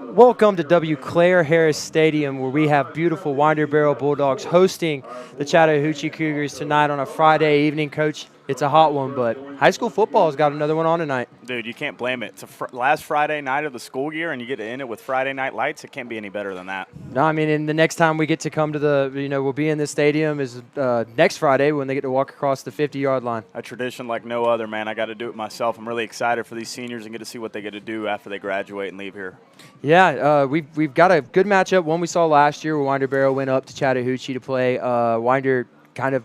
Welcome to W. Claire Harris Stadium, where we have beautiful Winder-Barrow Bulldogs hosting the Chattahoochee Cougars tonight on a Friday evening. Coach, it's a hot one, but high school football's got another one on tonight. Dude, you can't blame it. It's a last Friday night of the school year, and you get to end it with Friday night lights. It can't be any better than that. No, I mean, and the next time we get to come to we'll be in this stadium is next Friday when they get to walk across the 50-yard line. A tradition like no other, man. I got to do it myself. I'm really excited for these seniors and get to see what they get to do after they graduate and leave here. Yeah, we've got a good matchup. One we saw last year where Winder-Barrow went up to Chattahoochee to play. Winder kind of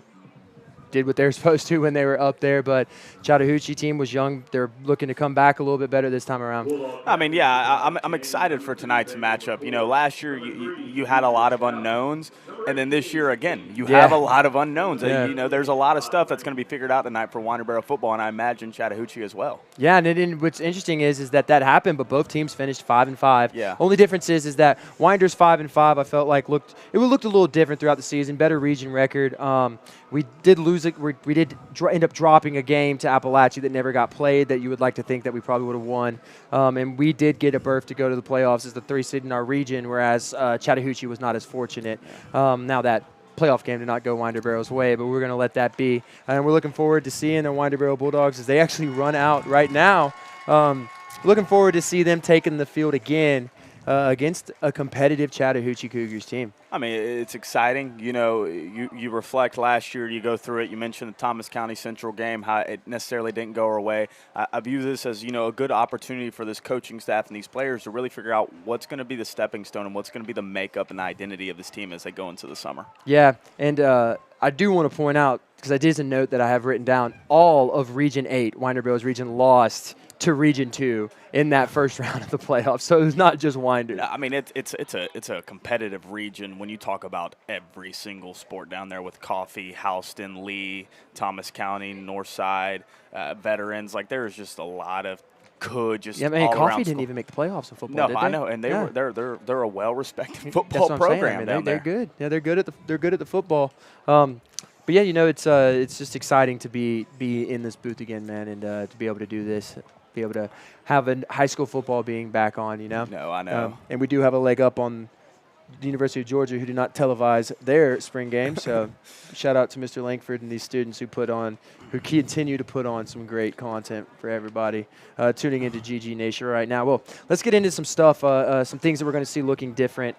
did what they were supposed to when they were up there, but Chattahoochee team was young. They're looking to come back a little bit better this time around. I mean, yeah, I'm excited for tonight's matchup. You know, last year you had a lot of unknowns, and then this year, again, you have a lot of unknowns. Yeah. You know, there's a lot of stuff that's going to be figured out tonight for Winder-Barrow football, and I imagine Chattahoochee as well. Yeah, and what's interesting is that happened, but both teams finished 5-5. Yeah. Only difference is that Winder's 5-5. I felt like looked a little different throughout the season. Better region record. We did lose it. We did end up dropping a game to Appalachia that never got played that you would like to think that we probably would have won. And we did get a berth to go to the playoffs as the 3 seed in our region, whereas Chattahoochee was not as fortunate. Now that playoff game did not go Winder-Barrow's way, but we're going to let that be. And we're looking forward to seeing the Winder-Barrow Bulldogs as they actually run out right now. Looking forward to see them taking the field again against a competitive Chattahoochee Cougars team. I mean, it's exciting. You know, you reflect last year, you go through it. You mentioned the Thomas County Central game, how it necessarily didn't go our way. I view this as, you know, a good opportunity for this coaching staff and these players to really figure out what's going to be the stepping stone and what's going to be the makeup and the identity of this team as they go into the summer. Yeah, and I do want to point out, because I did a note that I have written down, all of Region 8, Winder-Barrow's region, lost to Region 2 in that first round of the playoffs. So it's not just Winder. I mean, it's a competitive region when you talk about every single sport down there with Coffee, Houston, Lee, Thomas County, Northside, veterans. Like, there's just a lot of Coffee didn't even make the playoffs in football. No, I know, and they're a well-respected football That's what program. I'm saying. I mean, they're good. Yeah, they're good at the football. But yeah, you know, it's just exciting to be in this booth again, man, and to be able to do this, be able to have a high school football being back on, you know. No, I know. And we do have a leg up on the University of Georgia, who did not televise their spring game. So shout out to Mr. Langford and these students who continue to put on some great content for everybody tuning into GG Nation right now. Well, let's get into some stuff, some things that we're going to see looking different.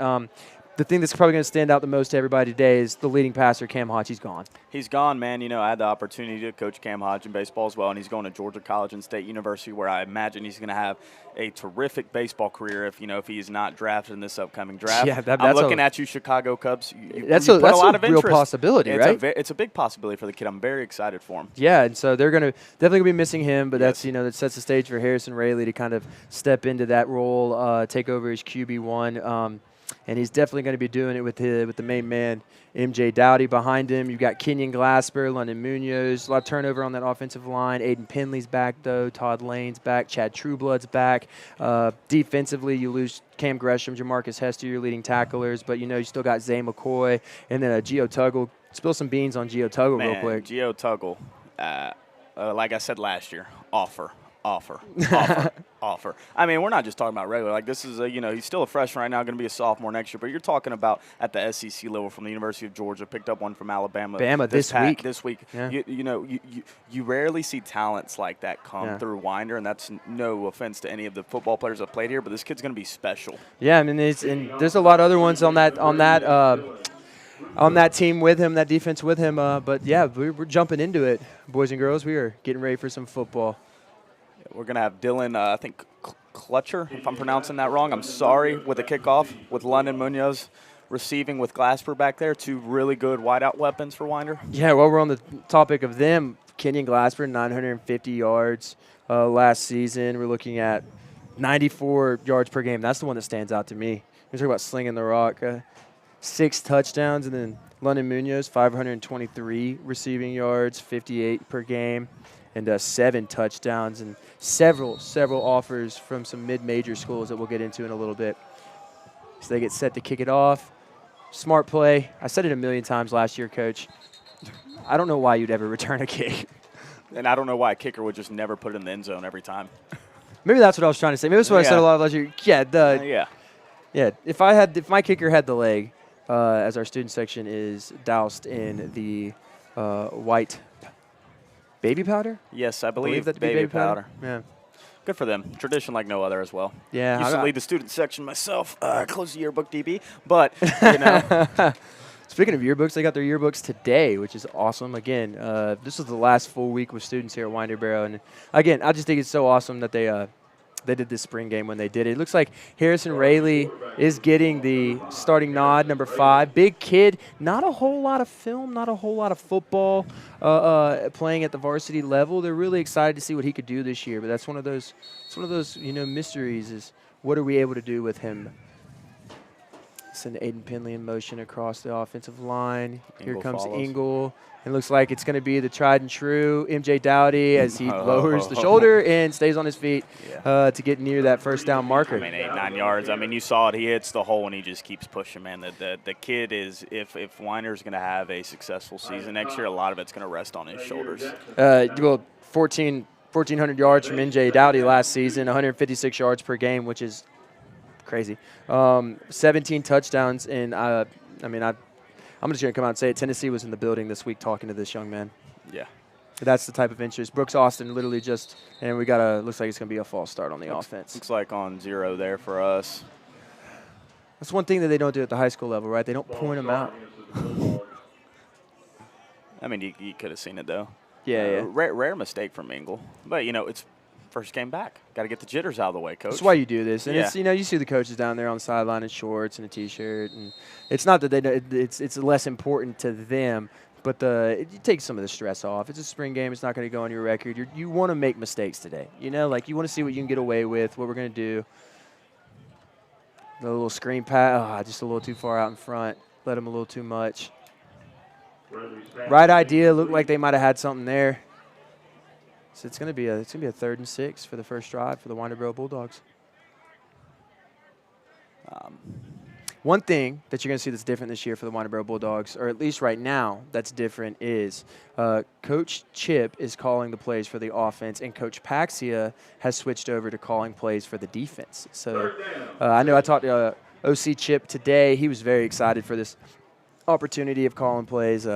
The thing that's probably going to stand out the most to everybody today is the leading passer, Cam Hodge. He's gone. He's gone, man. You know, I had the opportunity to coach Cam Hodge in baseball as well, and he's going to Georgia College and State University, where I imagine he's going to have a terrific baseball career if he is not drafted in this upcoming draft. Yeah, I'm looking at you, Chicago Cubs. That's a lot of interest. Real possibility, right? It's a big possibility for the kid. I'm very excited for him. Yeah, and so they're definitely going to be missing him, but that sets the stage for Harrison Rayleigh to kind of step into that role, take over his QB1. And he's definitely going to be doing it with the main man, MJ Dowdy, behind him. You've got Kenyon Glasper, London Munoz. A lot of turnover on that offensive line. Aiden Penley's back, though. Todd Lane's back. Chad Trueblood's back. Defensively, you lose Cam Gresham, Jamarcus Hester, your leading tacklers. But, you still got Zay McCoy. And then Gio Tuggle. Spill some beans on Gio Tuggle real quick. Gio Tuggle, like I said last year, offer. I mean, we're not just talking about regular. Like, this is he's still a freshman right now, going to be a sophomore next year. But you're talking about at the SEC level from the University of Georgia, picked up one from Alabama. This week. This week. Yeah. You rarely see talents like that come through Winder, and that's no offense to any of the football players that played here, but this kid's going to be special. Yeah, I mean, there's a lot of other ones on that team with him, that defense with him. But yeah, we're jumping into it, boys and girls. We are getting ready for some football. We're going to have Dylan, I think, Clutcher, if I'm pronouncing that wrong. I'm sorry, with the kickoff, with London Munoz receiving with Glasper back there. Two really good wideout weapons for Winder. Yeah, while we're on the topic of them, Kenyon Glasper, 950 yards last season. We're looking at 94 yards per game. That's the one that stands out to me. You're talking about slinging the rock. 6 touchdowns, and then London Munoz, 523 receiving yards, 58 per game. And 7 touchdowns and several offers from some mid-major schools that we'll get into in a little bit. So they get set to kick it off. Smart play. I said it a million times last year, Coach. I don't know why you'd ever return a kick. And I don't know why a kicker would just never put it in the end zone every time. Maybe that's what I was trying to say. Maybe that's what I said a lot of last year. Yeah, yeah. If my kicker had the leg, as our student section is doused in the white baby powder. Yes, I believe that to be baby powder. Yeah. Good for them. Tradition like no other as well. Yeah. Used to lead the student section myself. Close the yearbook DB, but you know. Speaking of yearbooks, they got their yearbooks today, which is awesome. Again, this is the last full week with students here at Winder-Barrow, and again, I just think it's so awesome that they did this spring game when they did it. It looks like Harrison Rayleigh is getting the starting nod, number 5. Big kid, not a whole lot of film, not a whole lot of football playing at the varsity level. They're really excited to see what he could do this year, but that's one of those mysteries is what are we able to do with him. Send Aiden Penley in motion across the offensive line. Here comes Engel. It looks like it's going to be the tried and true MJ Dowdy as he lowers the shoulder and stays on his feet to get near that first down marker. I mean, 8-9 yards. I mean, you saw it. He hits the hole and he just keeps pushing, man. The kid is, if Winder's going to have a successful season next year, a lot of it's going to rest on his shoulders. Well, 1,400 yards from MJ Dowdy last season, 156 yards per game, which is crazy. 17 touchdowns, and I'm just going to come out and say it. Tennessee was in the building this week talking to this young man. Yeah. That's the type of interest. Brooks Austin literally just, and looks like it's going to be a false start on the offense. Looks like on 0 there for us. That's one thing that they don't do at the high school level, right? They don't point them out. I mean, you could have seen it, though. Yeah. Rare mistake from Engel. But, it's first game back. Got to get the jitters out of the way, Coach. That's why you do this. And it's, you see the coaches down there on the sideline in shorts and a T-shirt. And it's not that it's less important to them, but you take some of the stress off. It's a spring game. It's not going to go on your record. You want to make mistakes today. You want to see what you can get away with, what we're going to do. The little screen pass, just a little too far out in front. Let him a little too much. Right idea. Looked like they might have had something there. So it's going to be a 3rd and 6 for the first drive for the Winder-Barrow Bulldogs. One thing that you're going to see that's different this year for the Winder-Barrow Bulldogs, or at least right now that's different, is Coach Chip is calling the plays for the offense, and Coach Paxia has switched over to calling plays for the defense. So I know I talked to OC Chip today. He was very excited for this opportunity of calling plays.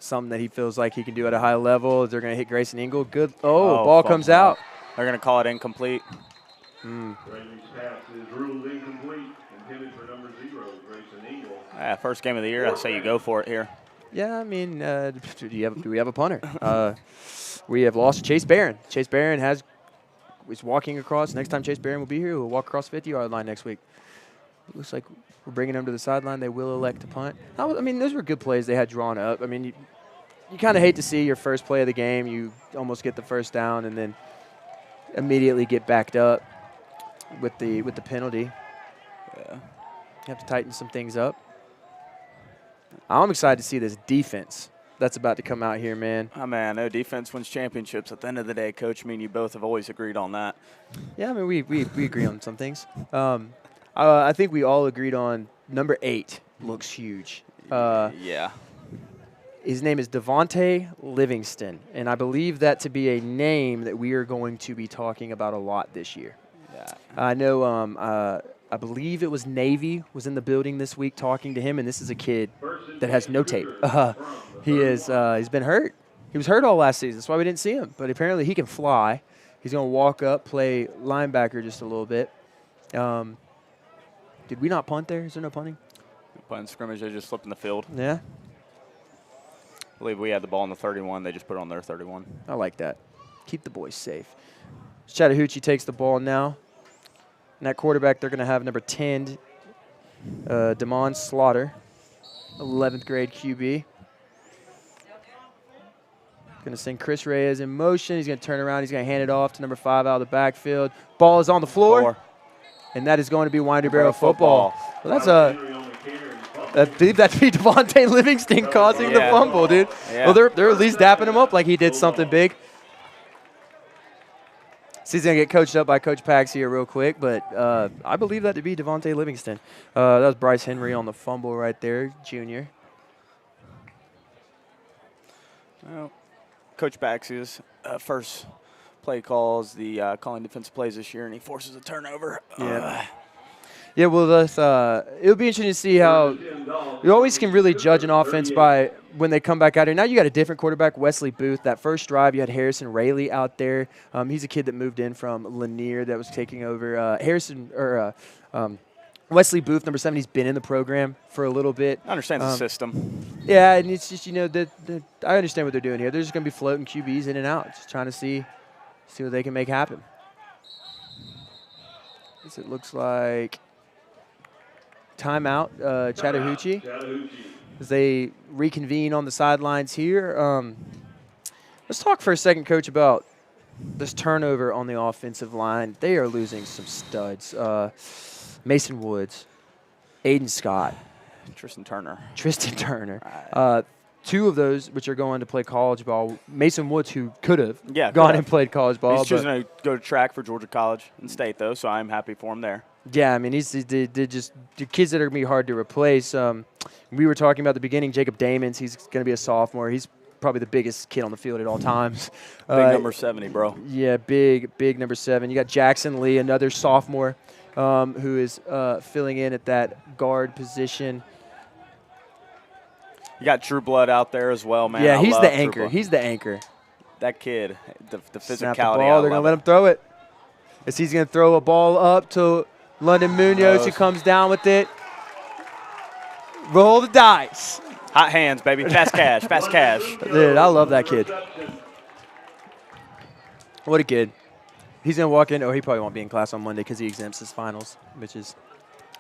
Something that he feels like he can do at a high level. They're going to hit Grayson Engel. Good. Ball comes out. They're going to call it incomplete. Grayson's pass is ruled incomplete. Intended for number 0, Grayson Engel. First game of the year. I say you go for it here. Yeah, I mean, do we have a punter? We have lost Chase Barron. Chase Barron is walking across. Next time Chase Barron will be here, he'll walk across 50-yard line next week. Looks like we're bringing them to the sideline. They will elect to punt. Those were good plays they had drawn up. I mean, you kind of hate to see your first play of the game. You almost get the first down and then immediately get backed up with the penalty. Yeah. You have to tighten some things up. I'm excited to see this defense that's about to come out here, man. Oh, man, I know defense wins championships at the end of the day, Coach. Me and you both have always agreed on that. Yeah, we agree on some things. I think we all agreed on number 8 looks huge. Yeah. His name is Devontae Livingston, and I believe that to be a name that we are going to be talking about a lot this year. Yeah. I know I believe it was Navy was in the building this week talking to him, and this is a kid that has no tape. He's been hurt. He was hurt all last season. That's why we didn't see him. But apparently he can fly. He's going to walk up, play linebacker just a little bit. Did we not punt there? Is there no punting? Punting scrimmage, they just flipped in the field. Yeah. I believe we had the ball on the 31. They just put it on their 31. I like that. Keep the boys safe. Chattahoochee takes the ball now. And that quarterback, they're going to have number 10, Damon Slaughter, 11th grade QB. Going to send Chris Reyes in motion. He's going to turn around. He's going to hand it off to number 5 out of the backfield. Ball is on the floor. And that is going to be Winder-Barrow football. Well, that's I believe that to be Devontae Livingston causing the fumble, dude. Yeah. Well, they're at least dapping him up like he did something big. So he's going to get coached up by Coach Pax here real quick, but I believe that to be Devontae Livingston. That was Bryce Henry on the fumble right there, junior. Well, Coach Pax's first play calls, the calling defensive plays this year, and he forces a turnover. Yeah. Yeah, well, it'll be interesting to see how you always can really judge an offense by when they come back out here. Now you got a different quarterback, Wesley Booth. That first drive, you had Harrison Rayleigh out there. He's a kid that moved in from Lanier that was taking over. Wesley Booth, number 7, he's been in the program for a little bit. I understand the system. Yeah, and it's just, I understand what they're doing here. They're just going to be floating QBs in and out, just trying to see what they can make happen. It looks like timeout, Chattahoochee, as they reconvene on the sidelines here. Let's talk for a second, Coach, about this turnover on the offensive line. They are losing some studs. Mason Woods, Aiden Scott. Tristan Turner. 2 of those which are going to play college ball. Mason Woods, who could have and played college ball. He's choosing to go to track for Georgia College and State, though, so I'm happy for him there. Yeah, I mean, they're just the kids that are going to be hard to replace. We were talking about at the beginning, Jacob Damons, he's going to be a sophomore. He's probably the biggest kid on the field at all times. Big number 70, bro. Yeah, big number 7. You got Jackson Lee, another sophomore, who is filling in at that guard position. You got True Blood out there as well, man. Yeah, he's the anchor. He's the anchor. That kid, the physicality. Snap the ball. They're going to let him throw it. As he's going to throw a ball up to London Munoz, who comes down with it. Roll the dice. Hot hands, baby. Fast cash. Fast cash. Dude, I love that kid. What a kid. He's going to walk in. Oh, he probably won't be in class on Monday because he exempts his finals, which is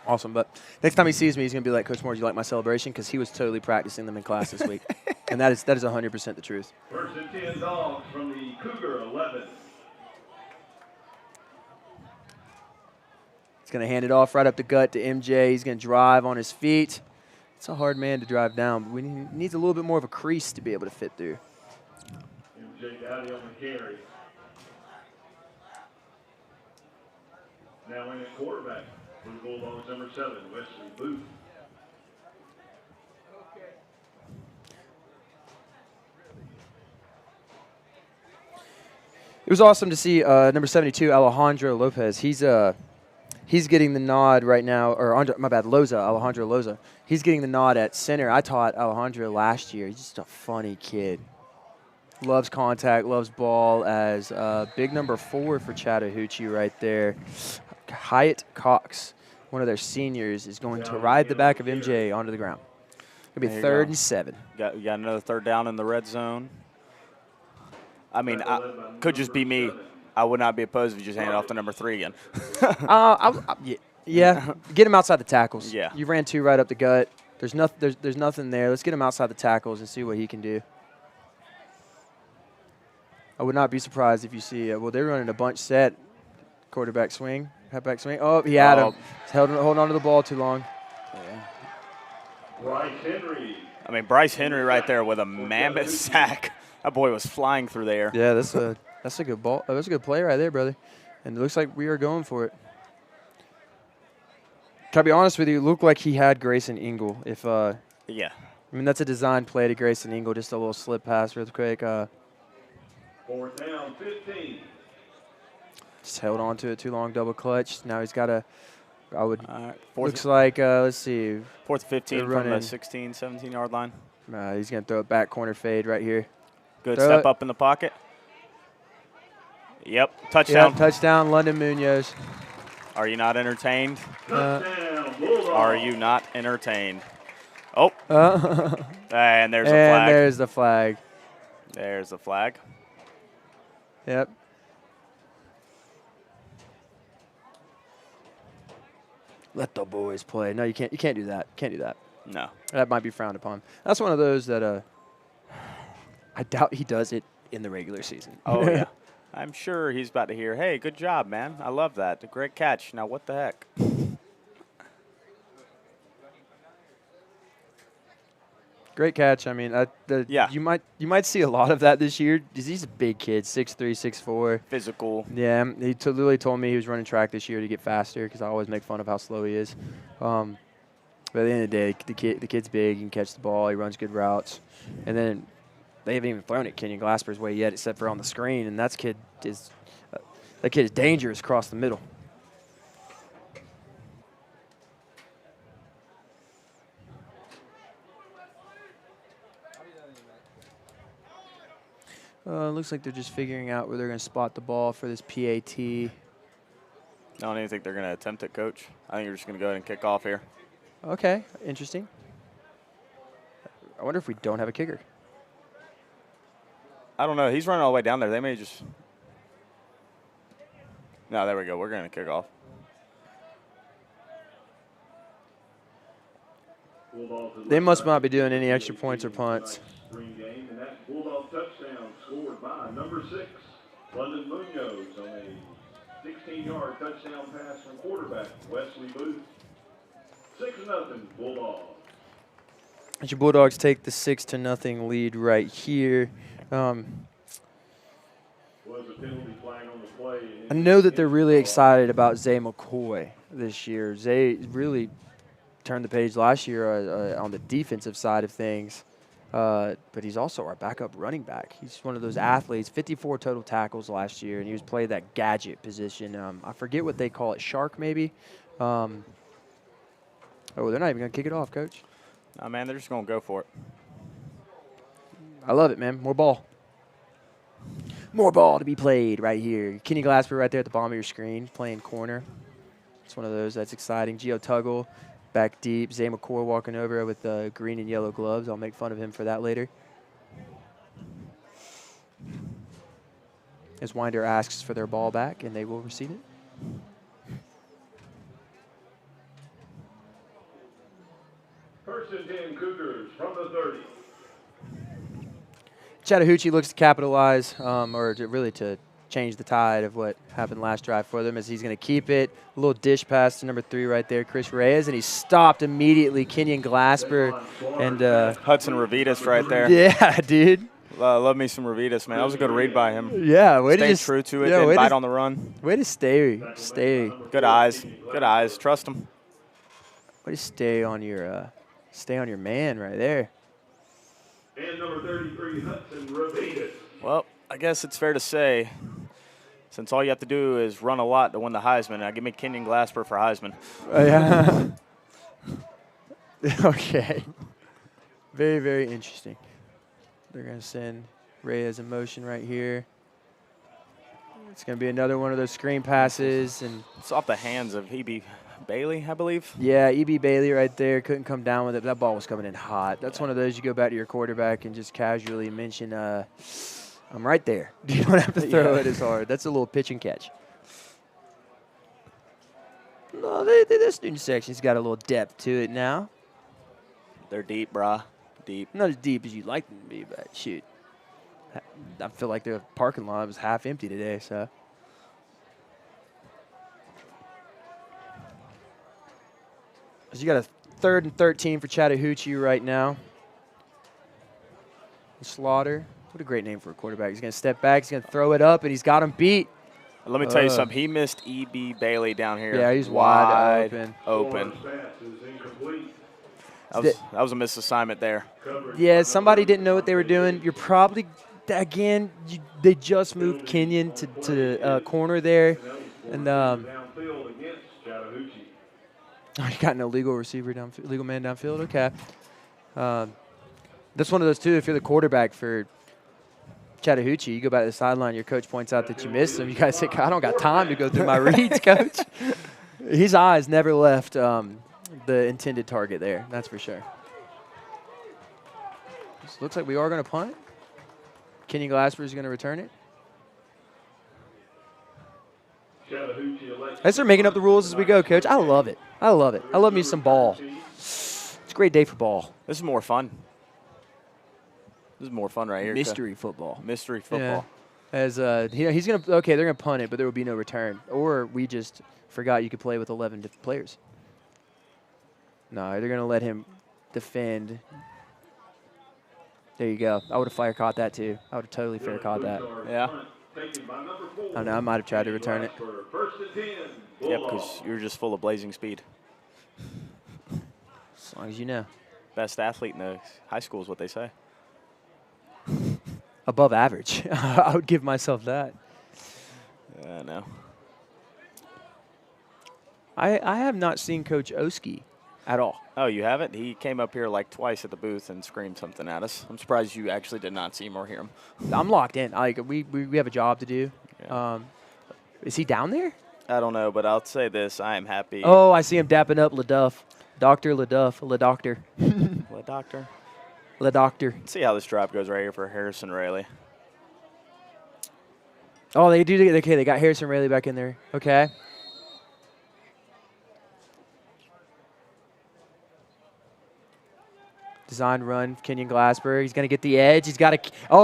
awesome. But next time he sees me, he's going to be like, Coach Moore, do you like my celebration? Because he was totally practicing them in class this week. And that is 100% the truth. First and 10 Dogs from the Cougar 11. He's going to hand it off right up the gut to MJ. He's going to drive on his feet. It's a hard man to drive down, but he needs a little bit more of a crease to be able to fit through. MJ Dowdy on the carry. Now in at quarterback for the Bulldogs, number 7, Wesley Booth. It was awesome to see number 72, Alejandro Lopez. He's getting the nod right now, Alejandro Loza. He's getting the nod at center. I taught Alejandro last year. He's just a funny kid. Loves contact, loves ball. As big number 4 for Chattahoochee right there. Hyatt Cox, one of their seniors, is going to ride the back of MJ onto the ground. It'll be 3rd and 7. You got another 3rd down in the red zone. I mean, could just be me. I would not be opposed if you just handed off to number 3 again. Yeah, get him outside the tackles. Yeah. You ran 2 right up the gut. There's nothing there. Let's get him outside the tackles and see what he can do. I would not be surprised if you see, they're running a bunch set. Quarterback swing, halfback swing. Oh, he had him. He's holding on to the ball too long. Yeah. Bryce Henry. I mean, Bryce Henry right there with a mammoth sack. That boy was flying through the air. Yeah, that's a good ball. That's a good play right there, brother. And it looks like we are going for it. Can I be honest with you? It looked like he had Grayson Ingle. Yeah. I mean, that's a design play to Grayson Ingle, just a little slip pass real quick. 4th down, 15. Just held on to it too long, double clutch. Now he's got looks 4th 15 from the 16, 17-yard line. He's going to throw it back corner fade right here. Good step up in the pocket. Yep, touchdown. Yep, touchdown, London Munoz. Are you not entertained? Touchdown, Bulldogs. Are you not entertained? Oh. And there's a flag. And there's the flag. There's the flag. Yep. Let the boys play. No, you can't. You can't do that. Can't do that. No. That might be frowned upon. That's one of those that I doubt he does it in the regular season. Oh yeah. I'm sure he's about to hear, "Hey, good job, man. I love that. A great catch." Now what the heck? Great catch. I mean, yeah. You might see a lot of that this year. He's a big kid, 6'3", 6'4". Physical. Yeah, he literally told me he was running track this year to get faster because I always make fun of how slow he is. But at the end of the day, the kid's big. He can catch the ball. He runs good routes. And then they haven't even thrown it Kenyon Glasper's way yet, except for on the screen, and that kid is dangerous across the middle. Looks like they're just figuring out where they're going to spot the ball for this PAT. I don't even think they're going to attempt it, Coach. I think you're just going to go ahead and kick off here. Okay, interesting. I wonder if we don't have a kicker. I don't know. He's running all the way down there. They may just. No, there we go. We're going to kick off. They must not be doing any extra points or punts. Game, and that Bulldog touchdown scored by number 6, London Munoz, on a 16-yard touchdown pass from quarterback Wesley Booth. 6-0 Bulldogs. Your Bulldogs take the 6-0 lead right here. Was a penalty flag on the play. I know that they're really excited about Zay McCoy this year. Zay really turned the page last year on the defensive side of things. But he's also our backup running back. He's one of those athletes, 54 total tackles last year, and he was playing that gadget position. I forget what they call it, shark maybe? Oh, they're not even going to kick it off, Coach. Nah, man, they're just going to go for it. I love it, man. More ball. More ball to be played right here. Kenny Glasper right there at the bottom of your screen playing corner. It's one of those that's exciting. Gio Tuggle. Back deep, Zay McCoy walking over with green and yellow gloves. I'll make fun of him for that later. As Winder asks for their ball back, and they will receive it. First and 10 Cougars from the 30. Chattahoochee looks to capitalize, or really to change the tide of what happened last drive for them, as he's going to keep it. A little dish pass to number 3 right there, Chris Reyes, and he stopped immediately. Kenyon Glasper and Hudson Ravitas right there. Yeah, dude. Love me some Ravitas, man. That was a good read by him. Yeah, way to Stay just, true to it. yeah, Didn't bite on the run. Way to stay. Good eyes. Good eyes. Trust him. Way to stay on your man right there. And number 33, Hudson Ravitas. Well, I guess it's fair to say, since all you have to do is run a lot to win the Heisman, now give me Kenyon Glasper for Heisman. Yeah. Okay. Very, very interesting. They're going to send Reyes in motion right here. It's going to be another one of those screen passes. And it's off the hands of E.B. Bailey, I believe. Yeah, E.B. Bailey right there. Couldn't come down with it. That ball was coming in hot. That's one of those you go back to your quarterback and just casually mention, I'm right there. You don't have to throw it as hard. That's a little pitch and catch. No, the student section's got a little depth to it now. They're deep, brah. Deep. Not as deep as you'd like them to be, but shoot. I feel like the parking lot was half empty today, so. So you got a 3rd and 13 for Chattahoochee right now. Slaughter. What a great name for a quarterback. He's going to step back. He's going to throw it up, and he's got him beat. Let me tell you something. He missed E.B. Bailey down here. Yeah, he's wide open. That was a missed assignment there. Yeah, somebody didn't know what they were doing. You're probably, again, they just moved Kenyon to corner there. And oh, you got an illegal receiver downfield, legal man downfield? Okay. That's one of those, too, if you're the quarterback for Chattahoochee, you go back to the sideline, your coach points out that you missed him. You guys say, I don't got time to go through my reads, coach. His eyes never left the intended target there, that's for sure. This looks like we are going to punt. Kenyon Glasper is going to return it. As they're making up the rules as we go, coach. I love it. I love it. I love me some ball. It's a great day for ball. This is more fun. This is more fun right here. Mystery football. Mystery football. Yeah. As he's going to, okay, they're going to punt it, but there will be no return. Or we just forgot you could play with 11 players. No, they're going to let him defend. There you go. I would have fire caught that too. I would have totally fair caught that. Yeah. I know, I might have tried to return it. Yep, because you're just full of blazing speed. As long as you know. Best athlete in the high school is what they say. above average. I would give myself that. No. I have not seen Coach Oski at all. Oh, you haven't? He came up here like twice at the booth and screamed something at us. I'm surprised you actually did not see him or hear him. I'm locked in. Like we have a job to do. Yeah. Is he down there? I don't know, but I'll say this. I am happy. Oh, I see him dapping up LaDuff. Dr. LaDuff. LaDoctor. What, doctor? LaDoctor. Let's see how this drive goes right here for Harrison Rayleigh. Oh, they do. Okay, they got Harrison Rayleigh back in there. Okay. Design run, Kenyon Glassberg. He's going to get the edge. He's got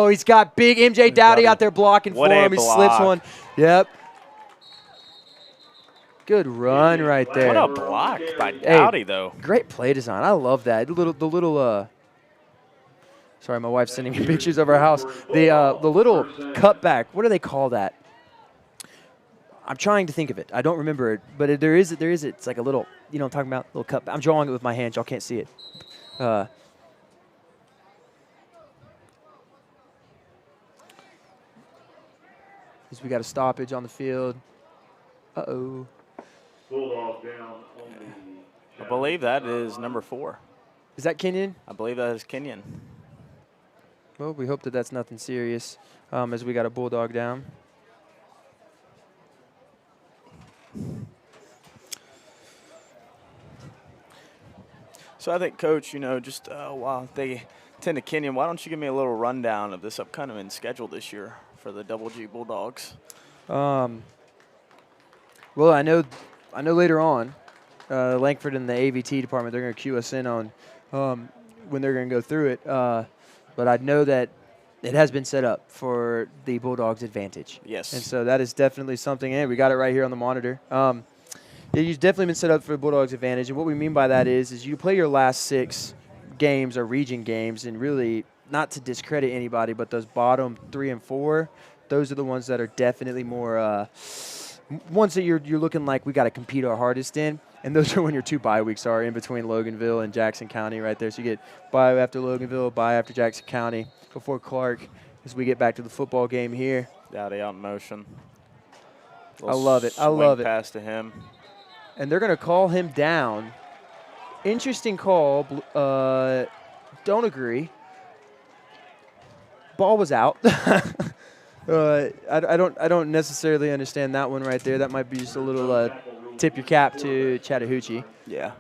he's got big MJ Dowdy out there blocking for him. He slips one. Yep. Good run right there. What a block by Dowdy, though. Great play design. I love that. Sorry, my wife's sending me pictures of our house. The little cutback. What do they call that? I'm trying to think of it. I don't remember it, but there is. It's like a little. You know what I'm talking about? Little cutback. I'm drawing it with my hands. Y'all can't see it. We got a stoppage on the field. Uh-oh. Bulldogs down on the. I believe that is number 4. Is that Kenyon? I believe that is Kenyon. Well, we hope that that's nothing serious as we got a Bulldog down. So I think, Coach, just while they tend to Kenyon, why don't you give me a little rundown of this upcoming schedule this year for the Double G Bulldogs? Well, I know later on, Langford and the AVT department, they're going to cue us in on when they're going to go through it. But I know that it has been set up for the Bulldogs' advantage. Yes. And so that is definitely something, and we got it right here on the monitor. You've definitely been set up for the Bulldogs' advantage. And what we mean by that is you play your last 6 games or region games, and really not to discredit anybody, but those bottom 3 and 4, those are the ones that are definitely more ones that you're looking like we got to compete our hardest in. And those are when your 2 bye weeks are in between Loganville and Jackson County right there. So you get bye after Loganville, bye after Jackson County before Clark as we get back to the football game here. Dowdy out in motion. I love it. I love it. Pass to him. And they're going to call him down. Interesting call. Don't agree. Ball was out. I don't necessarily understand that one right there. That might be just a little tip your cap to Chattahoochee. Yeah.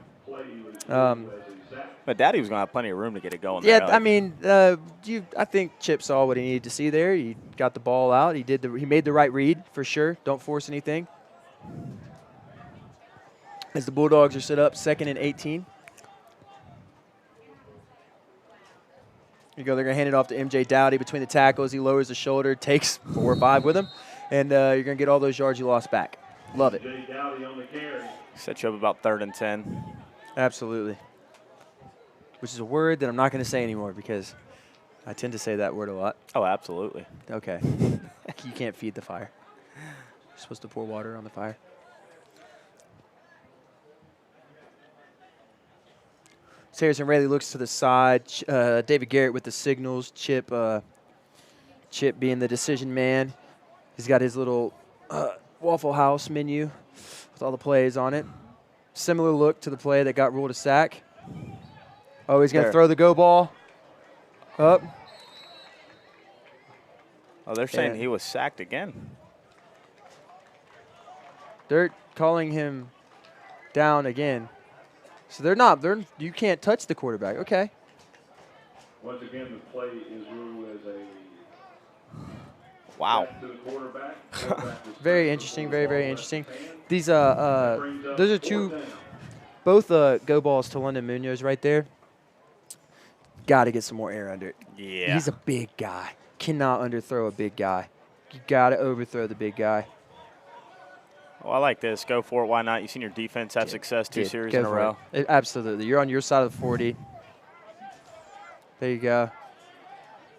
But Dowdy was going to have plenty of room to get it going. Yeah, there. I mean, I think Chip saw what he needed to see there. He got the ball out. He made the right read for sure. Don't force anything. As the Bulldogs are set up, 2nd and 18. Here you go. They're going to hand it off to MJ Dowdy between the tackles. He lowers the shoulder, takes 4 or 5 with him, and you're going to get all those yards you lost back. Love it. Set you up about 3rd and 10. Absolutely. Which is a word that I'm not going to say anymore because I tend to say that word a lot. Oh, absolutely. Okay. You can't feed the fire. You're supposed to pour water on the fire. Harrison Rayleigh looks to the side. David Garrett with the signals. Chip being the decision man. He's got his little Waffle House menu with all the plays on it. Similar look to the play that got ruled a sack. Oh, he's going to throw the go ball up. Oh, they're saying he was sacked again. They're calling him down again. So they're not. You can't touch the quarterback. Okay. Once again, the play is ruled as a wow. to the quarterback. Very interesting. Very, very interesting. These those are both go balls to London Munoz right there. Got to get some more air under it. Yeah. He's a big guy. Cannot underthrow a big guy. You got to overthrow the big guy. Well, I like this. Go for it. Why not? You've seen your defense have success 2 series in a row. Absolutely. You're on your side of the 40. There you go.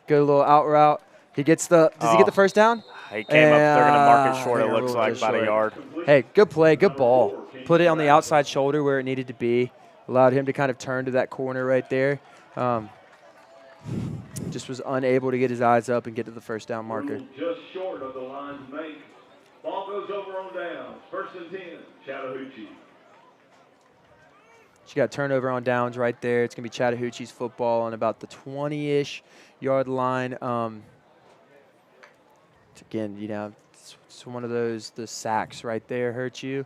Good little out route. He gets the – does he get the first down? He came up. They're going to mark it short, it looks like, about a yard. Hey, good play. Good ball. Put it on the outside shoulder where it needed to be. Allowed him to kind of turn to that corner right there. Just was unable to get his eyes up and get to the first down marker. Ruled just short of the line's make. Ball goes over on downs. 1st and 10, Chattahoochee. She got turnover on downs right there. It's going to be Chattahoochee's football on about the 20-ish yard line. Again, you know, it's one of those, the sacks right there hurt you.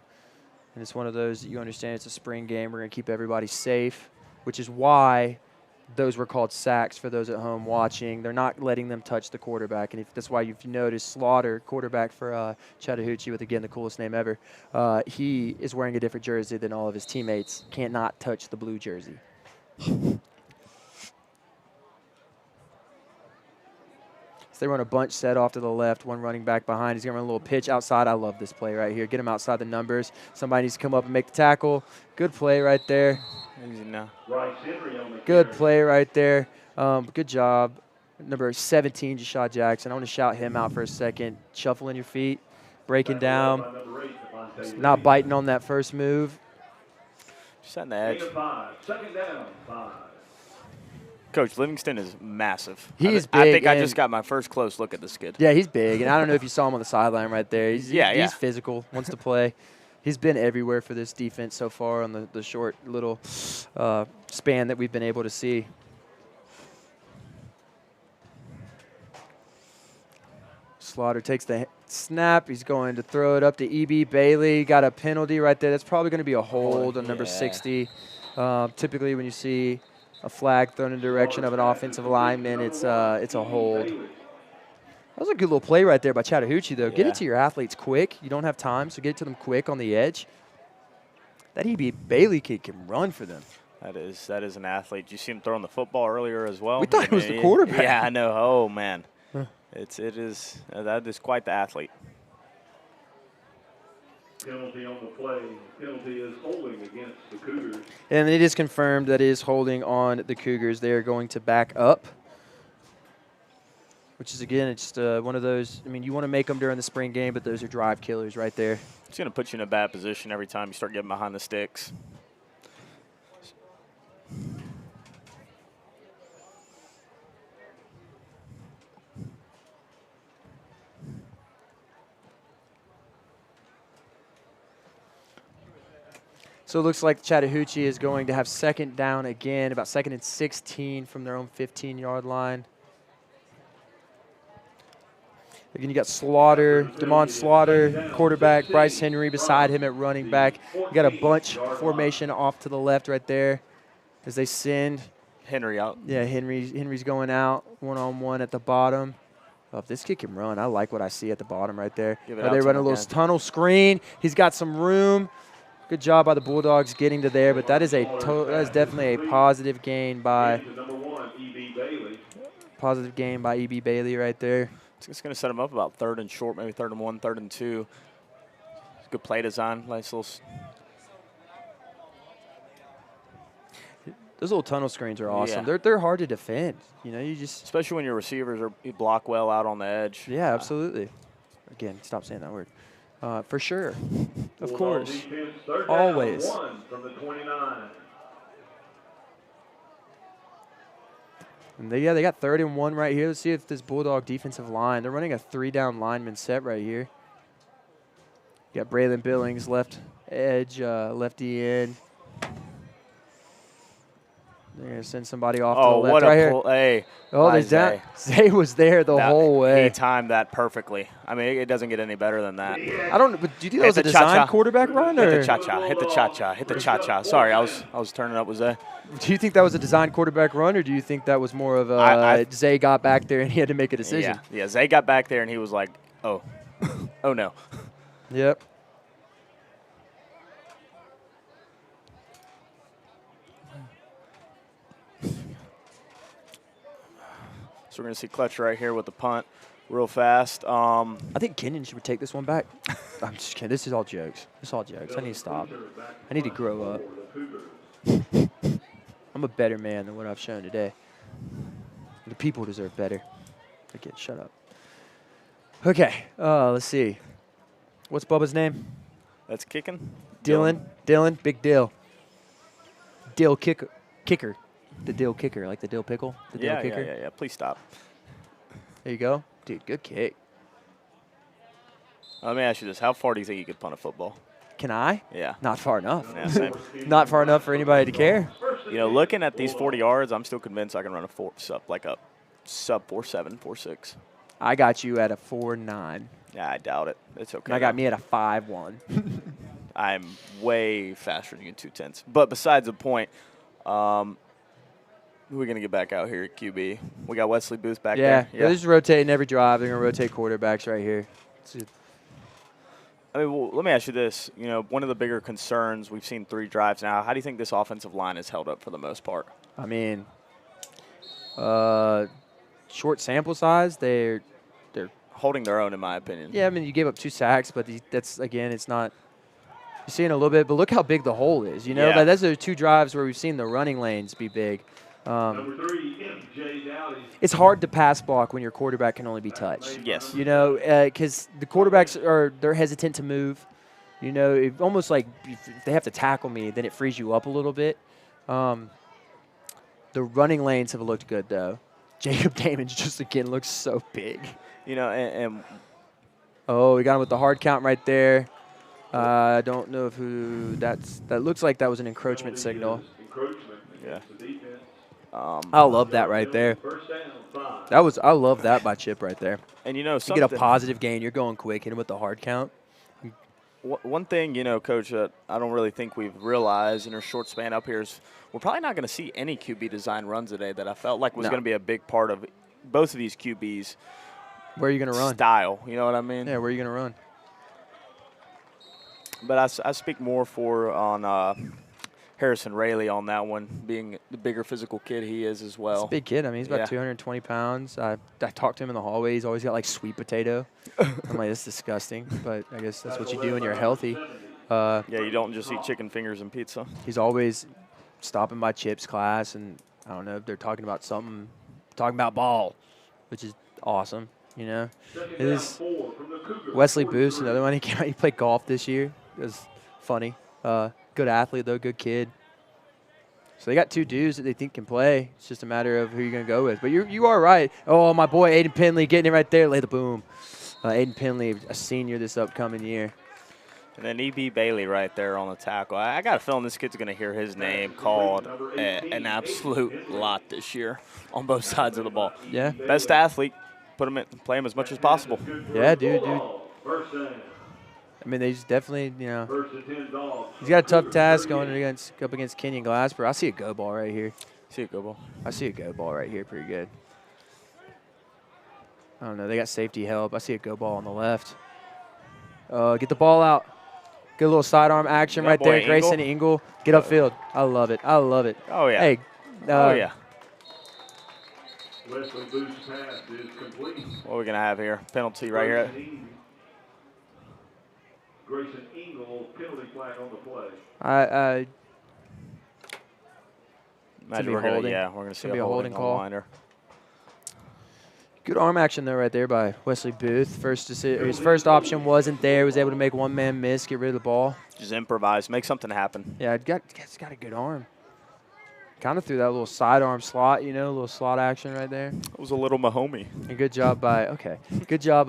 And it's one of those that you understand it's a spring game. We're going to keep everybody safe, which is why those were called sacks for those at home watching. They're not letting them touch the quarterback. And that's why if you notice, Slaughter, quarterback for Chattahoochee with, again, the coolest name ever, he is wearing a different jersey than all of his teammates. Can't not touch the blue jersey. They run a bunch set off to the left, one running back behind. He's going to run a little pitch outside. I love this play right here. Get him outside the numbers. Somebody needs to come up and make the tackle. Good play right there. Easy now. Good play right there. Good job. Number 17, Jashad Jackson. I want to shout him out for a second. Shuffling your feet, breaking down, not biting on that first move. Just on the edge. 2nd down, 5. Coach, Livingston is massive. He's big. I think I just got my first close look at this kid. Yeah, he's big. And I don't know if you saw him on the sideline right there. He's physical, wants to play. He's been everywhere for this defense so far on the short little span that we've been able to see. Slaughter takes the snap. He's going to throw it up to E.B. Bailey. Got a penalty right there. That's probably going to be a hold on number 60. Typically when you see a flag thrown in the direction of an offensive lineman, it's a hold. That was a good little play right there by Chattahoochee, though. Get it to your athletes quick. You don't have time, so get it to them quick on the edge. That E.B. Bailey kid can run for them. That is an athlete. Did you see him throwing the football earlier as well? We thought it was the quarterback. Yeah, I know. Oh, man. That is quite the athlete. Penalty on the play. Penalty is holding against the Cougars. And it is confirmed that it is holding on the Cougars. They are going to back up, which is, again, it's just one of those. I mean, you want to make them during the spring game, but those are drive killers right there. It's going to put you in a bad position every time you start getting behind the sticks. So it looks like Chattahoochee is going to have 2nd down again, about 2nd and 16 from their own 15-yard line. Again, you got Slaughter, Damon Slaughter, quarterback, Bryce Henry beside him at running back. You got a bunch formation off to the left right there as they send Henry out. Yeah, Henry's going out one-on-one at the bottom. Oh, if this kid can run, I like what I see at the bottom right there. They're running a little tunnel screen. He's got some room. Good job by the Bulldogs getting to there, but that is definitely a positive gain by E.B. Bailey right there. It's going to set him up about 3rd and short, maybe 3rd and 1, 3rd and 2. Good play design, nice little. Those little tunnel screens are awesome. Yeah. They're hard to defend. You know, you just especially when your receivers you block well out on the edge. Yeah, absolutely. Again, stop saying that word. For sure. Of course. Always. From the 29. And they got 3rd and 1 right here. Let's see if this Bulldog defensive line, they're running a 3-down lineman set right here. You got Braylon Billings, left edge, lefty end. They're going to send somebody off to the left what right a here. play. Oh, there's Zay. Zay was there the whole way. He timed that perfectly. I mean, it doesn't get any better than that. I don't know, but do you think that was a design quarterback run? Hit the cha-cha, hit the cha-cha, hit the cha-cha. Sorry, I was turning up with Zay. Do you think that was a design quarterback run, or do you think that was more of a Zay got back there and he had to make a decision? Yeah, Zay got back there and he was like, oh, oh no. Yep. So we're going to see Clutch right here with the punt real fast. I think Kenyon should take this one back. I'm just kidding. This is all jokes. It's all jokes. I need to stop. I need to grow up. I'm a better man than what I've shown today. The people deserve better. Okay, shut up. Okay, let's see. What's Bubba's name? That's kicking. Dylan, Big Dill. Dill kicker. the dill kicker, like the dill pickle, the dill Yeah, kicker. yeah. Please stop. There you go. Dude, good kick. Let me ask you this. How far do you think you could punt a football? Can I? Yeah. Not far enough. Yeah, same. Not far enough for anybody to care. You know, looking at these 40 yards, I'm still convinced I can run a sub 4.7, 4.6. I got you at a 4.9. Yeah, I doubt it. It's okay. And I got me at a 5.1. I'm way faster than you in 2/10. But besides the point, who are we going to get back out here at QB? We got Wesley Booth back there. Yeah, they're just rotating every drive. They're going to rotate quarterbacks right here. I mean, well, let me ask you this. You know, one of the bigger concerns, we've seen 3 drives now. How do you think this offensive line has held up for the most part? I mean, short sample size, they're holding their own, in my opinion. Yeah, I mean, you gave up 2 sacks, but that's, again, it's not – you're seeing a little bit. But look how big the hole is, you know? Yeah. But those are 2 drives where we've seen the running lanes be big. Number 3, MJ Dowdy. It's hard to pass block when your quarterback can only be touched. Yes. You know, because the quarterbacks they're hesitant to move. You know, it almost like if they have to tackle me, then it frees you up a little bit. The running lanes have looked good, though. Jacob Damon's just, again, looks so big. You know, and oh, we got him with the hard count right there. I don't know who that looks like that was an encroachment signal. yeah. I love that right there. I love that by Chip right there. And, you know, You get a positive gain. You're going quick. Hit him with the hard count. One thing, you know, Coach, that I don't really think we've realized in our short span up here is we're probably not going to see any QB design runs today that I felt like was going to be a big part of both of these QBs. Where are you going to run? Style, you know what I mean? Yeah, where are you going to run? But I speak more on Harrison Rayleigh on that one, being the bigger physical kid he is as well. He's a big kid. I mean, he's about 220 pounds. I talked to him in the hallway. He's always got, like, sweet potato. I'm like, that's disgusting. But I guess that's what you do when you're healthy. Yeah, you don't just eat chicken fingers and pizza. He's always stopping by Chip's class, and I don't know if they're talking about something, talking about ball, which is awesome, you know. It is Wesley Booth, another one. He played golf this year. It was funny. Good athlete, though, good kid. So they got 2 dudes that they think can play. It's just a matter of who you're going to go with. But you are right. Oh, my boy Aiden Penley getting it right there. Lay the boom. Aiden Penley, a senior this upcoming year. And then E.B. Bailey right there on the tackle. I got a feeling this kid's going to hear his name called an absolute lot this year on both sides of the ball. Yeah. Best athlete, play him as much as possible. Yeah, dude. I mean, he's definitely, you know, he's got a tough task going up against Kenyon Glasper. I see a go ball right here. See a go ball. I see a go ball right here pretty good. I don't know. They got safety help. I see a go ball on the left. Get the ball out. Good little sidearm action right there. Grayson Ingle. Get upfield. I love it. I love it. Oh, yeah. Hey. Oh, yeah. Wesley Booth's pass is complete. What are we going to have here? Penalty right here. Grayson Ingle, penalty flag on the play. Imagine we're going to see a holding call. Winder. Good arm action there right there by Wesley Booth. His first option wasn't there. Was able to make one man miss, get rid of the ball. Just improvise, make something happen. Yeah, it's got a good arm. Kind of threw that little sidearm slot, you know, a little slot action right there. It was a little Mahomey. And good job by good job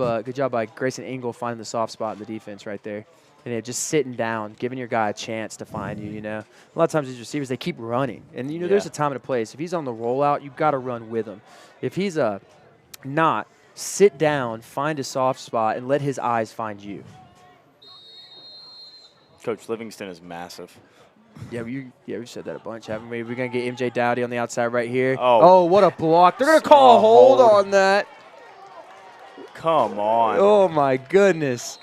by Grayson Ingle finding the soft spot in the defense right there. And just sitting down, giving your guy a chance to find you, you know. A lot of times these receivers, they keep running. And, you know, there's a time and a place. If he's on the rollout, you've got to run with him. If he's not, sit down, find a soft spot, and let his eyes find you. Coach Livingston is massive. Yeah, we've said that a bunch, haven't we? We're going to get MJ Dowdy on the outside right here. Oh, what a block. They're going to call a hold on that. Come on. Oh, my goodness.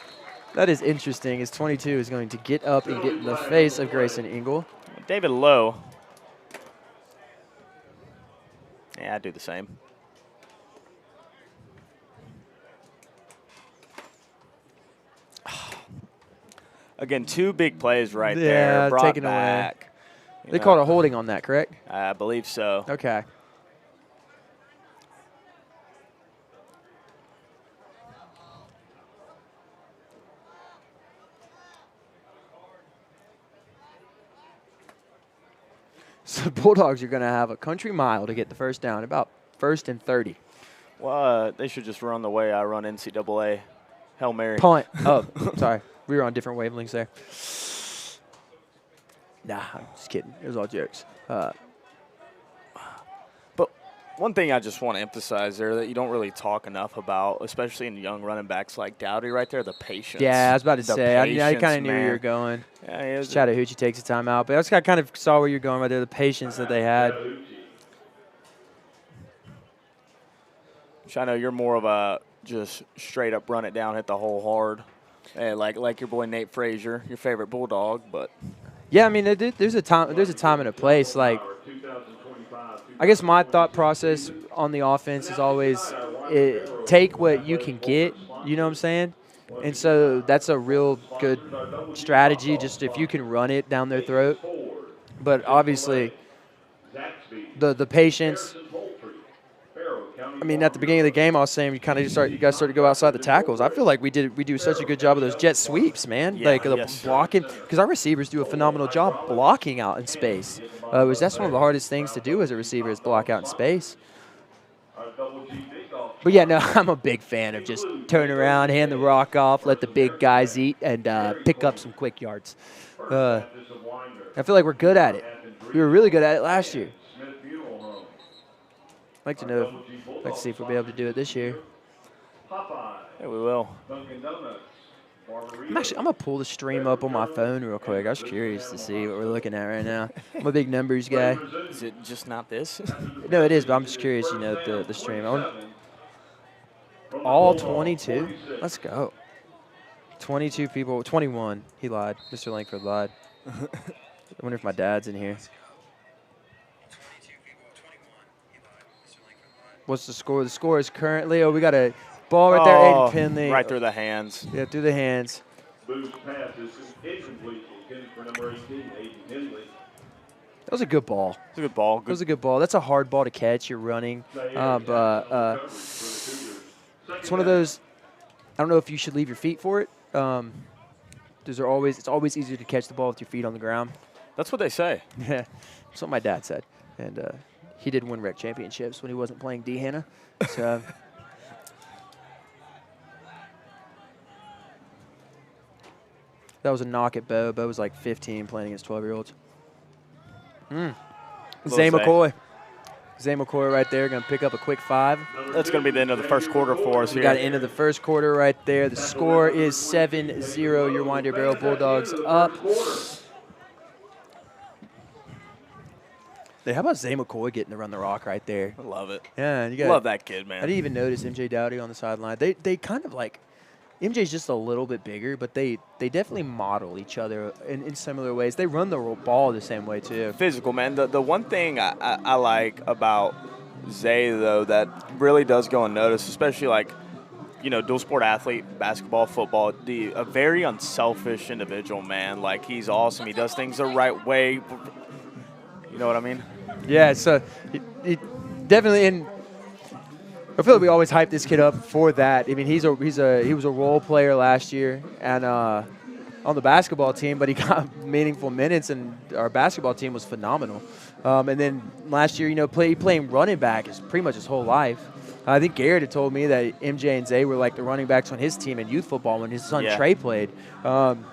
That is interesting. His 22 is going to get up and get in the face of Grayson Ingle. David Lowe. Yeah, I'd do the same. Again, 2 big plays right there. Brought taken back. Away. They called a holding on that, correct? I believe so. Okay. So the Bulldogs are going to have a country mile to get the first down, about 1st and 30. Well, they should just run the way I run NCAA. Hail Mary. Punt. Oh, sorry. We were on different wavelengths there. Nah, I'm just kidding. It was all jokes. But one thing I just want to emphasize there that you don't really talk enough about, especially in young running backs like Dowdy right there, the patience. Yeah, I was about to The say. I patience, kind of knew where you man. were going. Yeah, Chattahoochee takes the time out. But I just kind of saw where you're going right there, the patience that they had. I know you're more of a just straight up run it down, hit the hole hard. Like your boy Nate Frazier, your favorite Bulldog, but Yeah, I mean, there's a time and a place. Like, I guess my thought process on the offense is always take what you can get. You know what I'm saying? And so that's a real good strategy. Just if you can run it down their throat, but obviously the patience. I mean, at the beginning of the game, I was saying you guys start to go outside the tackles. I feel like we do such a good job of those jet sweeps, man. Yeah, Like the yes. blocking, because our receivers do a phenomenal job blocking out in space. That's one of the hardest things to do as a receiver is block out in space. But yeah, no, I'm a big fan of just turn around, hand the rock off, let the big guys eat, and pick up some quick yards. I feel like we're good at it. We were really good at it last year. I'd like to see if we'll be able to do it this year. yeah, we will. I'm gonna pull the stream up on my phone real quick. I was curious to see what we're looking at right now. I'm a big numbers guy. Is it just not this? No, it is, but I'm just curious. The stream. All 22. Let's go. 22 people. 21. He lied. Mr. Langford lied. I wonder if my dad's in here. What's the score? The score is currently, we got a ball right there, Aiden Penley. Right through the hands. Yeah, through the hands. Booth's pass is incomplete. Intended for number 18, Aiden Henley. That was a good ball. It's a good ball. That was a good ball. That's a hard ball to catch. You're running. But it's one of those, I don't know if you should leave your feet for it. It's always easier to catch the ball with your feet on the ground. That's what they say. Yeah, that's what my dad said. And he did win rec championships when he wasn't playing D. Hannah. So that was a knock at Bo. Bo was like 15 playing against 12-year-olds. Zay McCoy. Zay McCoy right there, going to pick up a quick 5. That's going to be the end of the first quarter for us. We got into the first quarter right there. The score is 7-0. Your Winder-Barrow Bulldogs up. Hey, how about Zay McCoy getting to run the rock right there? I love it. Yeah, Love that kid, man. I didn't even notice MJ Dowdy on the sideline. They kind of like MJ's just a little bit bigger, but they definitely model each other in similar ways. They run the ball the same way too. Physical, man. The one thing I like about Zay, though, that really does go unnoticed, especially like, dual sport athlete, basketball, football, a very unselfish individual, man. Like, he's awesome. He does things the right way. You know what I mean? Yeah, so he definitely in. I feel like we always hype this kid up for that. I mean, he was a role player last year and on the basketball team, but he got meaningful minutes, and our basketball team was phenomenal. And then last year, playing running back is pretty much his whole life. I think Garrett had told me that MJ and Zay were like the running backs on his team in youth football when his son Trey played. And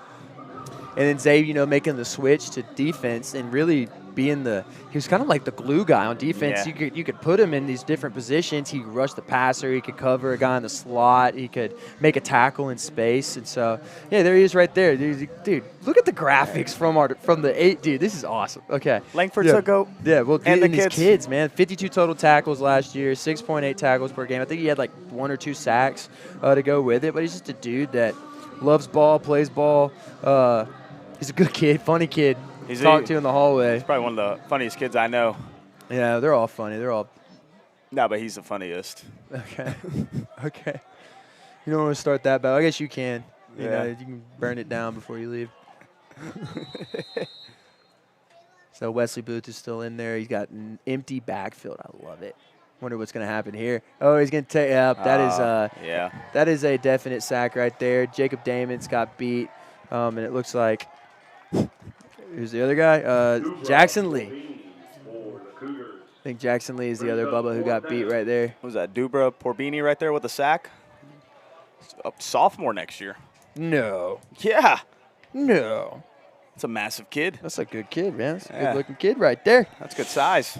then Zay, making the switch to defense and really being he was kind of like the glue guy on defense. Yeah. You could put him in these different positions. He could rush the passer. He could cover a guy in the slot. He could make a tackle in space. And so, yeah, there he is right there. Dude, look at the graphics from the 8. Dude, this is awesome. Okay. Langford's a goat. Yeah, well, and his kids, man. 52 total tackles last year, 6.8 tackles per game. I think he had like 1 or 2 sacks to go with it. But he's just a dude that loves ball, plays ball. He's a good kid, funny kid. Talk to in the hallway. He's probably one of the funniest kids I know. Yeah, they're all funny. They're all. No, but he's the funniest. Okay. Okay. You don't want to start that battle. I guess you can. Yeah. You can burn it down before you leave. So Wesley Booth is still in there. He's got an empty backfield. I love it. Wonder what's going to happen here. Oh, he's going to take up. That is a definite sack right there. Jacob Damon's got beat, and it looks like. Who's the other guy? Jackson Lee. think Jackson Lee is the other Bubba who got beat right there. What was that, Dubra Porbini right there with the sack? A sophomore next year. No. Yeah. No. It's a massive kid. That's a good kid, man. That's a Yeah. good-looking kid right there. That's good size.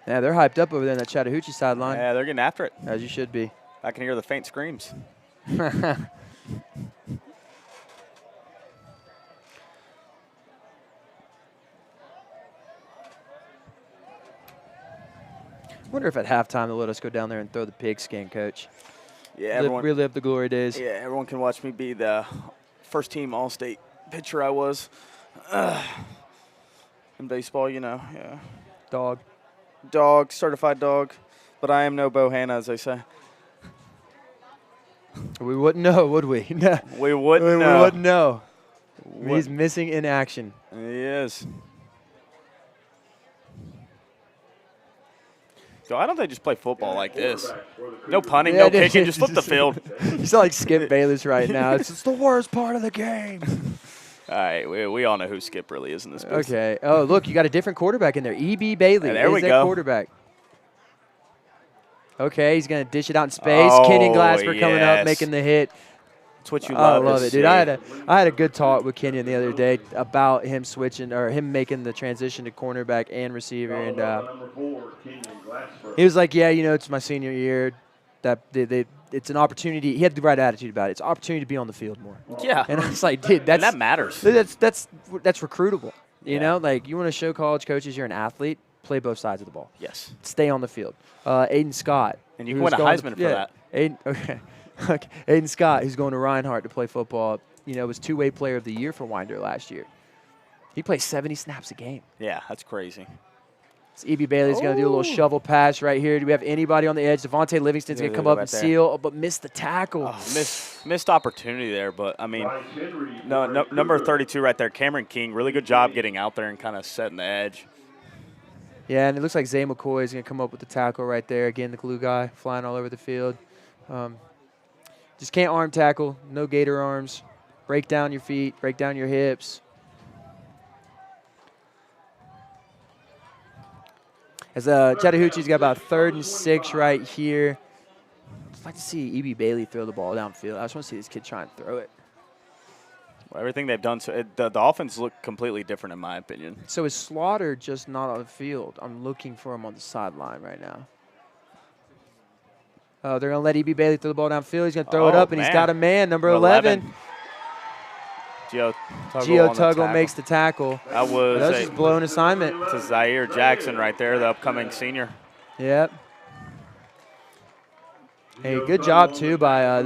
Yeah, they're hyped up over there on that Chattahoochee sideline. Yeah, they're getting after it. As you should be. I can hear the faint screams. I wonder if at halftime they'll let us go down there and throw the pigskin, Coach. Yeah, everyone, Relive the glory days. yeah, everyone can watch me be the first-team All-State pitcher I was. In baseball, you know, yeah. Dog. Certified dog. But I am no Bohanna, as they say. We wouldn't know, would we? No. We wouldn't know. We wouldn't know. He's missing in action. He is. So why don't they just play football like this? No punting, no kicking, just flip the field. You sound like Skip Bayless right now. It's the worst part of the game. All right, we all know who Skip really is in this business. Okay. Oh, look, you got a different quarterback in there. E.B. Bailey There we is that go. quarterback. Okay, he's going to dish it out in space. Oh, Kenyon Glasper coming up, yes. making the hit. That's what you I love. love to it, dude. see. I had a good talk with Kenyon the other day about him switching or him making the transition to cornerback and receiver, and Number 4, Kenyon Glasper. he was like, "Yeah, you know, it's my senior year. That it's an opportunity." He had the right attitude about it. It's an opportunity to be on the field more. Yeah. And I was like, "Dude, And that that's matters. that's recruitable. You Yeah. know, like you want to show college coaches you're an athlete. Play both sides of the ball. Yes. Stay on the field." Aiden Scott. And you can who's win a going Heisman for yeah, that. Aiden, okay. Okay. Aiden Scott, who's going to Reinhardt to play football, you know, was two-way player of the year for Winder last year. He plays 70 snaps a game. Yeah, that's crazy. So E.B. Bailey's going to do a little shovel pass right here. Do we have anybody on the edge? Devontae Livingston's going to come up right and there. seal, but missed the tackle. Oh, missed opportunity there, but I mean, Bryce Henry, no, number 32 right there, Cameron King. Really good job getting out there and kind of setting the edge. Yeah, and it looks like Zay McCoy is going to come up with the tackle right there. Again, the glue guy flying all over the field. Just can't arm tackle. No gator arms. Break down your feet. Break down your hips. As Chattahoochee's got about 3rd and 6 right here. I'd like to see E.B. Bailey throw the ball downfield. I just want to see this kid try and throw it. Well, everything they've done, so the offense looked completely different in my opinion. So is Slaughter just not on the field? I'm looking for him on the sideline right now. They're going to let E.B. Bailey throw the ball downfield. He's going to throw it up, and he's got a man, number 11. Gio Tuggle makes the tackle. That was just blown assignment. to Zaire Jackson right there, the upcoming senior. Yep. Hey, good job too by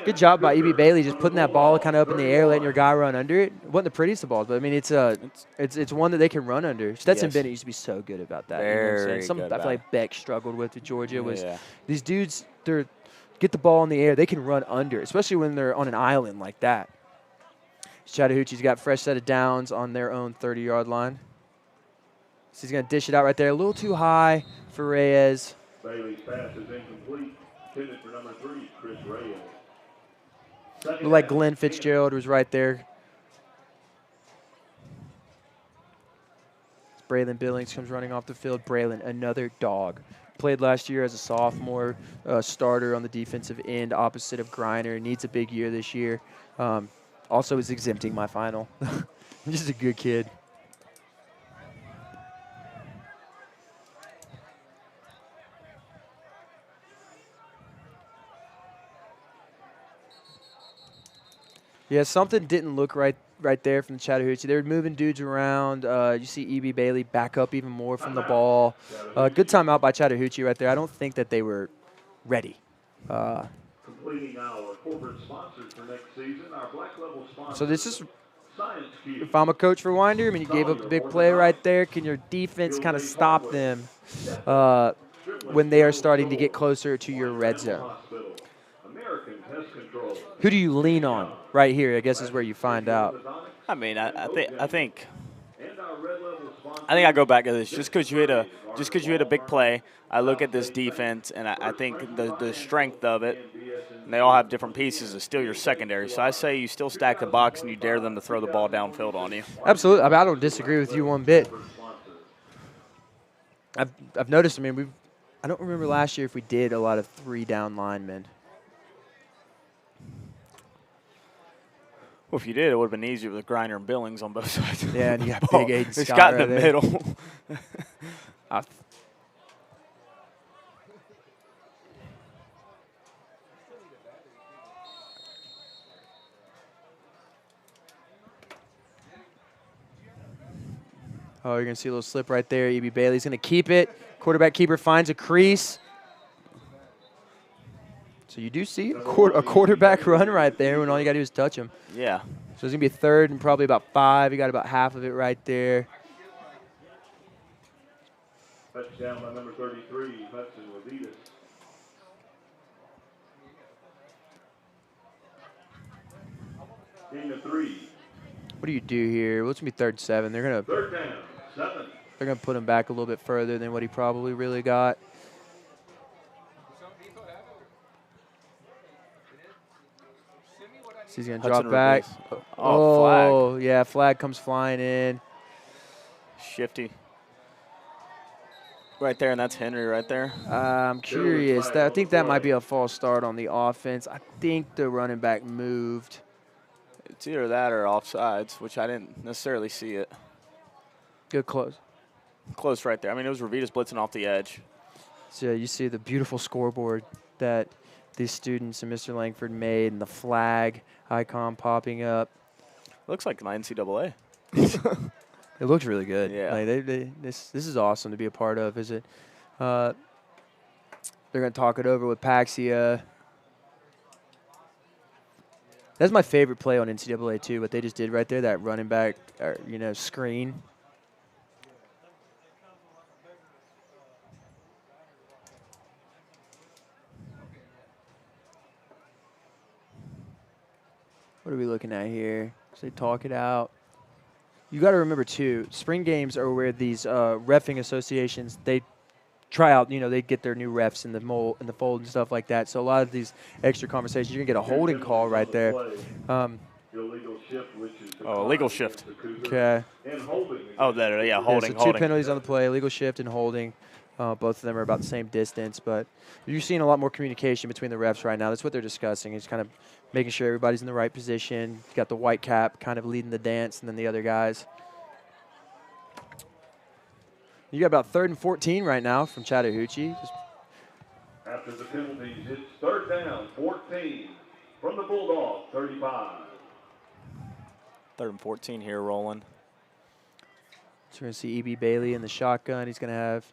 Good job by E.B. Bailey just putting that ball kind of up in the air, letting your guy run under it. It wasn't the prettiest of balls, but I mean it's one that they can run under. Stetson Yes. Bennett used to be so good about that. Very you know what I'm saying? Something good I feel about like Beck struggled with Georgia was Yeah. these dudes. They're get the ball in the air, they can run under, especially when they're on an island like that. Chattahoochee's got fresh set of downs on their own 30-yard line. So he's going to dish it out right there. A little too high for Reyes. Bailey's pass is incomplete. Intended for number 3, Chris Reyes. Looked like Glenn Fitzgerald was right there. Braylon Billings comes running off the field. Braylon, another dog. Played last year as a sophomore starter on the defensive end, opposite of Griner. Needs a big year this year. Also is exempting my final. Just a good kid. Yeah, something didn't look right there from the Chattahoochee. They were moving dudes around. You see E.B. Bailey back up even more from the ball. Good timeout by Chattahoochee right there. I don't think that they were ready. Completing our corporate sponsors for next season, our black level sponsors. So this is, Science Cube. if I'm a coach for Winder, I mean, you gave up the big play right there. Can your defense kind of stop them when they are starting to get closer to your red zone? Hospital. American Pest Control. Who do you lean on right here, I guess, is where you find out. I mean, I think I think I go back to this. Just because you hit a big play, I look at this defense, and I think the strength of it, and they all have different pieces, is still your secondary. So I say you still stack the box and you dare them to throw the ball downfield on you. Absolutely. I mean, I don't disagree with you one bit. I've noticed, I mean, I don't remember last year if we did a lot of 3-down linemen. Well, if you did, it would have been easier with Griner and Billings on both sides. Yeah, and you got big Aiden Scott It's got right in the there. middle. Oh, you're going to see a little slip right there. E.B. Bailey's going to keep it. Quarterback keeper finds a crease. So you do see a quarterback run right there when all you got to do is touch him. Yeah. So it's going to be a third and probably about 5. You got about half of it right there. Touchdown by number 33, Hudson Wazitas. Gain of 3. What do you do here? Well, it's going to be 3rd and 7. They're going to Third down, 7. They're going to put him back a little bit further than what he probably really got. So he's going to drop back. Flag. Yeah, flag comes flying in. Shifty. Right there, and that's Henry right there. I'm curious. I think that might be a false start on the offense. I think the running back moved. It's either that or offsides, which I didn't necessarily see it. Good close. Close right there. I mean, it was Ravitas blitzing off the edge. So you see the beautiful scoreboard that these students and Mr. Langford made and the flag icon popping up. Looks like an NCAA. It looks really good. Yeah. Like this is awesome to be a part of, is it? They're going to talk it over with Paxia. That's my favorite play on NCAA too, what they just did right there, that running back screen. What are we looking at here? So they talk it out. You got to remember too, spring games are where these reffing associations, they try out, they get their new refs in the fold and stuff like that. So a lot of these extra conversations, you're going to get a holding call right there. Illegal shift, which is illegal shift. Okay. Oh, there, yeah, holding, so holding. 2 penalties on the play, illegal shift and holding. Both of them are about the same distance, but you're seeing a lot more communication between the refs right now. That's what they're discussing. It's kind of making sure everybody's in the right position. You got the white cap kind of leading the dance, and then the other guys. You got about 3rd and 14 right now from Chattahoochee. After the penalties, it's 3rd down, 14 from the Bulldog, 35. 3rd and 14 here, rolling. So we're going to see E.B. Bailey in the shotgun. He's going to have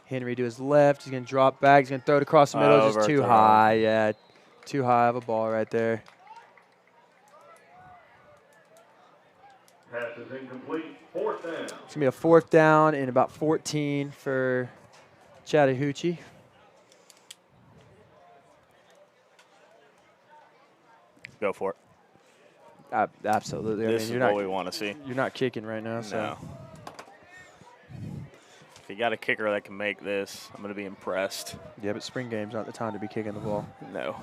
Henry to his left. He's going to drop back. He's going to throw it across the middle. Just too high. Yeah, too high of a ball right there. Pass is incomplete. 4th down. It's going to be a 4th down and about 14 for Chattahoochee. Go for it. Absolutely. This is what we want to see. You're not kicking right now, so. No. If you got a kicker that can make this, I'm going to be impressed. Yeah, but spring game's not the time to be kicking the ball. No.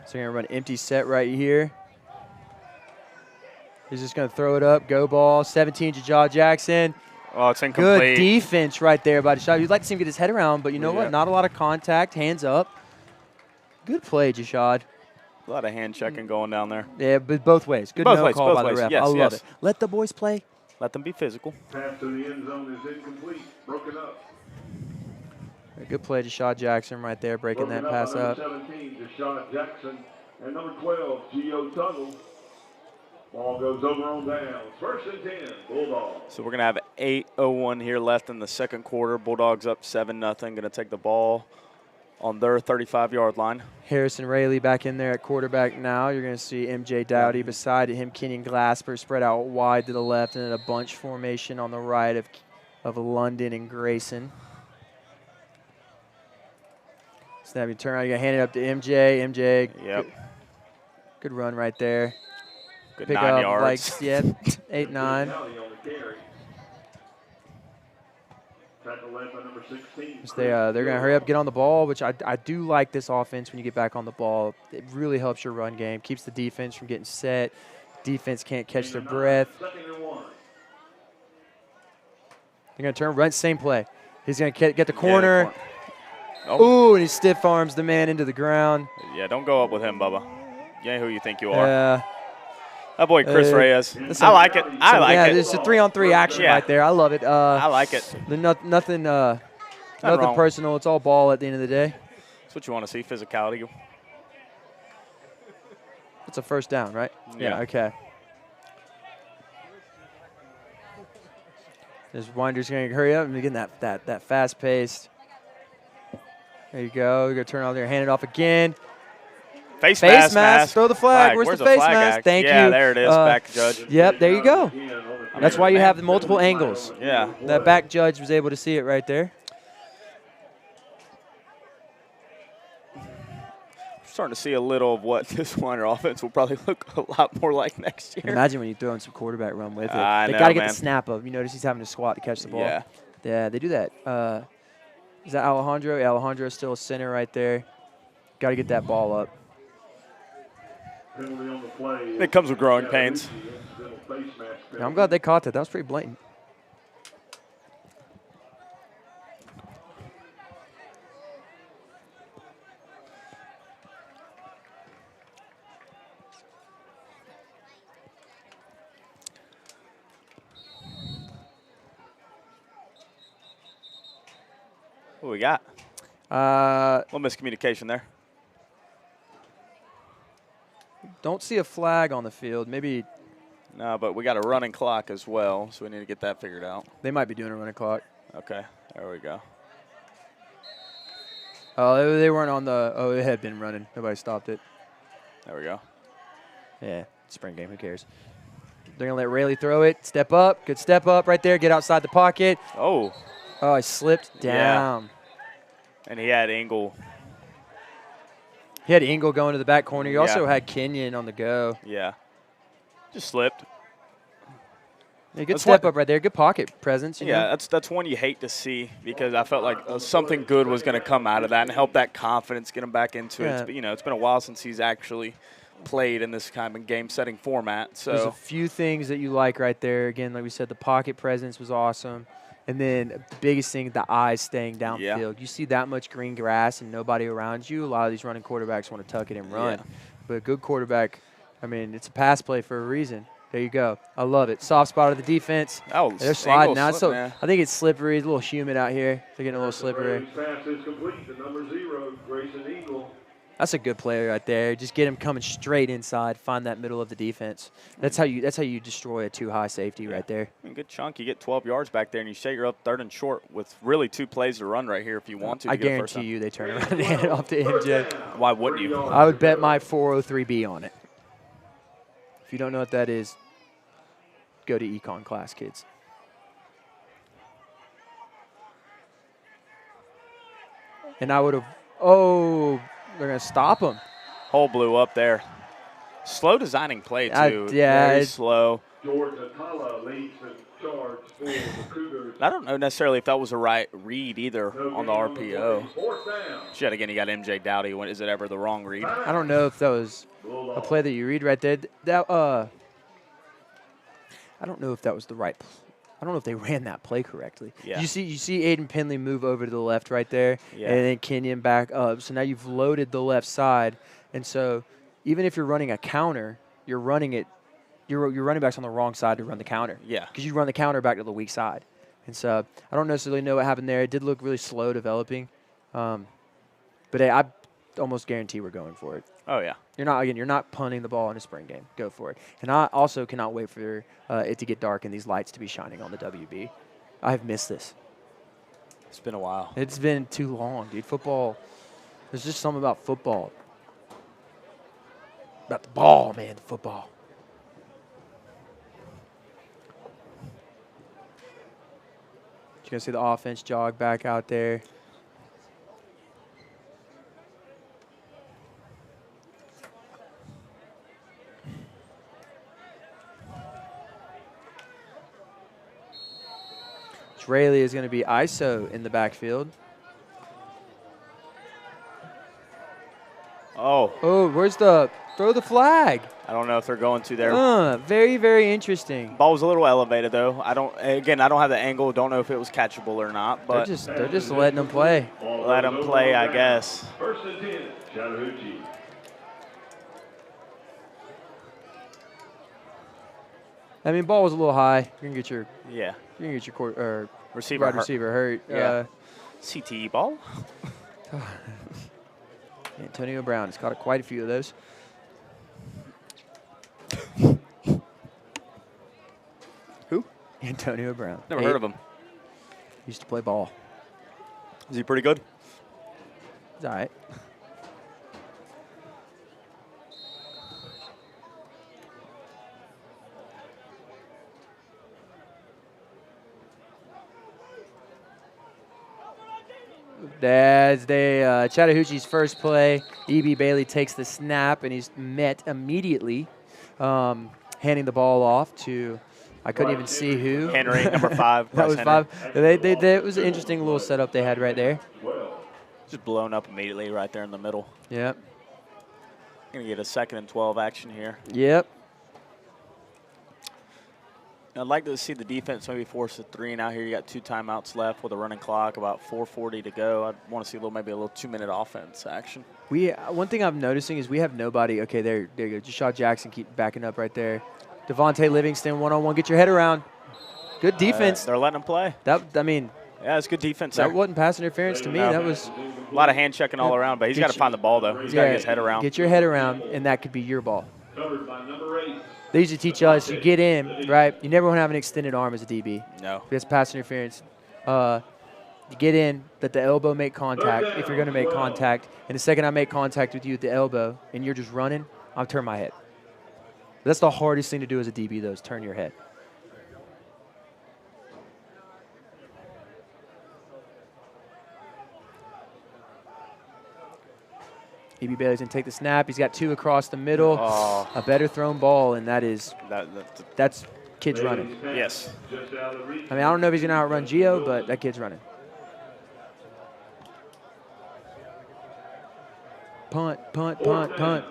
So you're going to run empty set right here. He's just going to throw it up. Go ball. 17, Jajah Jackson. Oh, it's incomplete. Good defense right there by Jashad. You'd like to see him get his head around, but you know what? Not a lot of contact. Hands up. Good play, Jashad. A lot of hand checking going down there. Yeah, but both ways. Good both no ways, call both by ways. the ref. Yes, I love yes. it. Let the boys play. Let them be physical. Pass to the end zone is incomplete. Broken up. Good play, Jashad Jackson right there, breaking that pass up. Number 17, Jashad Jackson, and number 12, Gio Tuttle. Ball goes over on downs. 1st and 10, Bulldogs. So we're going to have 8:01 here left in the 2nd quarter. Bulldogs up 7-0. Going to take the ball on their 35-yard line. Harrison Rayleigh back in there at quarterback now. You're going to see MJ Dowdy beside him. Kenyon Glasper spread out wide to the left and then a bunch formation on the right of London and Grayson. Snap, you turn around, you got to hand it up to MJ. MJ, Yep. Good run right there. Good pick 9 up yards. like, yeah, 8, 9. County on the carry. Tackle led by number 16. They're going to hurry up, get on the ball, which I do like this offense when you get back on the ball. It really helps your run game, keeps the defense from getting set. Defense can't catch their breath. Second and 1. They're going to turn, run, same play. He's going to get the Yeah, corner. Oh. Ooh, and he stiff arms the man into the ground. Yeah, don't go up with him, Bubba. You ain't who you think you are. Yeah. That boy, Chris Reyes. Listen, I like it. I like yeah, it. it's a 3-on-3 action Yeah. right there. I love it. I like it. Nothing wrong. personal. It's all ball at the end of the day. That's what you want to see, physicality. It's a first down, right? Yeah. Okay. This Winder's going to hurry up and begin that fast paced. There you go. You're going to turn on there, hand it off again. Face mask. Throw the flag. Where's the face flag mask? act? Thank yeah, you. there it is. Back judge. Yep, there you go. That's why you have the multiple angles. Yeah. That back judge was able to see it right there. Starting to see a little of what this Winder offense will probably look a lot more like next year. Imagine when you throw in some quarterback run with it. I They know, got to get man. the snap up. You notice he's having to squat to catch the ball. Yeah. Yeah, they do that. Is that Alejandro? Yeah, Alejandro's still a center right there. Got to get that ball up. Penalty on the play. It comes with growing pains. Yeah, I'm glad they caught that. That was pretty blatant. What we got? Uh, A little miscommunication there. don't see a flag on the field. Maybe No, but we got a running clock as well, so we need to get that figured out. they might be doing a running clock. Okay, there we go. Oh, they weren't on the – oh, it had been running. Nobody stopped it. There we go. Yeah, spring game. Who cares? They're going to let Rayleigh throw it. Step up. Good step up right there. Get outside the pocket. Oh, Oh, he slipped down. and he had Engel. He had Engel going to the back corner. He also Yeah. had Kenyon on the go. Yeah, just slipped. Yeah, good That's step what- up right there. Good pocket presence. You Yeah, know? that's one you hate to see because I felt like something good was going to come out of that and help that confidence get him back into Yeah. it. It's been a while since he's actually played in this kind of game-setting format. There's a So few things that you like right there. Again, like we said, the pocket presence was awesome. And then the biggest thing, the eyes staying downfield. Yeah. You see that much green grass and nobody around you, a lot of these running quarterbacks want to tuck it and run. Yeah. But a good quarterback, I mean, it's a pass play for a reason. There you go. I love it. Soft spot of the defense. Oh, They're sliding now. Engel slipped, man. I think it's slippery. It's a little humid out here. They're getting a little slippery. Pass is complete to number 0, Grayson Eagle. That's a good play right there. Just get him coming straight inside. Find that middle of the defense. That's how you destroy a too high safety right there. I mean, good chunk. You get 12 yards back there, and you say you're up 3rd and short with really 2 plays to run right here if you want to. I get a first guarantee down. you they turn around and hand it off to MJ. Why wouldn't you? I would bet my 403B on it. If you don't know what that is, go to econ class, kids. And I would have, they're going to stop him. Hole blew up there. Slow designing play, too. Yeah, Very it's- slow. George Atala leads the charge for the Cougars. I don't know necessarily if that was a right read either No on the gain RPO. play. 4th down. Shit, again, you got MJ Dowdy. Is it ever the wrong read? I don't know if that was a play that you read right there. I don't know if that was the right. I don't know if they ran that play correctly. Yeah. You see Aiden Penley move over to the left right there, Yeah. and then Kenyon back up. So now you've loaded the left side, and so even if you're running a counter, you're running it. Your running back's on the wrong side to run the counter. Yeah. Because you run the counter back to the weak side, and so I don't necessarily know what happened there. It did look really slow developing, but hey, I almost guarantee we're going for it. Oh, yeah. You're not punting the ball in a spring game. Go for it. And I also cannot wait for it to get dark and these lights to be shining on the WB. I've missed this. It's been a while. It's been too long, dude. Football, there's just something about football. About the ball, man, the football. You're going to see the offense jog back out there. Draley is going to be ISO in the backfield. Oh. Oh, where's the throw the flag? I don't know if they're going to there. Very, very interesting. Ball was a little elevated, though. I don't have the angle. Don't know if it was catchable or not. But they're just letting them play. Let them play, I guess. First and 10, Chattahoochee. I mean, ball was a little high. You're gonna get your receiver hurt. Yeah. CTE ball. Antonio Brown has caught quite a few of those. Who? Antonio Brown. Never heard of him. Used to play ball. Is he pretty good? He's all right. As Chattahoochee's first play, E.B. Bailey takes the snap, and he's met immediately, handing the ball off to, I couldn't even see who. Henry, number 5. That was 5. It was an interesting little setup they had right there. Just blown up immediately right there in the middle. Yep. Going to get a 2nd and 12 action here. Yep. I'd like to see the defense maybe force a 3 and out here. You got 2 timeouts left with a running clock, about 4:40 to go. I want to see maybe a little 2-minute offense action. One thing I'm noticing is we have nobody. Okay, there you go. Jashad Jackson keep backing up right there. Devontae Livingston one-on-one. Get your head around. Good defense. They're letting him play. Yeah, it's good defense. That wasn't pass interference to me. No. That was a lot of hand checking all around, but he's got to find the ball though. He's got to get his head around. Get your head around, and that could be your ball. Covered by number 8. They usually teach us you get in, right? You never want to have an extended arm as a DB. No. That's pass interference. You get in, let the elbow make contact if you're going to make contact. And the second I make contact with you at the elbow and you're just running, I'll turn my head. That's the hardest thing to do as a DB, though, is turn your head. E.B. Bailey's going to take the snap. He's got 2 across the middle. Oh. A better thrown ball, and that's kid's running. Yes. I don't know if he's going to outrun Gio, but that kid's running. Punt, punt, punt, punt.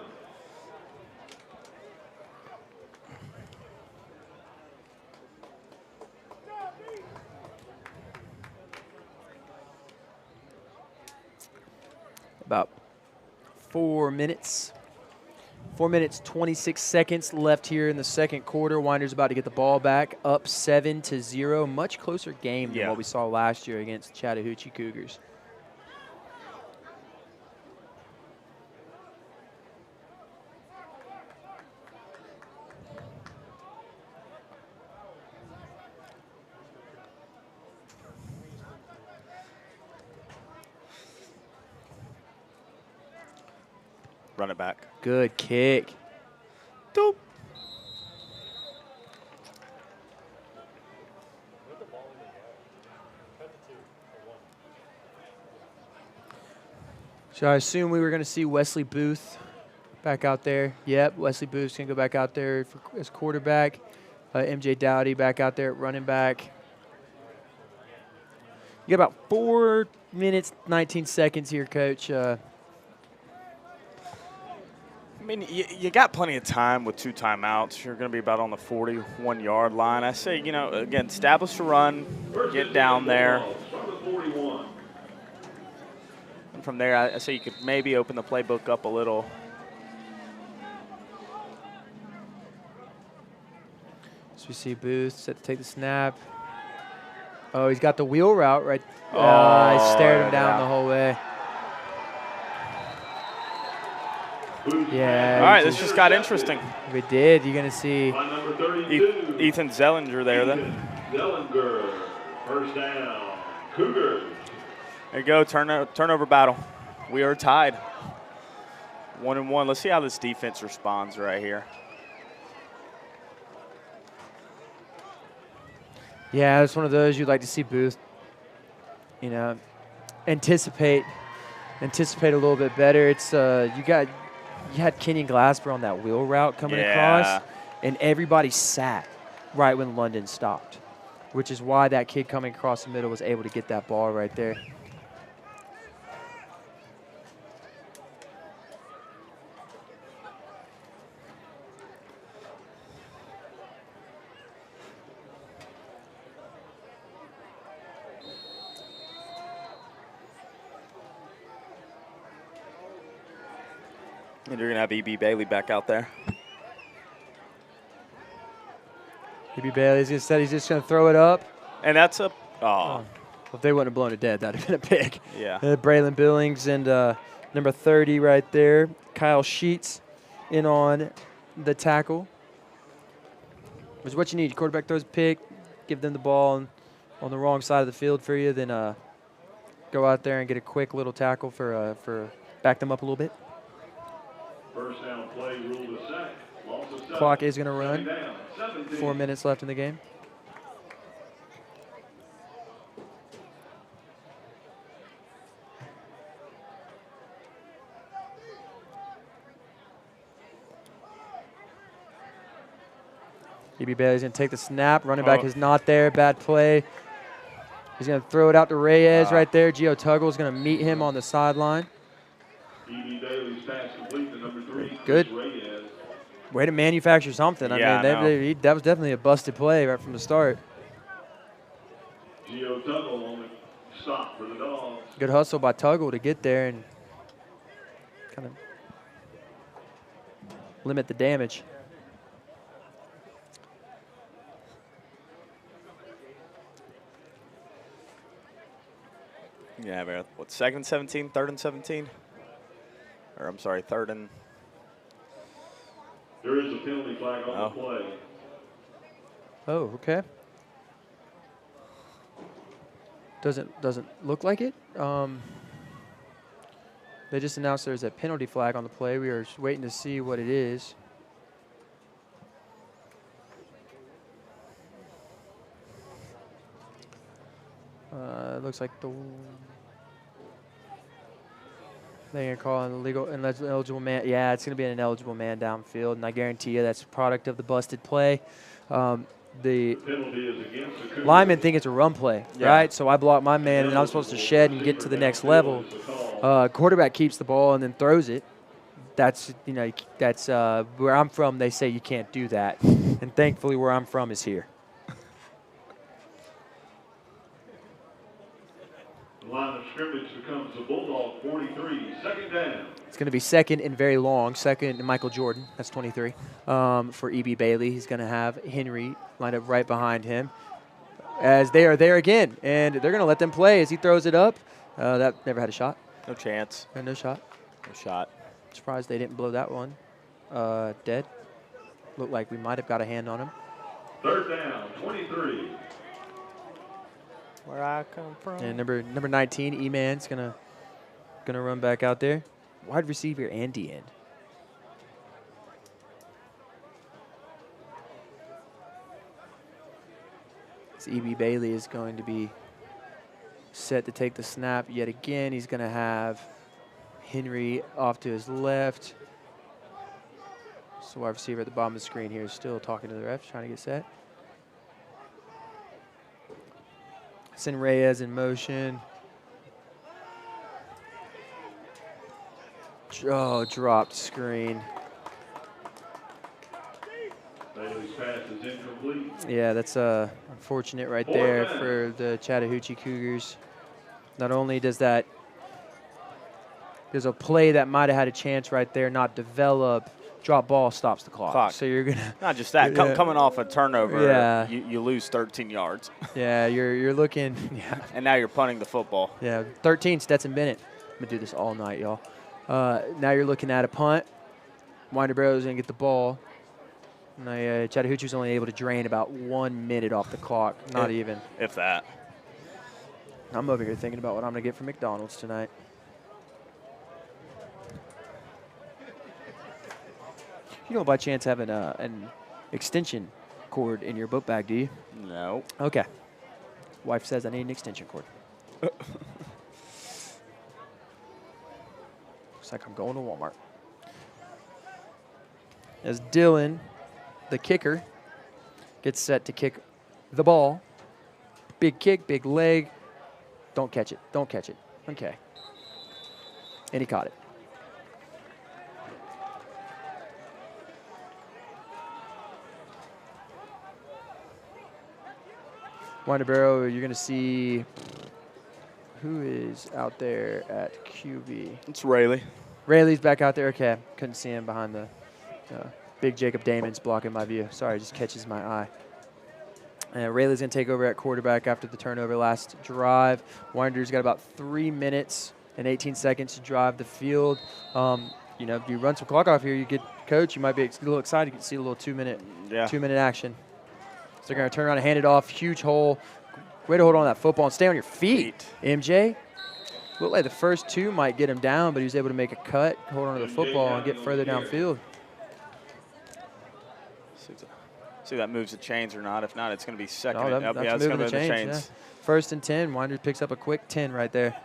About 4 minutes. 4 minutes, 26 seconds left here in the second quarter. Winder's about to get the ball back, up 7-0. Much closer game than what we saw last year against Chattahoochee Cougars. Run it back. Good kick. Doop. So I assume we were going to see Wesley Booth back out there. Yep, Wesley Booth's going to go back out there as quarterback. MJ Dowdy back out there at running back. You got about 4 minutes, 19 seconds here, Coach. You got plenty of time with 2 timeouts. You're going to be about on the 41-yard line. I say, again, establish a run, get down there. And from there, I say you could maybe open the playbook up a little. So we see Booth set to take the snap. Oh, he's got the wheel route right. He stared him down the whole way. Yeah. All right, this just got interesting. We did. You're going to see Ethan Zellinger there then. Zellinger, first down, Cougars. There you go, turnover battle. We are tied. 1-1. Let's see how this defense responds right here. Yeah, it's one of those you'd like to see Booth, anticipate a little bit better. It's you had Kenyon Glasper on that wheel route coming across, and everybody sat right when London stopped. which is why that kid coming across the middle was able to get that ball right there. And you're going to have E.B. Bailey back out there. E.B. Bailey's going to say he's just going to throw it up. And that's a Well, if they wouldn't have blown it dead, that would have been a pick. Yeah. Braylon Billings and number 30 right there, Kyle Sheets in on the tackle. Which is what you need. Your quarterback throws a pick, give them the ball on the wrong side of the field for you, then go out there and get a quick little tackle for back them up a little bit. First down play, ruled a sack. Loss of 7. Clock is going to run. Second down, 17. 4 minutes left in the game. E.B. Bailey's going to take the snap. Running back is not there. Bad play. He's going to throw it out to Reyes right there. Gio Tuggle is going to meet him on the sideline. E.B. Bailey's pass complete to number 3. Good. Reyes. Way to manufacture something. Yeah, I mean, that was definitely a busted play right from the start. Gio Tuggle on the stop for the Dogs. Good hustle by Tuggle to get there and kind of limit the damage. Yeah, what, second and 17, third and 17? Or I'm sorry, third and... There is a penalty flag on the play. Oh, okay. Doesn't look like it. They just announced there's a penalty flag on the play. We are just waiting to see what it is. It looks like they're going to call an illegal ineligible man. Yeah, it's going to be an ineligible man downfield, and I guarantee you that's a product of the busted play. The Penalty is against the linemen think it's a run play, right? So I block my man, and I'm supposed to shed and get to the next level. Quarterback keeps the ball and then throws it. That's where I'm from. They say you can't do that, and thankfully where I'm from is here. Line of scrimmage becomes the Bulldog 43, second down. It's going to be second and very long. Second and Michael Jordan, that's 23. For E.B. Bailey, he's going to have Henry lined up right behind him as they are there again. And they're going to let them play as he throws it up. That never had a shot. No chance. No shot. No shot. Surprised they didn't blow that one dead. Looked like we might have got a hand on him. Third down, 23. Where I come from. And number 19, E-Man's gonna run back out there. Wide receiver and D-end. So E.B. Bailey is going to be set to take the snap yet again. He's going to have Henry off to his left. So wide receiver at the bottom of the screen here is still talking to the refs, trying to get set. Send Reyes in motion. Oh, dropped screen. Bailey's pass is incomplete. Yeah, that's unfortunate right there for the Chattahoochee Cougars. Not only does there's a play that might have had a chance right there not develop, drop ball stops the clock. So you're gonna not just that, coming off a turnover, yeah. you lose 13 yards. Yeah, you're looking. Yeah. And now you're punting the football. Yeah, 13 Stetson Bennett. I'm gonna do this all night, y'all. Now you're looking at a punt. Winder-Barrow is gonna get the ball. And Chattahoochee's only able to drain about 1 minute off the clock, not even. If that. I'm over here thinking about what I'm gonna get from McDonald's tonight. You don't by chance have an extension cord in your book bag, do you? No. Okay. Wife says I need an extension cord. Looks like I'm going to Walmart. As Dylan, the kicker, gets set to kick the ball. Big kick, big leg. Don't catch it. Don't catch it. Okay. And he caught it. Winder-Barrow, you're going to see who is out there at QB. It's Rayleigh. Rayleigh's back out there. Okay. Couldn't see him behind the big Jacob Damon's blocking my view. Sorry, just catches my eye. And Rayleigh's going to take over at quarterback after the turnover last drive. Winder's got about 3 minutes and 18 seconds to drive the field. You know, if you run some clock off here, you get coach. You might be a little excited to see a little 2 minute action. So they're going to turn around and hand it off. Huge hole. Way to hold on to that football and stay on your feet. MJ. Looked like the first 2 might get him down, but he was able to make a cut, hold on to the football, and get further downfield. See if that moves the chains or not. If not, it's going to be second. Oh, that's it's going to move the chains. Yeah. 1st and 10. Winders picks up a quick 10 right there.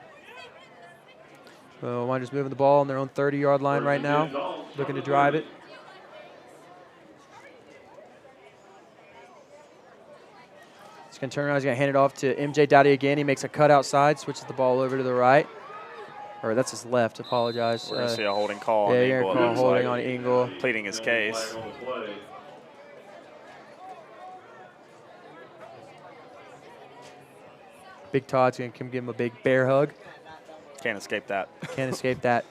So Winders moving the ball on their own 30-yard line right now, looking to drive it. He's going to turn around. He's going to hand it off to MJ Dowdy again. He makes a cut outside, switches the ball over to the right. Or that's his left. Apologize. We're going to see a holding call on Ingle. Yeah, you're going to call holding on Ingle. Pleading his case. Big Todd's going to come give him a big bear hug. Can't escape that. Can't escape that.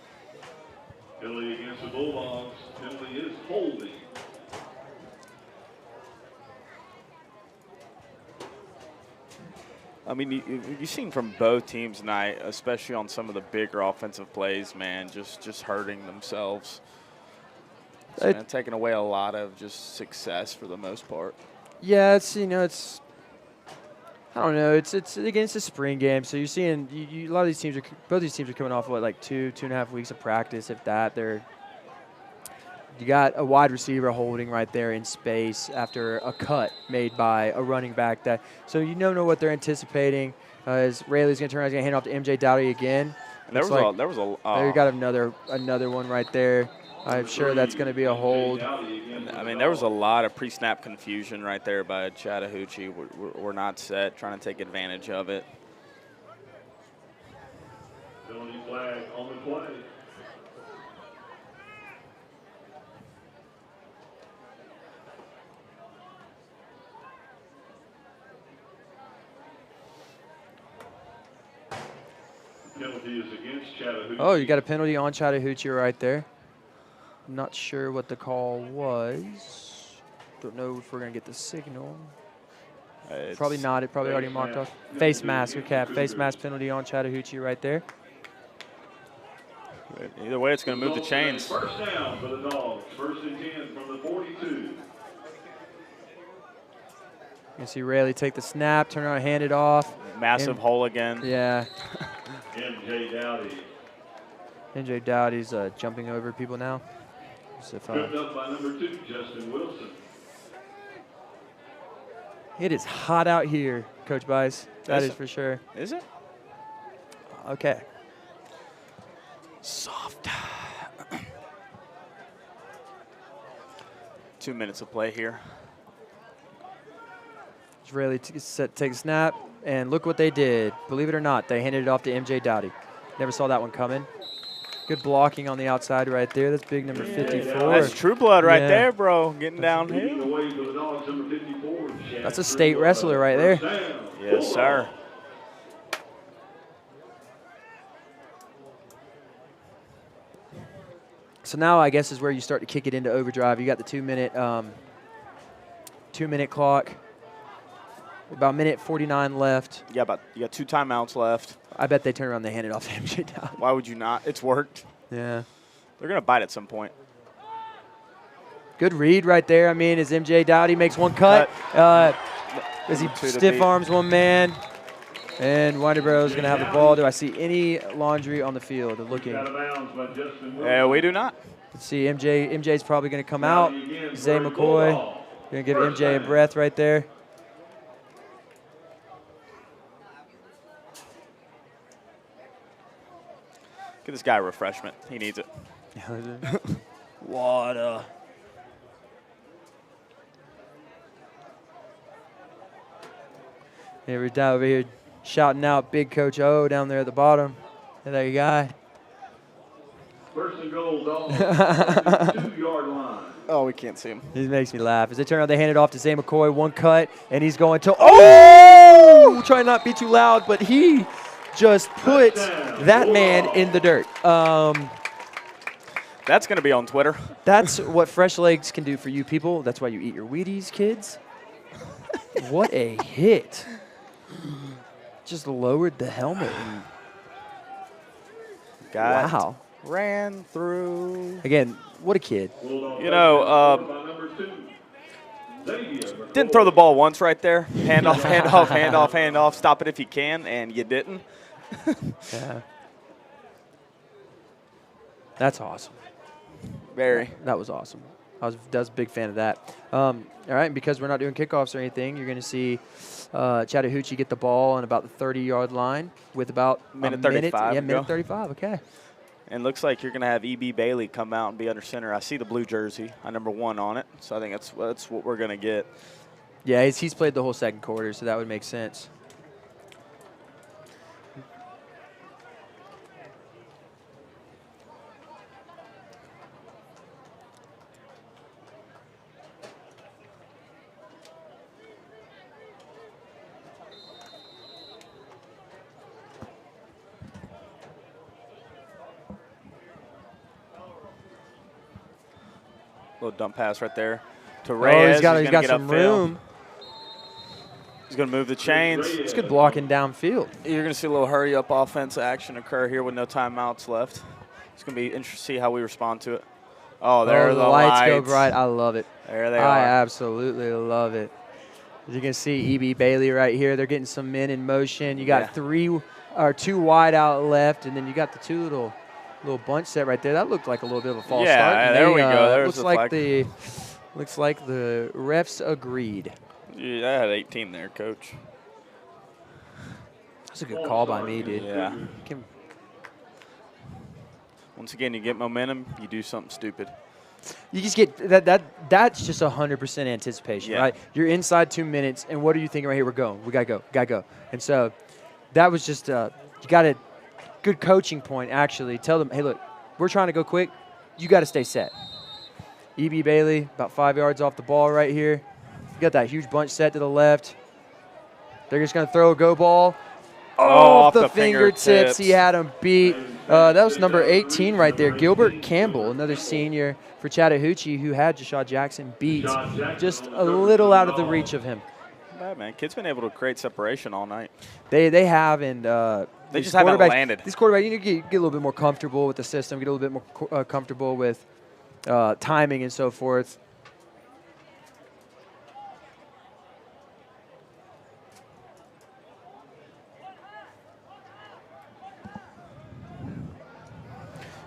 Penalty against the Bulldogs. Penalty is holding. I mean, you've seen from both teams tonight, especially on some of the bigger offensive plays, man, just hurting themselves. So, man, taking away a lot of just success for the most part. Yeah, it's, you know, it's, I don't know, it's against the spring game, so you're seeing a lot of these teams both these teams are coming off of what, like 2.5 weeks of practice, if that. You got a wide receiver holding right there in space after a cut made by a running back. So you don't know what they're anticipating. As Rayleigh's going to turn around, he's going to hand off to MJ Dowdy again. There you got another one right there. I'm sure that's going to be a hold. I mean, there was a lot of pre-snap confusion right there by Chattahoochee. We're not set, trying to take advantage of it. Penalty flag on the play. Penalty is against Chattahoochee. Oh, you got a penalty on Chattahoochee right there. I'm not sure what the call was. Don't know if we're going to get the signal. Probably not. It probably already marked off. Face mask. Okay, face mask penalty on Chattahoochee right there. Either way, it's going to move the chains. First down for the Dogs. 1st and 10 from the 42. You can see Rayleigh take the snap, turn around, hand it off. Massive hole again. Yeah. MJ Dowdy. MJ Dowdy's jumping over people now. Tripped up by number 2, Justin Wilson. It is hot out here, Coach Bice. That is for sure. Is it? Okay. Soft. 2 minutes of play here. Rayleigh take a snap, and look what they did. Believe it or not, they handed it off to MJ Dowdy. Never saw that one coming. Good blocking on the outside right there. That's big number 54. That's true blood right there, bro. Getting down here. That's a state wrestler right there. Yes, sir. So now I guess is where you start to kick it into overdrive. You got the 2 minute clock. About minute 49 left. Yeah, you got 2 timeouts left. I bet they turn around and they hand it off to MJ Dowdy. Why would you not? It's worked. Yeah. They're going to bite at some point. Good read right there. I mean, as MJ Dowdy makes one cut. As he stiff arms one man. And Winder-Barrow is going to have the ball. Do I see any laundry on the field? They're looking. Yeah, we do not. Let's see, MJ's probably going to come out. Zay McCoy. Going to give MJ a breath right there. Give this guy a refreshment. He needs it. Water. Yeah, we're down over here shouting out Big Coach O down there at the bottom. Hey, there you go. First and goal, Dogs, on the 2-yard line. Oh, we can't see him. This makes me laugh. As they turn around, they hand it off to Zay McCoy. One cut, and he's going to – oh! Try not to be too loud, but he just put that man in the dirt. That's going to be on Twitter. That's what fresh legs can do for you people. That's why you eat your Wheaties, kids. What a hit. Just lowered the helmet. Wow. Ran through. Again, what a kid. You know, didn't throw the ball once right there. Hand off, hand off, hand off, hand off. Stop it if you can, and you didn't. Yeah. That's awesome. Very. That was awesome. I was a big fan of that. All right, and because we're not doing kickoffs or anything, you're going to see Chattahoochee get the ball on about the 30-yard line with about minute a 35. Yeah, minute 35. Okay. And looks like you're going to have E.B. Bailey come out and be under center. I see the blue jersey, number 1 on it, so I think that's what we're going to get. Yeah, he's played the whole second quarter, so that would make sense. Little dump pass right there to Reyes. He's got some room. He's going to move the chains. It's good blocking downfield. You're going to see a little hurry-up offense action occur here with no timeouts left. It's going to be interesting to see how we respond to it. Oh, there are the lights. Go bright. I love it. There they are. I absolutely love it. As you can see, E.B. Bailey right here. They're getting some men in motion. You got 2 wide out left, and then you got the 2 little bunch set right there. That looked like a little bit of a false start. Yeah, there we go. There's Looks like the refs agreed. Yeah, I had 18 there, Coach. That's a good call by me, dude. Yeah. Once again, you get momentum, you do something stupid. You just get that's just 100% anticipation, right? You're inside 2 minutes, and what are you thinking right here? We're going. We gotta go. And so that was just you got a good coaching point, actually. Tell them, hey, look, we're trying to go quick. You got to stay set. E.B. Bailey, about 5 yards off the ball right here. You got that huge bunch set to the left. They're just going to throw a go ball. Off the fingertips. He had him beat. That was number 18 right there, Gilbert Campbell, another senior for Chattahoochee who had Jashad Jackson beat just a little out of the reach of him. Bad, man. Kid's been able to create separation all night. They have, and they just haven't landed. These quarterbacks, you need to get a little bit more comfortable with the system, get a little bit more comfortable with timing and so forth.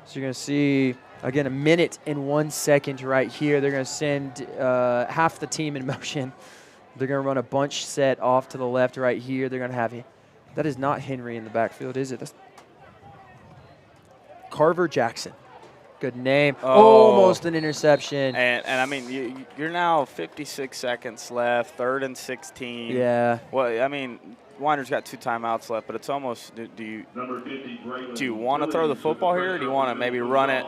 So you're going to see, again, a minute and 1 second right here. They're going to send half the team in motion. They're going to run a bunch set off to the left right here. They're going to have – that is not Henry in the backfield, is it? That's Carver Jackson. Good name. Almost an interception. And I mean, you're now 56 seconds left, 3rd and 16. Yeah. Well, I mean, Winder's got 2 timeouts left, but it's almost do you want to throw the football here, or do you want to maybe run it,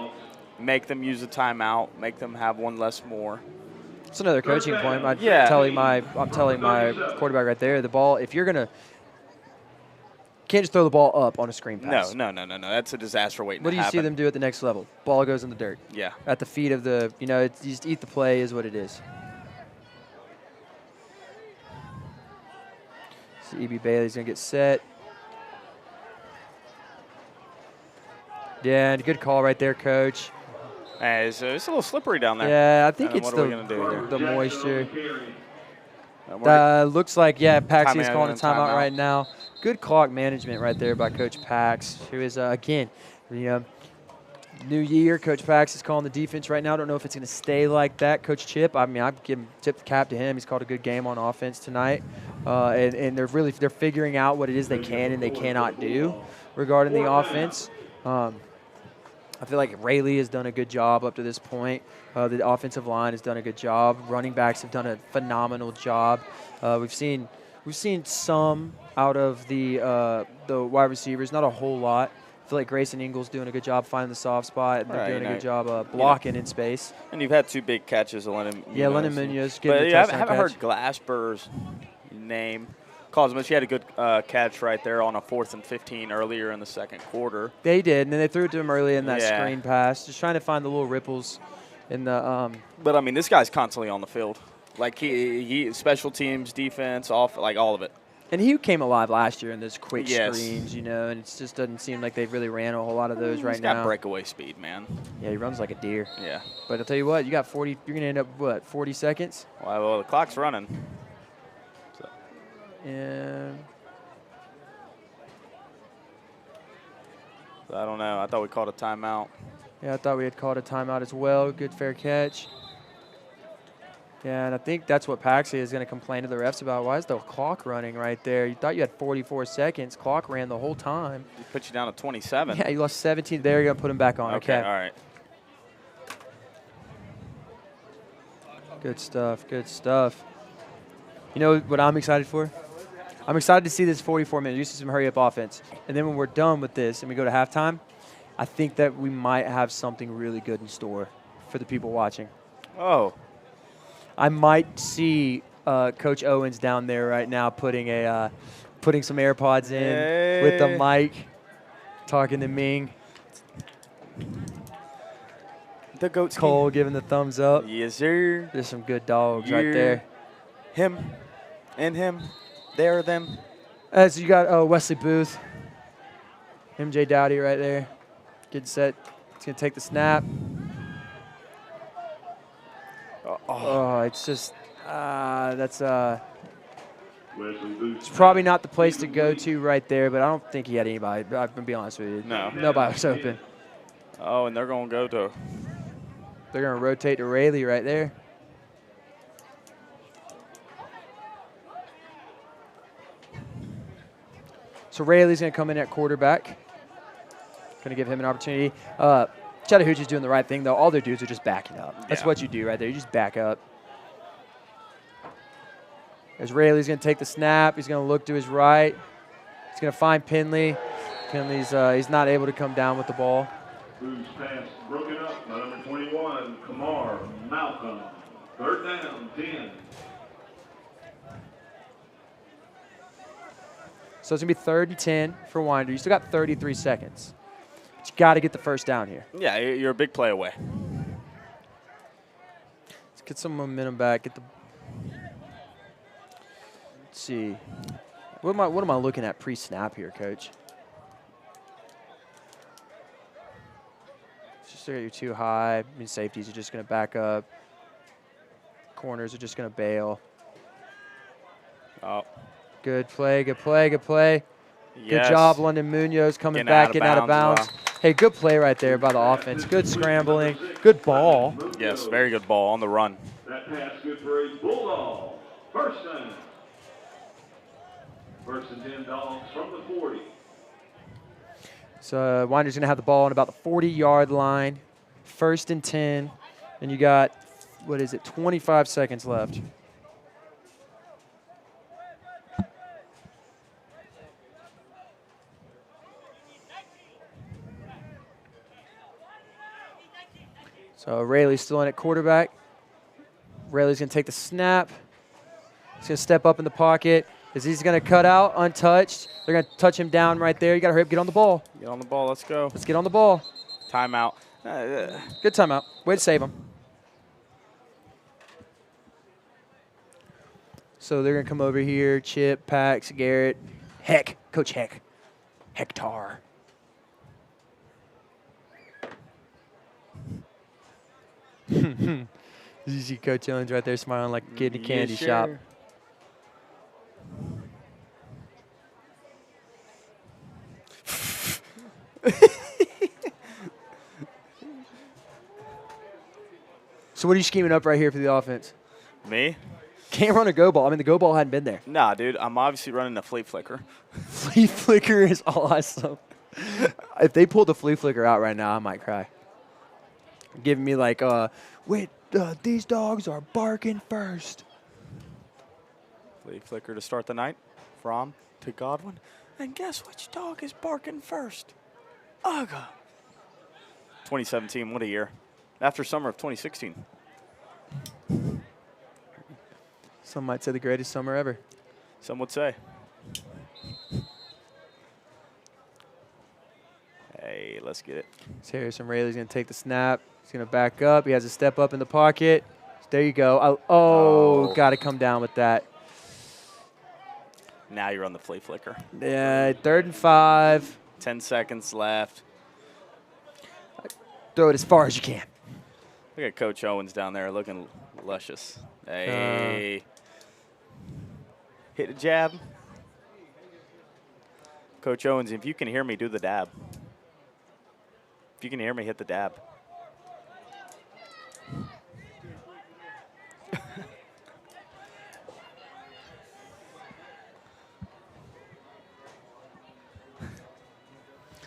make them use a timeout, make them have one less more? It's another coaching point. I'm telling my quarterback right there, the ball, if you're going to – can't just throw the ball up on a screen pass. No. That's a disaster waiting to happen. What do you see them do at the next level? Ball goes in the dirt. Yeah. At the feet of the, you just eat the play is what it is. So E.B. Bailey's going to get set. Yeah, and good call right there, Coach. Hey, it's a little slippery down there. Yeah, I think it's the moisture. Looks like, Paxi is calling a timeout right now. Good clock management right there by Coach Pax, who is, again, new year. Coach Pax is calling the defense right now. I don't know if it's going to stay like that. Coach Chip, I mean, I'd tip the cap to him. He's called a good game on offense tonight. And they're figuring out what it is they can and they cannot do regarding the offense. I feel like Rayleigh has done a good job up to this point. The offensive line has done a good job. Running backs have done a phenomenal job. We've seen We've seen some out of the wide receivers, not a whole lot. I feel like Grayson Ingles doing a good job finding the soft spot, and they're doing a good job blocking in space. And you've had 2 big catches of Lennon Munoz. Yeah, Lennon Munoz getting But the touchdown haven't catch. heard Glasper's name. Cosmos, he had a good catch right there on a 4th and 15 earlier in the second quarter. They did, and then they threw it to him early in that screen pass, just trying to find the little ripples in the. But I mean, this guy's constantly on the field. Like he special teams, defense, all of it. And he came alive last year in those quick Yes. screens, you know, and it just doesn't seem like they've really ran a whole lot of those right He's now. got breakaway speed, man. Yeah, he runs like a deer. Yeah. But I'll tell you what, you got 40. You're gonna end up what, 40 seconds? Well, the clock's running. So. And I don't know. I thought we called a timeout. yeah, I thought we had called a timeout as well. Good fair catch. Yeah, and I think that's what Paxley is going to complain to the refs about. Why is the clock running right there? You thought you had 44 seconds. Clock ran the whole time. He put you down to 27. Yeah, you lost 17. There, you're going to put him back on. Okay. All right. Good stuff. Good stuff. You know what I'm excited for? I'm excited to see this 44 minutes. You see some hurry-up offense. And then when we're done with this and we go to halftime, I think that we might have something really good in store for the people watching. Oh. I might see Coach Owens down there right now putting some AirPods in with the mic, talking to Ming. The goat's Cole giving the thumbs up. Yes, sir. There's some good dogs right there. Him and him. There, them. As you got Wesley Booth, MJ Dowdy right there. Good set. He's going to take the snap. Oh, it's just that's it's probably not the place to go to right there, but I don't think he had anybody. I'm going to be honest with you. No. Nobody was open. Oh, and they're going to go to. They're going to rotate to Rayleigh right there. So Rayleigh's going to come in at quarterback. Going to give him an opportunity. Chattahoochee's doing the right thing, though. All their dudes are just backing up. That's what you do right there. You just back up. As Rayleigh's going to take the snap. He's going to look to his right. He's going to find Pinley. Pinley's he's not able to come down with the ball. Who's pass broken up by number 21, Kamar Malcolm. 3rd down, 10. So it's going to be 3rd and 10 for Winder. You still got 33 seconds. But you got to get the first down here. Yeah, you're a big play away. Let's get some momentum back. Let's see. What am I looking at pre-snap here, Coach? Just so you're too high. I mean, safeties are just going to back up. Corners are just going to bail. Oh. Good play, good play, good play. Yes. Good job, London Munoz coming back, getting out of bounds. Hey, good play right there by the offense. Good scrambling, good ball. Yes, very good ball on the run. That pass good for a Bulldog. 1st down. 1st and 10 Dogs from the 40. So Winder's going to have the ball on about the 40-yard line. 1st and 10. And you got, 25 seconds left. So Rayleigh's still in at quarterback. Rayleigh's going to take the snap. He's going to step up in the pocket. He's going to cut out untouched. They're going to touch him down right there. You got to hurry up, get on the ball. Get on the ball. Let's go. Let's get on the ball. Timeout. Good timeout. Way to save him. So they're going to come over here. Chip, Pax, Garrett. Heck. Coach Heck. Hector. You see Coach Owens right there smiling like a kid in a candy shop. So what are you scheming up right here for the offense? Me? Can't run a go ball. I mean, the go ball hadn't been there. Nah, dude. I'm obviously running a flea flicker. Flea flicker is awesome. If they pulled the flea flicker out right now, I might cry. Giving me like, wait, these dogs are barking first. Flea flicker to start the night. From to Godwin. And guess which dog is barking first? Ugga. 2017, what a year. After summer of 2016. Some might say the greatest summer ever. Some would say. Hey, let's get it. So Harrison Rayleigh's going to take the snap. He's going to back up. He has a step up in the pocket. There you go. Oh. Got to come down with that. Now you're on the flea flicker. Yeah, 3rd and 5. 10 seconds left. Throw it as far as you can. Look at Coach Owens down there looking luscious. Hey. Hit a jab. Coach Owens, if you can hear me, do the dab. If you can hear me, hit the dab.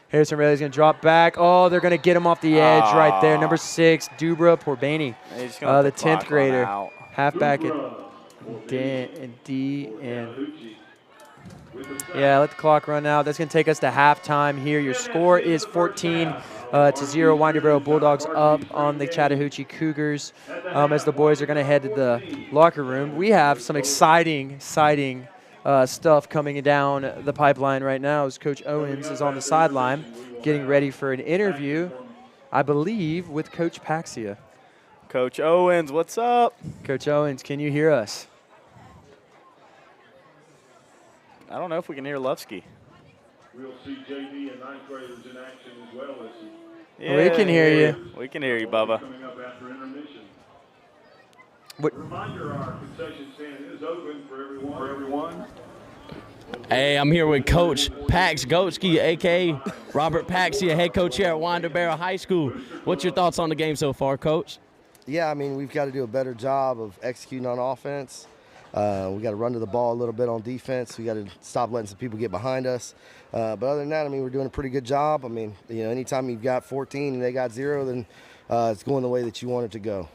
Harrison Rayleigh's going to drop back. Oh, they're going to get him off the edge right there. Number 6, Dubra Porbaney, the 10th grader. Halfback at D. Yeah, let the clock run out. That's going to take us to halftime here. Your score is 14-0. Winder-Barrow Bulldogs up on the Chattahoochee Cougars. As the boys are going to head to the locker room, we have some exciting stuff coming down the pipeline right now as Coach Owens is on the sideline getting ready for an interview, I believe, with Coach Paxia. Coach Owens, what's up? Coach Owens, can you hear us? I don't know if we can hear Lufsky. We'll see JV and 9th graders in action as well as we can hear you. We can hear you, Bubba. coming up after intermission. What? Reminder, our concession stand is open for everyone. Hey, I'm here with Coach Pax Goetske, a.k.a. Robert Paxia, head coach here at Winder-Barrow High School. What's your thoughts on the game so far, Coach? Yeah, I mean, we've got to do a better job of executing on offense. We got to run to the ball a little bit on defense. We got to stop letting some people get behind us. But other than that, I mean, we're doing a pretty good job. I mean, anytime you've got 14 and they got 0, then it's going the way that you want it to go.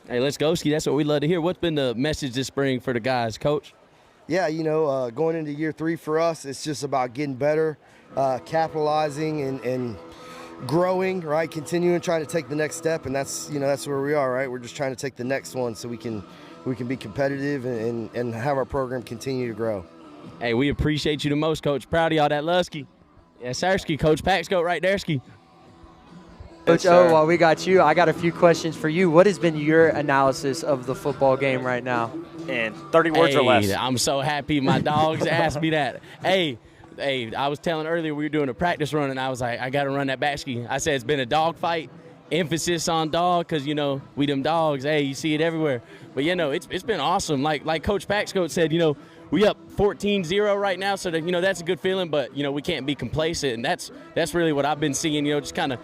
Hey, let's go, Ski. That's what we love to hear. What's been the message this spring for the guys, Coach? Yeah, going into year 3 for us, it's just about getting better, capitalizing and growing, right? Continuing, trying to take the next step, and that's where we are, right? We're just trying to take the next one so we can be competitive and have our program continue to grow. Hey, we appreciate you the most, Coach. Proud of y'all, that Lusky. Yes, sir, Ski. Coach Pax, go right there, Ski. Coach O, while we got you, I got a few questions for you. What has been your analysis of the football game right now? In 30 words or less. I'm so happy my dogs asked me that. Hey, I was telling earlier we were doing a practice run, and I was like, I got to run that back, Ski. I said it's been a dog fight. Emphasis on dog because, we them dogs. Hey, you see it everywhere. But, it's been awesome. Like Coach Pax Coach said, we up 14-0 right now, so that, that's a good feeling, but, we can't be complacent. And that's really what I've been seeing, just kind of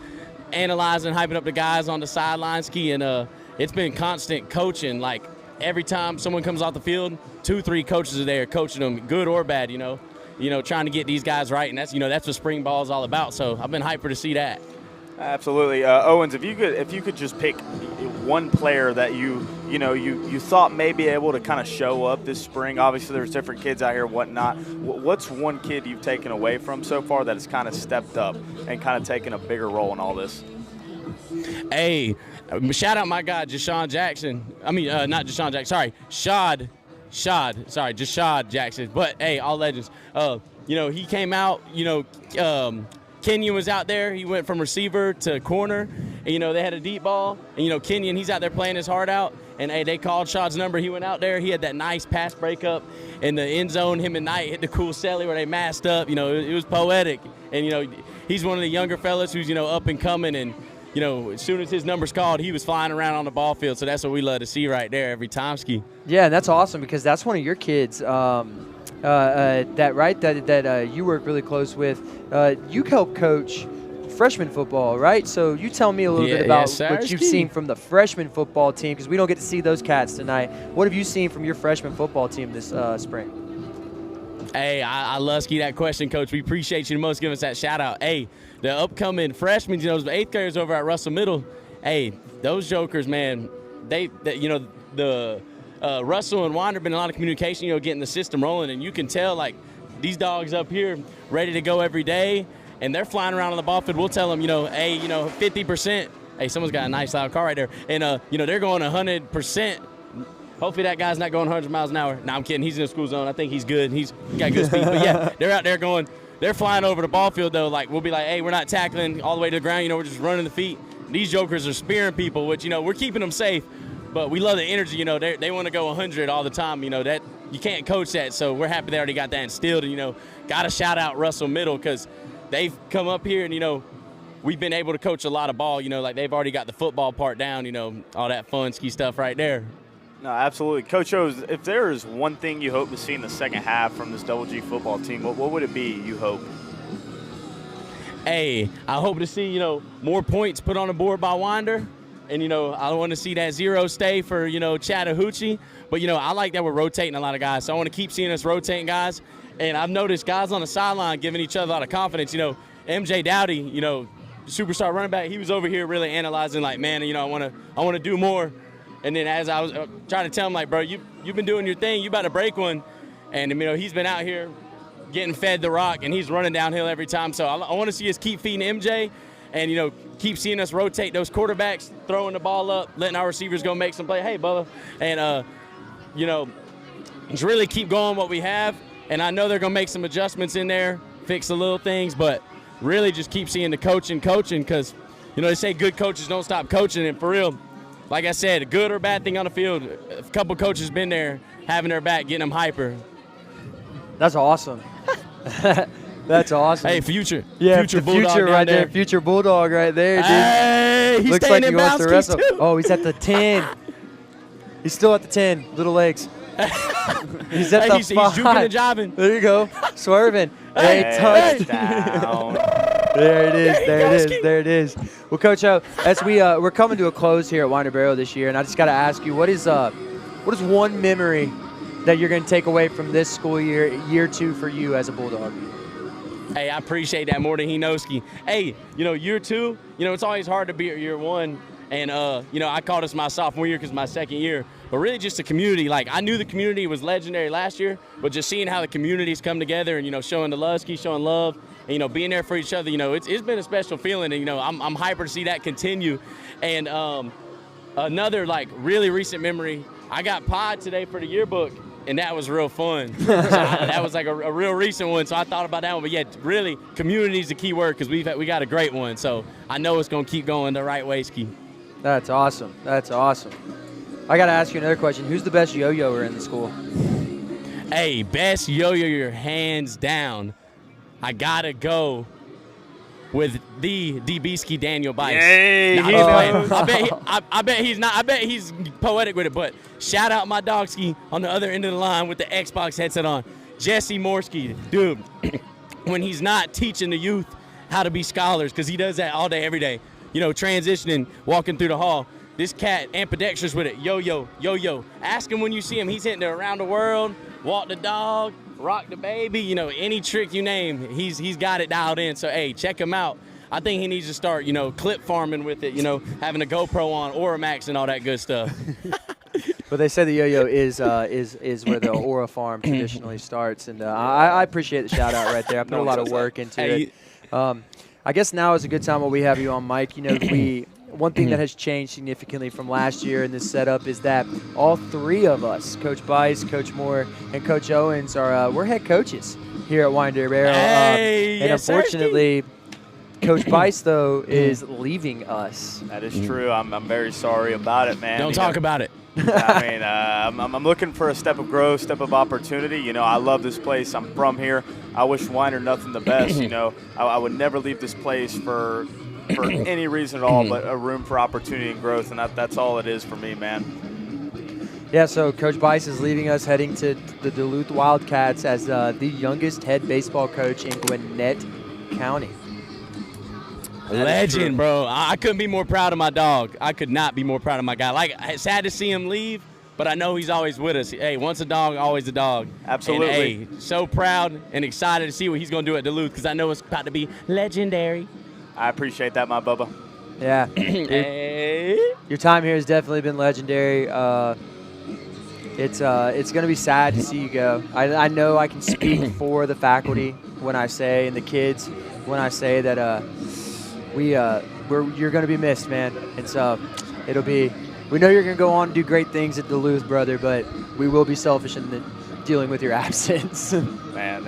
analyzing, hyping up the guys on the sideline, Ski, and it's been constant coaching. Like, every time someone comes off the field, 2-3 coaches are there coaching them, good or bad, trying to get these guys right, and that's what spring ball is all about. So I've been hyper to see that. Absolutely, Owens. If you could just pick one player that you thought may be able to kind of show up this spring. Obviously, there's different kids out here, whatnot. What's one kid you've taken away from so far that has kind of stepped up and kind of taken a bigger role in all this? Hey, shout out my guy Jashawn Jackson. I mean, not Jashawn Jackson. Sorry, Shad. Sorry, Jashad Jackson. But hey, all legends. He came out. Kenyon was out there. He went from receiver to corner. And, they had a deep ball. And, Kenyon, he's out there playing his heart out. And, hey, they called Shad's number. He went out there. He had that nice pass breakup in the end zone. Him and Knight hit the cool celly where they masked up. It was poetic. And, he's one of the younger fellas who's, up and coming. And, as soon as his number's called, he was flying around on the ball field. So that's what we love to see right there every time, Ski. Yeah, and that's awesome because that's one of your kids that you work really close with. You help coach freshman football, right? So you tell me a little bit about what you've seen from the freshman football team because we don't get to see those cats tonight. What have you seen from your freshman football team this spring? Hey, I love Ski that question, Coach. We appreciate you the most giving us that shout out. Hey, the upcoming freshmen, the 8th graders over at Russell Middle. Hey, those jokers, man. The Russell and Winder been a lot of communication, getting the system rolling, and you can tell like these dogs up here ready to go every day, and they're flying around on the ball field. We'll tell them, hey, 50%. Hey, someone's got a nice loud car right there, and they're going 100%. Hopefully that guy's not going 100 miles an hour. No, I'm kidding. He's in the school zone. I think he's good. He's got good speed. But yeah, they're out there going. They're flying over the ball field though. Like we'll be like, hey, we're not tackling all the way to the ground. We're just running the feet. These jokers are spearing people, which we're keeping them safe. But we love the energy. They want to go 100 all the time. That you can't coach that. So we're happy they already got that instilled. And got to shout out Russell Middle because they've come up here and we've been able to coach a lot of ball. Like they've already got the football part down. All that fun ski stuff right there. No, absolutely. Coach O, if there is one thing you hope to see in the second half from this Double G football team, what would it be, you hope? Hey, I hope to see, more points put on the board by Winder. And, I want to see that 0 stay for, Chattahoochee. But, I like that we're rotating a lot of guys. So I want to keep seeing us rotating guys. And I've noticed guys on the sideline giving each other a lot of confidence. MJ Dowdy, superstar running back, he was over here really analyzing like, man, I want to do more. And then as I was trying to tell him, like, bro, you've been doing your thing. You about to break one. And, he's been out here getting fed the rock, and he's running downhill every time. So I want to see us keep feeding MJ and, keep seeing us rotate those quarterbacks, throwing the ball up, letting our receivers go make some play. Hey, Bubba. And, just really keep going what we have. And I know they're going to make some adjustments in there, fix the little things, but really just keep seeing the coaching because, they say good coaches don't stop coaching. And for real, like I said, a good or bad thing on the field, a couple coaches been there having their back, getting them hyper. That's awesome. That's awesome. Hey, future the Bulldog future right there. Future Bulldog right there, dude. Hey, he's Looks staying like in he wants to wrestle. too. Oh, he's at the 10. He's still at the 10. Little legs. He's at the 5. He's juking and jiving. There you go. Swerving. Hey, Touchdown. There it is. There it is. Well, Coach O, as we're coming to a close here at Winder-Barrow this year, and I just got to ask you, what is one memory that you're going to take away from this school year 2 for you as a Bulldog? Hey, I appreciate that more than he knows. Hey, year 2, it's always hard to be at year 1. And, I called this my sophomore year because my second year. But really just the community. Like, I knew the community was legendary last year, but just seeing how the communities come together and, showing the love, showing love, and, being there for each other, it's been a special feeling. And, I'm hyper to see that continue. And another, really recent memory, I got pied today for the yearbook, and that was real fun. So that was, a real recent one, so I thought about that one. But, yeah, really, community is the key word because we got a great one. So I know it's going to keep going the right way, Ski. That's awesome. I got to ask you another question. Who's the best yo-yoer in the school? Hey, best yo-yoer hands down. I got to go with the DBski Daniel Bice. Yay, nah, he knows. I bet he's not. I bet he's poetic with it. But shout out my dog Ski on the other end of the line with the Xbox headset on. Jesse Morski, dude, when he's not teaching the youth how to be scholars, because he does that all day, every day, transitioning, walking through the hall. This cat ambidextrous with it. Yo-yo. Ask him when you see him. He's hitting it around the world, walk the dog, rock the baby, any trick you name, he's got it dialed in. So, hey, check him out. I think he needs to start, clip farming with it, having a GoPro on, Oramax and all that good stuff. But they say the yo-yo is where the Aura farm traditionally starts, and I appreciate the shout-out right there. I put a lot of work into it. I guess now is a good time while we have you on mic. One thing that has changed significantly from last year in this setup is that all 3 of us, Coach Bice, Coach Moore, and Coach Owens, we're head coaches here at Winder-Barrow. Hey, and yes, unfortunately, Coach Bice, though, is leaving us. That is true. I'm very sorry about it, man. Don't talk about it. I'm looking for a step of growth, step of opportunity. I love this place. I'm from here. I wish Winder nothing the best. I would never leave this place for any reason at all, but a room for opportunity and growth, and that's all it is for me, man. Yeah, so Coach Bice is leaving us, heading to the Duluth Wildcats as the youngest head baseball coach in Gwinnett County. Legend, bro. I couldn't be more proud of my dog. I could not be more proud of my guy. Sad to see him leave, but I know he's always with us. Hey, once a dog, always a dog. Absolutely. And, hey, so proud and excited to see what he's going to do at Duluth because I know it's about to be legendary. I appreciate that, my Bubba. Yeah. Hey. Your time here has definitely been legendary. it's going to be sad to see you go. I know I can speak for the faculty when I say, and the kids when I say that you're going to be missed, man. And so it'll be. We know you're going to go on and do great things at Duluth, brother, but we will be selfish in dealing with your absence. Man,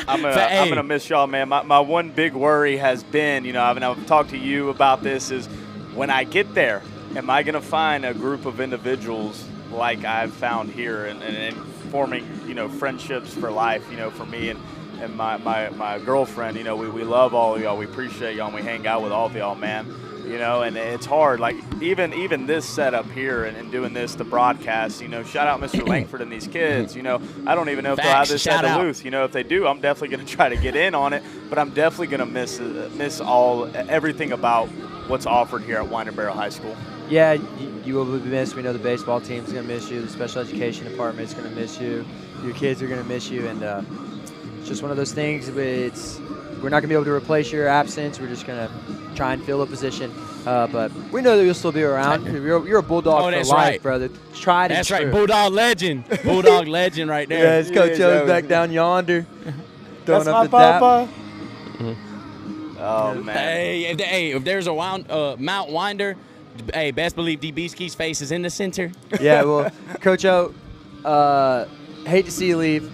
I'm gonna miss y'all, man. My one big worry has been, I've talked to you about this, is when I get there, am I gonna find a group of individuals like I've found here and forming, friendships for life, for me and my girlfriend. We love all of y'all. We appreciate y'all, and we hang out with all of y'all, man. And it's hard. Like even this setup here and doing this, the broadcast. Shout out Mr. Langford and these kids. I don't even know if they'll have this at Duluth. If they do, I'm definitely going to try to get in on it. But I'm definitely going to miss everything about what's offered here at Winder-Barrow High School. Yeah, you will be missed. We know the baseball team's going to miss you. The special education department's going to miss you. Your kids are going to miss you, and it's just one of those things. We're not going to be able to replace your absence. We're just going to try and fill a position. But we know that you'll still be around. You're a Bulldog for life, brother. Try to. That's right. Bulldog legend. Bulldog legend right there. Yeah, it's Coach O's back down yonder. That's my papa. Oh, man. Hey, if there's a Mount Winder, hey, best believe DBski's face is in the center. Yeah, well, Coach O, hate to see you leave.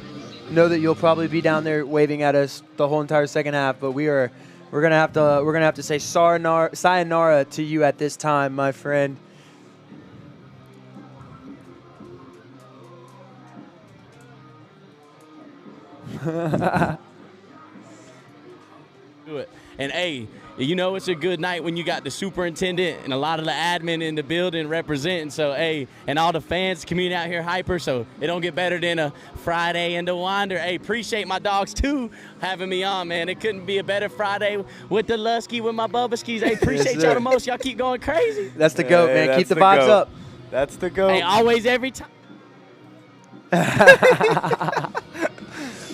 Know that you'll probably be down there waving at us the whole entire second half, but we're gonna have to say sayonara to you at this time, my friend. Do it. And hey, it's a good night when you got the superintendent and a lot of the admin in the building representing. So hey, and all the fans, community out here hyper. So it don't get better than a Friday in the Winder. Hey, appreciate my dogs too having me on, man. It couldn't be a better Friday with the Lusky, with my Bubbaskis. Hey, appreciate y'all the most. Y'all keep going crazy. That's the GOAT, man. Keep the vibes up. That's the GOAT. Hey, always, every time.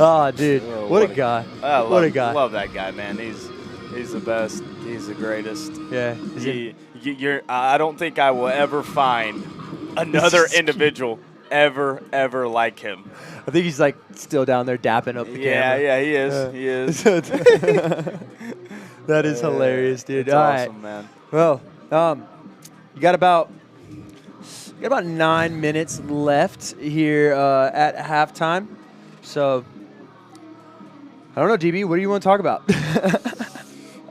Oh, dude, what a guy! What a guy! Love that guy, man. He's the best. He's the greatest. Yeah. I don't think I will ever find another individual ever like him. I think he's still down there dapping up the camera. Yeah, he is. He is. That is hilarious, dude. It's All awesome, right. man. Well, you got about 9 minutes left here at halftime. So I don't know, DB. What do you want to talk about?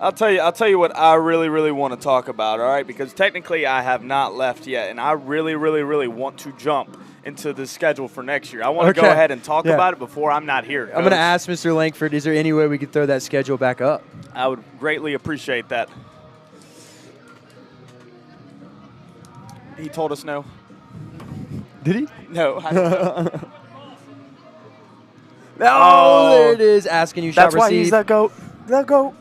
I'll tell you what I really want to talk about, all right? Because technically I have not left yet, and I really want to jump into the schedule for next year. I want to go ahead and talk about it before I'm not here. I'm going to ask Mr. Langford, is there any way we could throw that schedule back up? I would greatly appreciate that. He told us no. Did he? No. I don't know. Oh, there it is. Asking you shall receive. That's why he's the GOAT. The GOAT.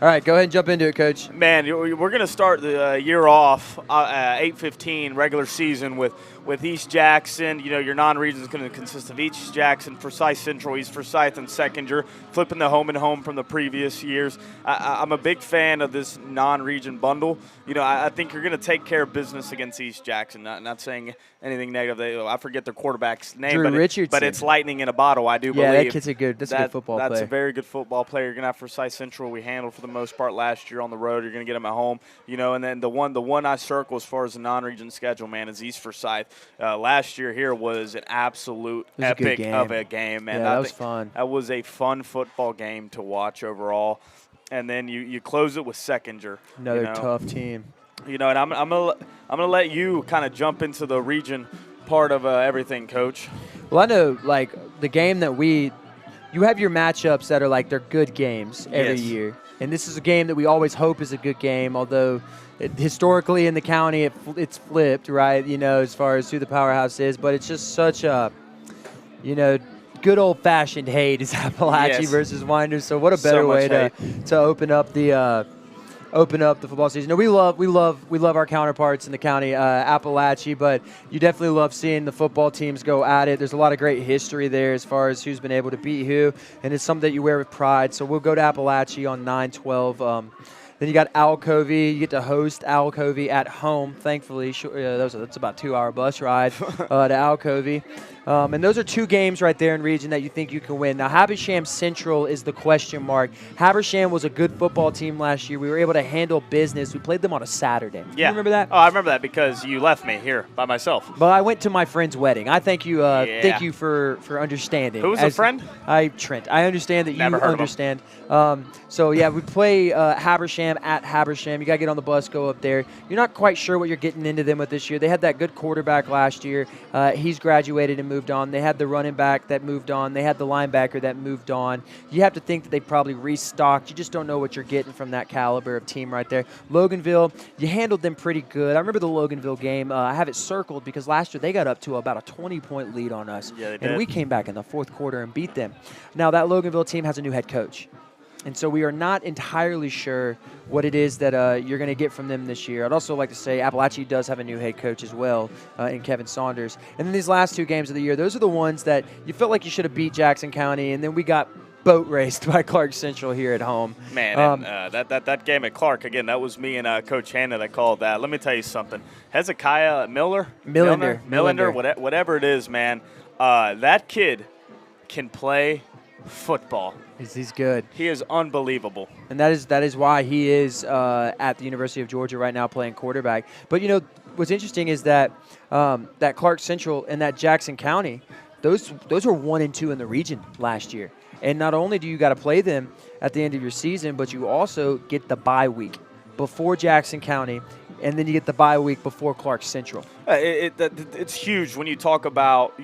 All right, go ahead and jump into it, Coach. Man, we're going to start the year off 8-15 regular season with East Jackson. Your non-region is going to consist of East Jackson, Forsyth Central, East Forsyth, and Seconder, flipping the home and home from the previous years. I'm a big fan of this non-region bundle. I think you're going to take care of business against East Jackson. Not saying anything negative. I forget their quarterback's name, but it's lightning in a bottle, I do believe. Yeah, that kid's a good football player. That's a very good football player. You're going to have Forsyth Central. We handled for the most part last year on the road. You're going to get them at home. And then the one I circle as far as the non-region schedule, man, is East Forsyth. Last year here was an absolute epic of a game, man. Yeah, that was fun. That was a fun football game to watch overall. And then you close it with Seconder. Another tough team. And I'm gonna let you kind of jump into the region part of everything, Coach. Well, I know the game that you have your matchups that are they're good games every year. And this is a game that we always hope is a good game, although historically in the county it's flipped, right, as far as who the powerhouse is. But it's just such a, good old-fashioned hate is Appalachia versus Winder. So what a better way to open up the football season. No, we love our counterparts in the county, Appalachia, but you definitely love seeing the football teams go at it. There's a lot of great history there as far as who's been able to beat who, and it's something that you wear with pride. So we'll go to Appalachia on 9/12 Then you got Alcovey. You get to host Alcovey at home, thankfully. That's about a 2-hour bus ride to Alcovey. And those are 2 games right there in region that you think you can win. Now, Habersham Central is the question mark. Habersham was a good football team last year. We were able to handle business. We played them on a Saturday. Yeah. You remember that? Oh, I remember that because you left me here by myself. But I went to my friend's wedding. I thank you. Thank you for understanding. Who was the friend? Trent. I understand that Never you heard of him. understand. So yeah, we play Habersham at Habersham. You gotta get on the bus, go up there. You're not quite sure what you're getting into them with this year. They had that good quarterback last year. He's graduated and moved on. They had the running back that moved on. They had the linebacker that moved on. You have to think that they probably restocked. You just don't know what you're getting from that caliber of team right there. Loganville, you handled them pretty good. I remember the Loganville game. I have it circled because last year they got up to about a 20-point lead on us. Yeah, they did. And we came back in the 4th quarter and beat them. Now, that Loganville team has a new head coach. And so we are not entirely sure what it is that you're going to get from them this year. I'd also like to say Appalachia does have a new head coach as well in Kevin Saunders. And then these last 2 games of the year, those are the ones that you felt like you should have beat Jackson County, and then we got boat raced by Clark Central here at home. Man, that game at Clark, again, that was me and Coach Hannah that called that. Let me tell you something. Hezekiah Millender, whatever it is, man, that kid can play football. He's good. He is unbelievable. And that is why he is at the University of Georgia right now playing quarterback. But, what's interesting is that that Clark Central and that Jackson County, those were 1 and 2 in the region last year. And not only do you got to play them at the end of your season, but you also get the bye week before Jackson County, and then you get the bye week before Clark Central. It's huge when you talk about,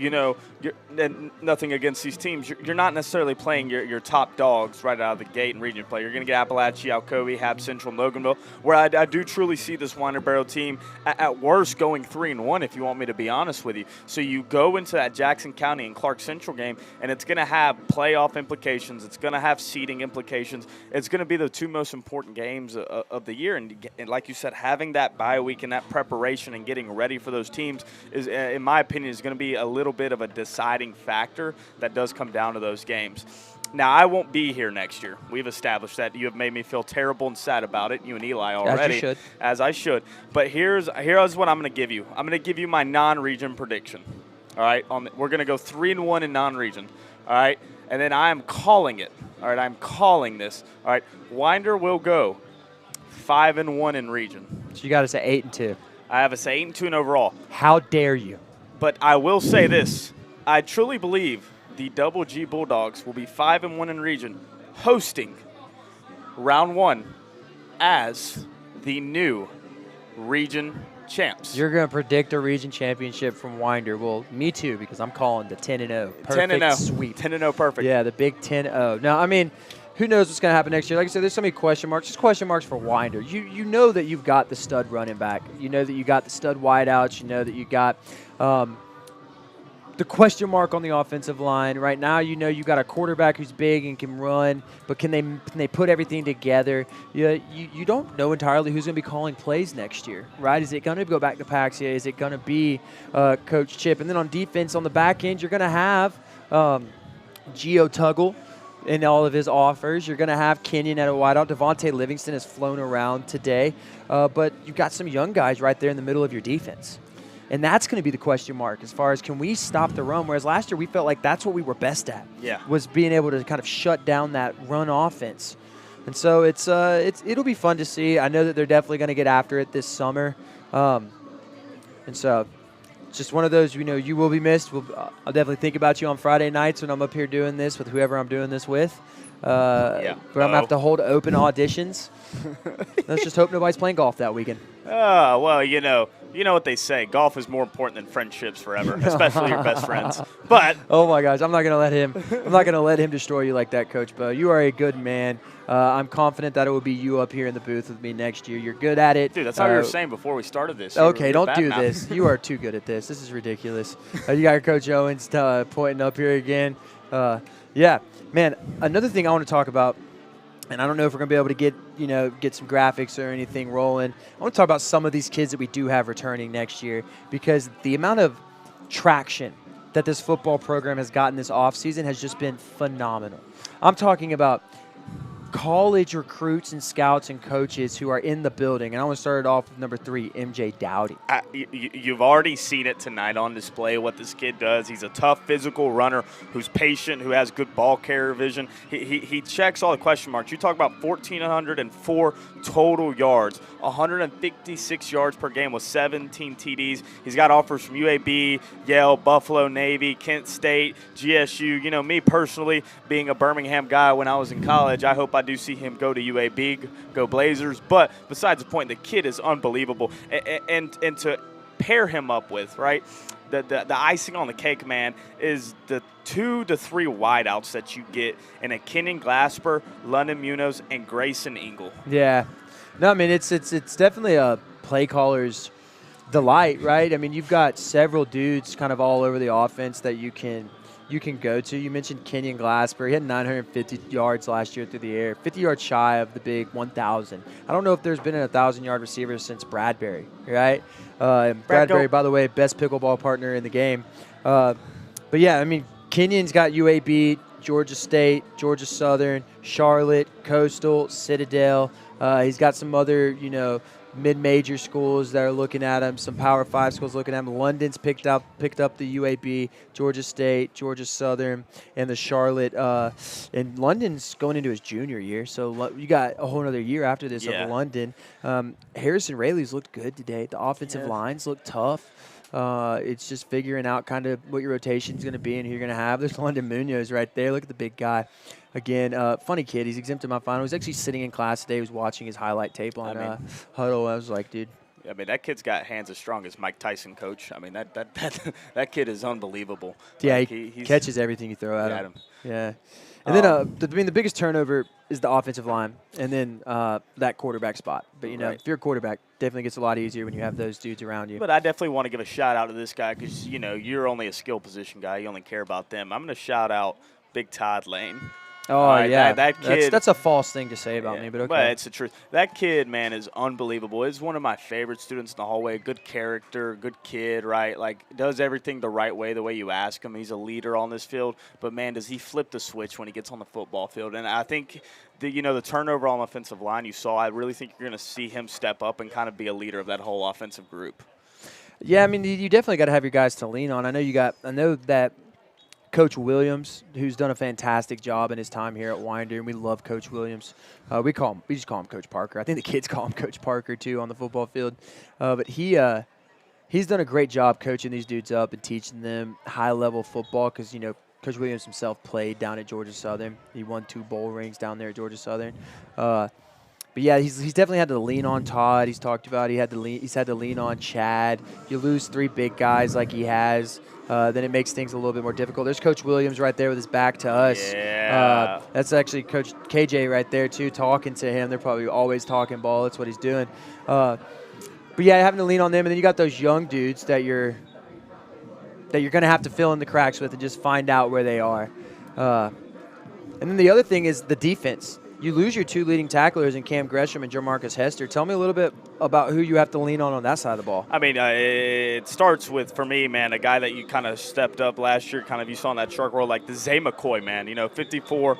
nothing against these teams. You're not necessarily playing your top dogs right out of the gate in region play. You're going to get Appalachia, Alcovey, Hab Central, and Loganville, where I do truly see this Winder-Barrow team at worst going 3-1, if you want me to be honest with you. So you go into that Jackson County and Clark Central game, and it's going to have playoff implications. It's going to have seeding implications. It's going to be the 2 most important games of the year. And like you said, having that bye week and that preparation and getting ready for those teams is, in my opinion, is going to be a little bit of a deciding factor that does come down to those games. Now, I won't be here next year. We've established that. You have made me feel terrible and sad about it, you and Eli already. As you should. As I should. But here's what I'm going to give you. I'm going to give you my non-region prediction. All right? We're going to go 3-1 in non-region. All right? And then I am calling it. All right? I'm calling this. All right? Winder will go 5-1 in region. So you got us at 8-2. I have us at 8-2 in overall. How dare you? But I will say this. I truly believe the Double G Bulldogs will be 5-1 in region, hosting round 1 as the new region champs. You're going to predict a region championship from Winder. Well, me too, because I'm calling the 10-0. Perfect 10-0. sweep. 10-0 perfect. Yeah, the big 10-0. Now, I mean, who knows what's going to happen next year? Like I said, there's so many question marks. Just question marks for Winder. You know that you've got the stud running back. You know that you got the stud wideouts. You know that you got the question mark on the offensive line. Right now, you know you got a quarterback who's big and can run, but can they put everything together? You don't know entirely who's going to be calling plays next year, right? Is it going to go back to Paxia? Is it going to be Coach Chip? And then on defense, on the back end, you're going to have Gio Tuggle in all of his offers. You're going to have Kenyon at a wideout. Devontae Livingston has flown around today. But you've got some young guys right there in the middle of your defense. And that's going to be the question mark as far as can we stop the run, whereas last year we felt like that's what we were best at, was being able to kind of shut down that run offense. And so it'll be fun to see. I know that they're definitely going to get after it this summer. And so it's just one of those, you will be missed. I'll definitely think about you on Friday nights when I'm up here doing this with whoever I'm doing this with. But I'm going to have to hold open auditions. Let's just hope nobody's playing golf that weekend. Oh, well, you know what they say. Golf is more important than friendships forever, especially your best friends. But oh my gosh, I'm not going to let him destroy you like that, Coach Bo. You are a good man. I'm confident that it will be you up here in the booth with me next year. You're good at it. Dude, that's how you were saying before we started this. Okay, don't do this. You are too good at this. This is ridiculous. You got your Coach Owens pointing up here again. Yeah, man, another thing I want to talk about, and I don't know if we're going to be able to get some graphics or anything rolling. I want to talk about some of these kids that we do have returning next year, because the amount of traction that this football program has gotten this offseason has just been phenomenal. I'm talking about college recruits and scouts and coaches who are in the building. And I want to start it off with number 3, MJ Dowdy. You've already seen it tonight on display what this kid does. He's a tough physical runner who's patient, who has good ball carrier vision. He checks all the question marks. You talk about 1,404 total yards, 156 yards per game with 17 TDs. He's got offers from UAB, Yale, Buffalo, Navy, Kent State, GSU. You know, me personally, being a Birmingham guy when I was in college, I hope I do see him go to UAB, go Blazers. But besides the point, the kid is unbelievable. And to pair him up with, right, the icing on the cake, man, is the 2 to 3 wideouts that you get in a Kenyon Glasper, London Munoz, and Grayson Ingle. Yeah. No, I mean, it's definitely a play caller's delight, right? I mean, you've got several dudes kind of all over the offense that you can go to. You mentioned Kenyon Glasper. He had 950 yards last year through the air, 50 yards shy of the big 1,000. I don't know if there's been a 1,000-yard receiver since Bradbury, right? Bradbury, by the way, best pickleball partner in the game. But, yeah, I mean, Kenyon's got UAB, Georgia State, Georgia Southern, Charlotte, Coastal, Citadel. He's got some other, mid-major schools that are looking at him, some Power 5 schools looking at him. London's picked up the UAB, Georgia State, Georgia Southern, and the Charlotte. And London's going into his junior year, so you got a whole other year after this of London. Harrison Rayleigh's looked good today. The offensive lines look tough. It's just figuring out kind of what your rotation is going to be and who you're going to have. There's London Munoz right there. Look at the big guy. Again, funny kid. He's exempted my final. He was actually sitting in class today. He was watching his highlight tape on Huddle. I was like, dude. I mean, that kid's got hands as strong as Mike Tyson, coach. I mean, that kid is unbelievable. Yeah, like, he catches everything you throw at him. Yeah. And then, the biggest turnover is the offensive line, and then that quarterback spot. But, if you're a quarterback, definitely gets a lot easier when you have those dudes around you. But I definitely want to give a shout-out to this guy because, you're only a skill position guy. You only care about them. I'm going to shout out Big Todd Lane. Oh, yeah. That kid. That's a false thing to say about me, but okay. But it's the truth. That kid, man, is unbelievable. He's one of my favorite students in the hallway. Good character, good kid, right? Like, does everything the right way, the way you ask him. He's a leader on this field. But, man, does he flip the switch when he gets on the football field. And I think, the turnover on the offensive line you saw, I really think you're going to see him step up and kind of be a leader of that whole offensive group. Yeah, I mean, you definitely got to have your guys to lean on. I know that Coach Williams, who's done a fantastic job in his time here at Winder, and we love Coach Williams. We just call him Coach Parker. I think the kids call him Coach Parker too on the football field. But he's done a great job coaching these dudes up and teaching them high-level football because Coach Williams himself played down at Georgia Southern. He won 2 bowl rings down there at Georgia Southern. But yeah, he's definitely had to lean on Todd. He's talked about he's had to lean on Chad. You lose 3 big guys like he has. Then it makes things a little bit more difficult. There's Coach Williams right there with his back to us. Yeah. That's actually Coach KJ right there, too, talking to him. They're probably always talking ball. That's what he's doing. But, yeah, having to lean on them. And then you got those young dudes that you're going to have to fill in the cracks with and just find out where they are. And then the other thing is the defense. You lose your 2 leading tacklers in Cam Gresham and Jamarcus Hester. Tell me a little bit about who you have to lean on that side of the ball. I mean, it starts with, for me, man, a guy that you kind of stepped up last year, kind of you saw in that shark roll, like the Zay McCoy, man. 54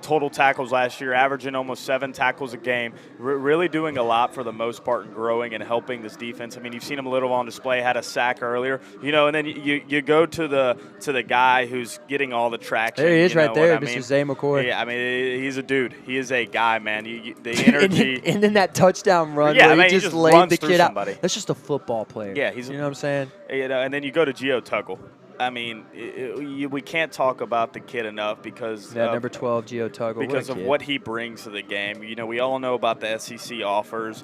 total tackles last year, averaging almost 7 tackles a game, really doing a lot for the most part and growing and helping this defense. I mean, you've seen him a little on display, had a sack earlier, and then you go to the guy who's getting all the traction. There he is right there, Mr. Zay McCoy. Yeah, I mean, he's a dude. He is a guy, man. The energy. and then that touchdown run where he just laid the kid out. That's just a football player. Yeah, you know what I'm saying? And then you go to Gio Tuggle. I mean, we can't talk about the kid enough because number 12, Gio Tuggle. Because of what he brings to the game. We all know about the SEC offers.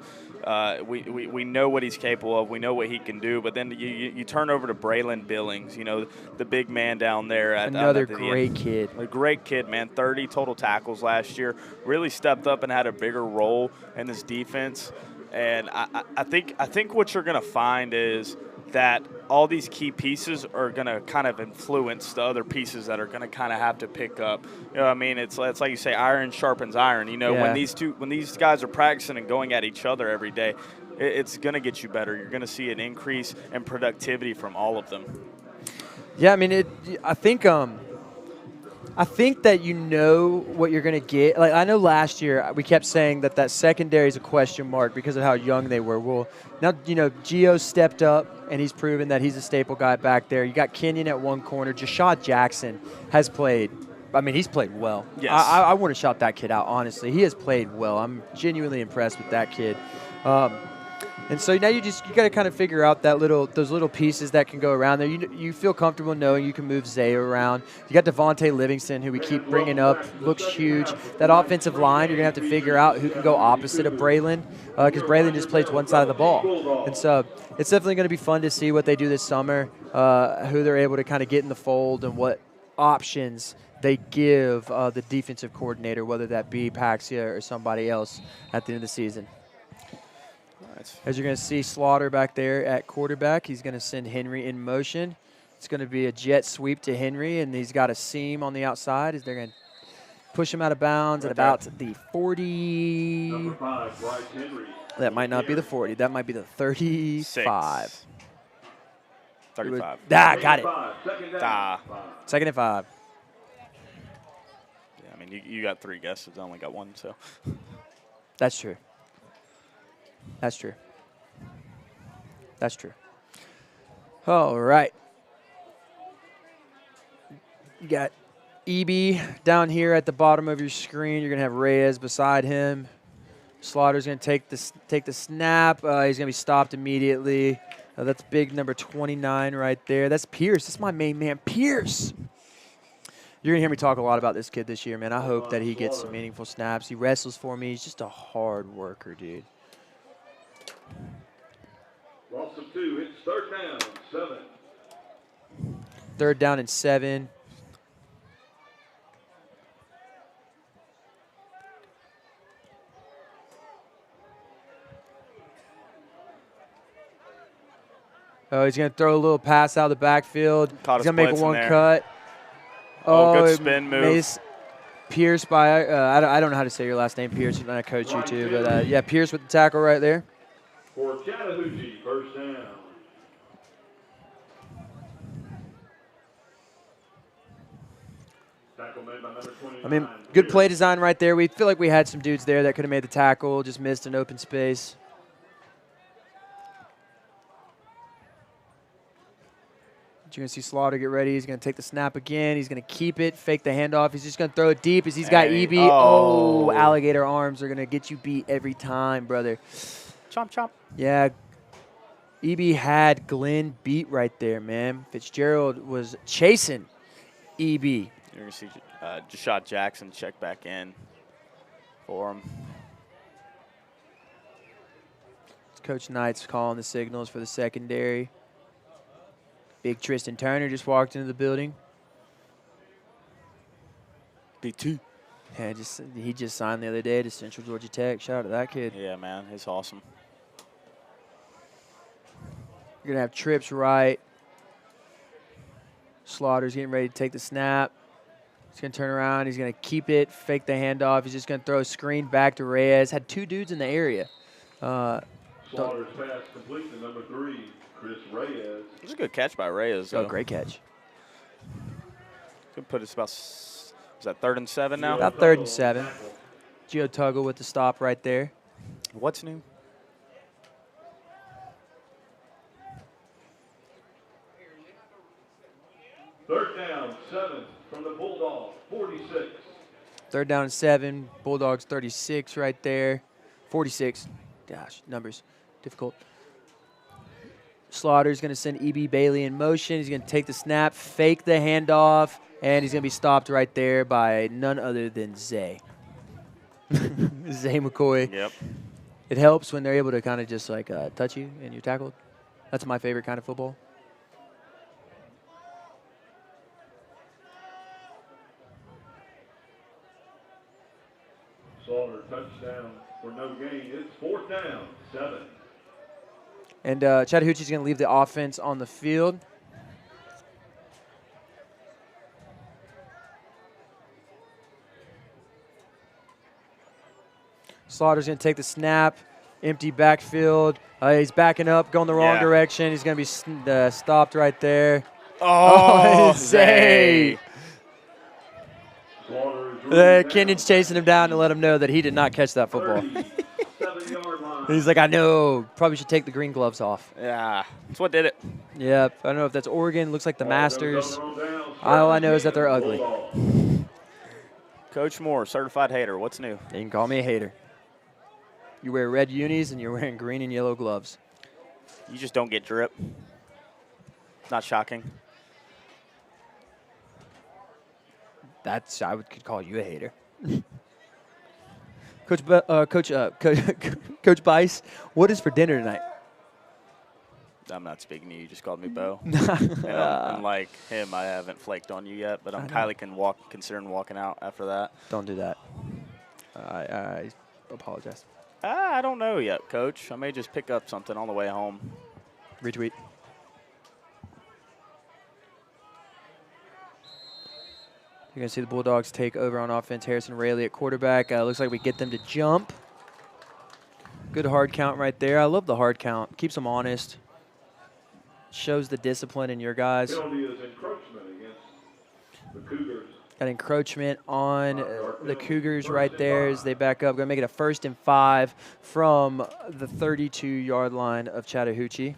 We know what he's capable of. We know what he can do. But then you turn over to Braylon Billings, the big man down there. Another great kid. A great kid, man. 30 total tackles last year. Really stepped up and had a bigger role in this defense. And I think what you're going to find is that all these key pieces are going to kind of influence the other pieces that are going to kind of have to pick up. I mean, it's like you say, iron sharpens iron. When these guys are practicing and going at each other every day, it's going to get you better. You're going to see an increase in productivity from all of them. Yeah, I mean, I think I think that you know what you're going to get. Like I know last year we kept saying that secondary is a question mark because of how young they were. Well, now Gio stepped up and he's proven that he's a staple guy back there. You got Kenyon at one corner. Jashad Jackson has played. I mean, he's played well. Yes. I want to shout that kid out. Honestly, he has played well. I'm genuinely impressed with that kid. And so now you got to kind of figure out those little pieces that can go around there. You feel comfortable knowing you can move Zay around. You got Devontae Livingston, who we keep bringing up, looks huge. That offensive line, you're gonna have to figure out who can go opposite of Braylon, because Braylon just plays one side of the ball. And so it's definitely going to be fun to see what they do this summer, who they're able to kind of get in the fold, and what options they give the defensive coordinator, whether that be Paxia or somebody else at the end of the season. As you're going to see Slaughter back there at quarterback, he's going to send Henry in motion. It's going to be a jet sweep to Henry, and he's got a seam on the outside. They're going to push him out of bounds at about the 40. Number 5, Bryce Henry. That might not be the 40. That might be the 35. 35. Got it. Second and 5. Yeah, I mean, you got 3 guesses. I only got 1, so. That's true. That's true. That's true. All right. You got EB down here at the bottom of your screen. You're going to have Reyes beside him. Slaughter's going to take the snap. He's going to be stopped immediately. That's big number 29 right there. That's Pierce. That's my main man, Pierce. You're going to hear me talk a lot about this kid this year, man. I hope that he gets some meaningful snaps. He wrestles for me. He's just a hard worker, dude. Loss of 2. It's 3rd down, 7. 3rd down and 7. Oh, he's going to throw a little pass out of the backfield. He's going to make one cut. Good spin move. Pierce by, I don't know how to say your last name, Pierce. I coach you too. But, yeah, Pierce with the tackle right there. For Chattahoochee, 1st down. Tackle made by number 29. I mean, good play design right there. We feel like we had some dudes there that could have made the tackle, just missed an open space. You're going to see Slaughter get ready. He's going to take the snap again. He's going to keep it, fake the handoff. He's just going to throw it deep as he's got EB. Oh, alligator arms are going to get you beat every time, brother. Chomp, chomp. Yeah. EB had Glenn beat right there, man. Fitzgerald was chasing EB. You're going to see Jashad Jackson check back in for him. Coach Knight's calling the signals for the secondary. Big Tristan Turner just walked into the building. Big T. Yeah, he just signed the other day to Central Georgia Tech. Shout out to that kid. Yeah, man, he's awesome. You're going to have trips right. Slaughter's getting ready to take the snap. He's going to turn around. He's going to keep it, fake the handoff. He's just going to throw a screen back to Reyes. Had 2 dudes in the area. Slaughter's pass complete to number 3, Chris Reyes. It was a good catch by Reyes. Oh, great catch. Could put us about, is that 3rd and 7 now? About 3rd and 7. Gio Tuggle with the stop right there. What's new? Third down, 7 from the Bulldogs, 46. 3rd down and 7. Bulldogs 36 right there. 46. Gosh, numbers. Difficult. Slaughter's going to send E.B. Bailey in motion. He's going to take the snap, fake the handoff, and he's going to be stopped right there by none other than Zay. Zay McCoy. Yep. It helps when they're able to kind of just like touch you and you're tackled. That's my favorite kind of football. Slaughter touchdown for no gain. It's 4th down, 7. And Chattahoochee's going to leave the offense on the field. Slaughter's going to take the snap, empty backfield. He's backing up, going the wrong direction. He's going to be stopped right there. Oh, Zay. Slaughter is ruled Kenyon's down. chasing him down to let him know that he did not catch that football. 37-yard line. He's like, I know. Probably should take the green gloves off. Yeah, that's what did it. Yep. I don't know if that's Oregon. Looks like the Masters. Ball goes on down. All I know is that they're ugly. Bulldog. Coach Moore, certified hater. What's new? You can call me a hater. You wear red unis and you're wearing green and yellow gloves. You just don't get drip. Not shocking. I could call you a hater. Coach Bice, what is for dinner tonight? I'm not speaking to you. You just called me Bo. Unlike him, I haven't flaked on you yet, but I'm highly considering walking out after that. Don't do that. I apologize. I don't know yet, Coach. I may just pick up something on the way home. Retweet. You're going to see the Bulldogs take over on offense. Harrison Rayleigh at quarterback. Looks like we get them to jump. Good hard count right there. I love the hard count. Keeps them honest. Shows the discipline in your guys. Penalty is encroachment against the Cougars. Got encroachment on the Cougars right there as they back up. Going to make it a 1st and 5 from the 32-yard line of Chattahoochee.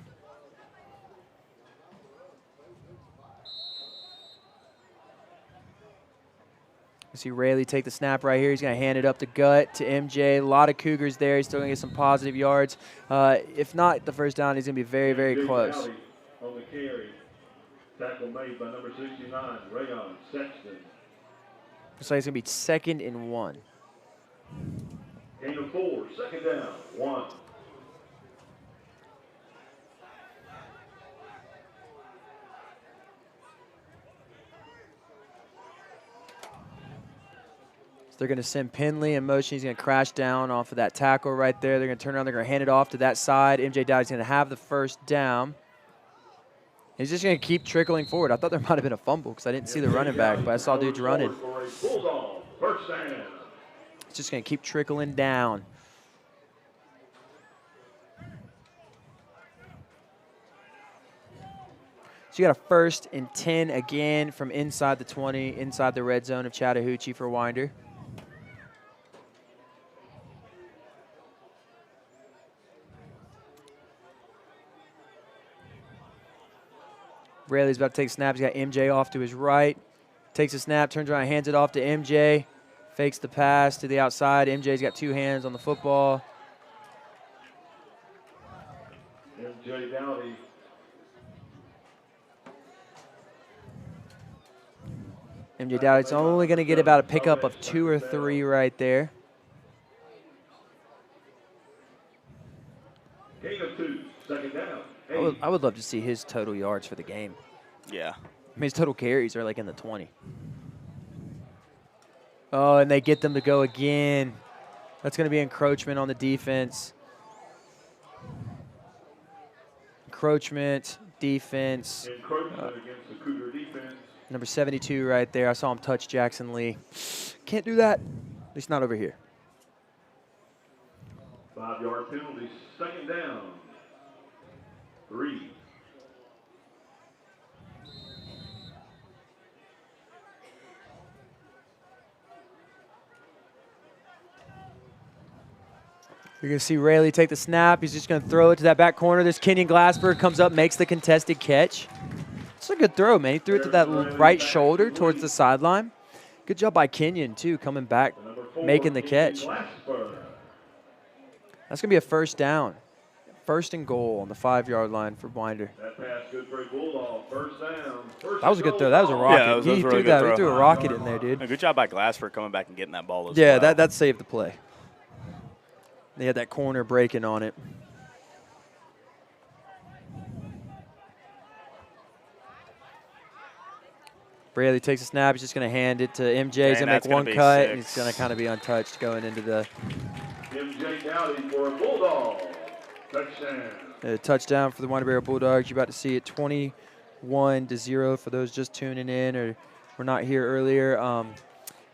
You see Rayleigh take the snap right here. He's going to hand it up the gut to MJ. A lot of Cougars there. He's still going to get some positive yards. If not the first down, he's going to be very, very close. On the carry. Tackle made by number 69, Rayon Sexton. Looks like it's going to be 2nd and 1. Gain of 4, 2nd down, 1. They're going to send Penley in motion. He's going to crash down off of that tackle right there. They're going to turn around. They're going to hand it off to that side. MJ Dowdy's going to have the 1st down. He's just going to keep trickling forward. I thought there might have been a fumble because I didn't see the running back, but I saw dudes running. Bulldog, 1st down. It's just going to keep trickling down. So you got a 1st and 10 again from inside the 20, inside the red zone of Chattahoochee for Winder. Rayleigh's about to take snaps. He's got MJ off to his right. Takes a snap, turns around, hands it off to MJ. Fakes the pass to the outside. MJ's got 2 hands on the football. MJ Dowdy. MJ Dowdy's only going to get about a pickup of 2 or 3 right there. Gain of 2, 2nd down. I would love to see his total yards for the game. Yeah. I mean, his total carries are like in the 20. Oh, and they get them to go again. That's going to be encroachment on the defense. Encroachment, defense. Encroachment against the Cougar defense. Number 72 right there. I saw him touch Jackson Lee. Can't do that. At least not over here. 5-yard penalty, 2nd down. 3. You're going to see Rayleigh take the snap. He's just going to throw it to that back corner. This Kenyon Glassberg comes up, makes the contested catch. It's a good throw, man. He threw it to that right shoulder towards the sideline. Good job by Kenyon, too, coming back, making the catch. That's going to be a 1st down. 1st and goal on the 5-yard line for Winder. That pass good for a Bulldog. 1st down. That was a good throw. That was a rocket. Yeah, that was a he really threw good that. throw. He threw a rocket in there, dude. Good job by Glassford coming back and getting that ball as Yeah, well. that saved the play. They had that corner breaking on it. Rayleigh takes a snap. He's just going to hand it to MJ. He's going to make one cut. And he's going to kind of be untouched going into the MJ Dowdy for a Bulldog. Touchdown. Touchdown for the Winder-Barrow Bulldogs. You're about to see it 21-0 for those just tuning in or were not here earlier.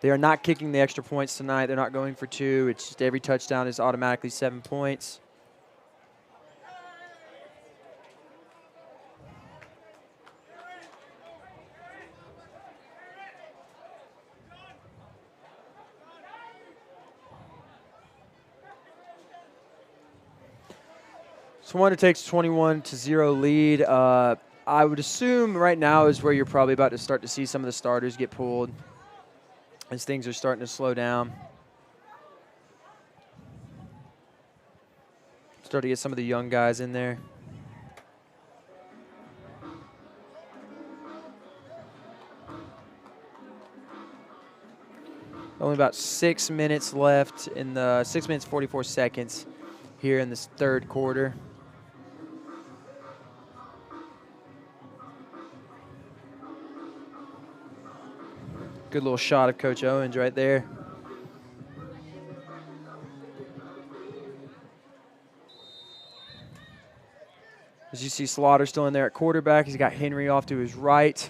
They are not kicking the extra points tonight. They're not going for 2. It's just every touchdown is automatically 7 points. So Winder takes 21-0 lead. I would assume right now is where you're probably about to start to see some of the starters get pulled as things are starting to slow down. Start to get some of the young guys in there. Only about 6 minutes left in the 6 minutes 44 seconds here in this third quarter. Good little shot of Coach Owens right there. As you see Slaughter still in there at quarterback. He's got Henry off to his right.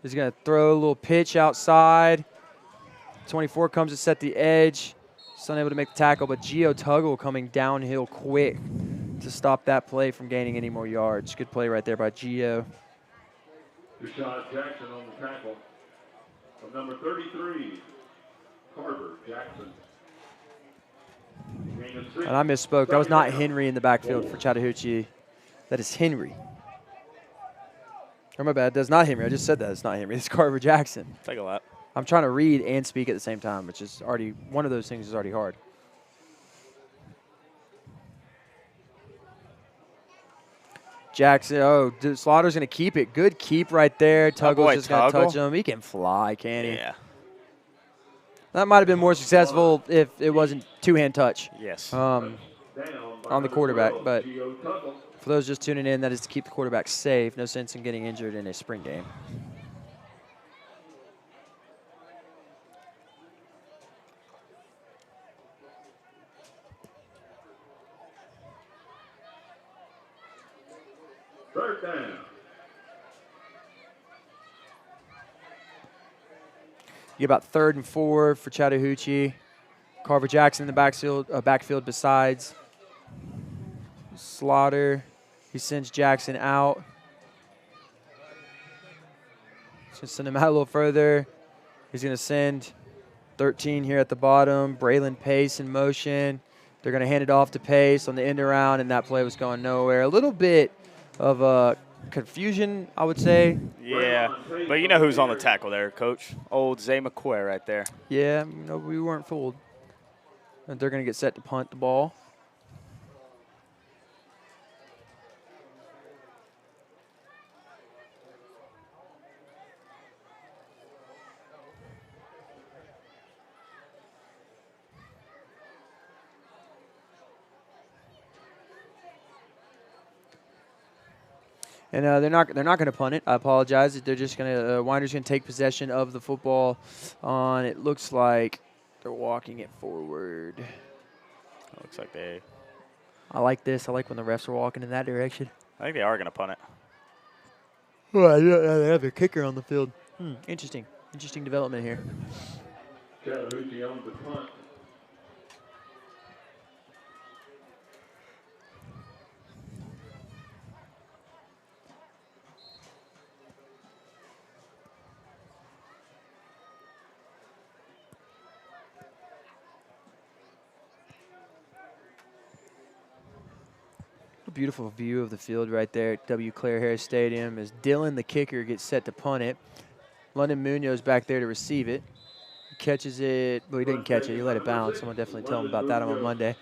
He's going to throw a little pitch outside. 24 comes to set the edge. He's unable to make the tackle, but Gio Tuggle coming downhill quick to stop that play from gaining any more yards. Good play right there by Gio. Rashad Jackson on the tackle. From number 33, Carver Jackson. And I misspoke. That was not Henry in the backfield for Chattahoochee. That is Henry. Or my bad. That's not Henry. I just said that. It's not Henry. It's Carver Jackson. Take a lap. I'm trying to read and speak at the same time, which is already one of those things is already hard. Jackson, Slaughter's going to keep it. Good keep right there. Tuggle's just going to touch him. He can fly, can't he? Yeah. That might have been more successful if it wasn't two-hand touch. Yes. On the quarterback. But for those just tuning in, that is to keep the quarterback safe. No sense in getting injured in a spring game. Third down. You get about 3rd and 4 for Chattahoochee. Carver Jackson in the backfield besides Slaughter. He sends Jackson out. He's going to send him out a little further. He's going to send 13 here at the bottom. Braylon Pace in motion. They're going to hand it off to Pace on the end around, and that play was going nowhere. A little bit of confusion, I would say. Yeah, but you know who's on the tackle there, Coach? Old Zay McQuay right there. Yeah, no, we weren't fooled. And they're going to get set to punt the ball. And they're not going to punt it. I apologize. They're just going to Winder's going to take possession of the football on. It looks like they're walking it forward. It looks like they. I like this. I like when the refs are walking in that direction. I think they are going to punt it. Well, they have their kicker on the field. Interesting. Interesting development here. Chattahoochee on the punt. Beautiful view of the field right there at W. Claire Harris Stadium as Dylan, the kicker, gets set to punt it. London Munoz back there to receive it. He catches it. Well, he didn't catch it. He let it bounce. Someone definitely tell him about that on Monday.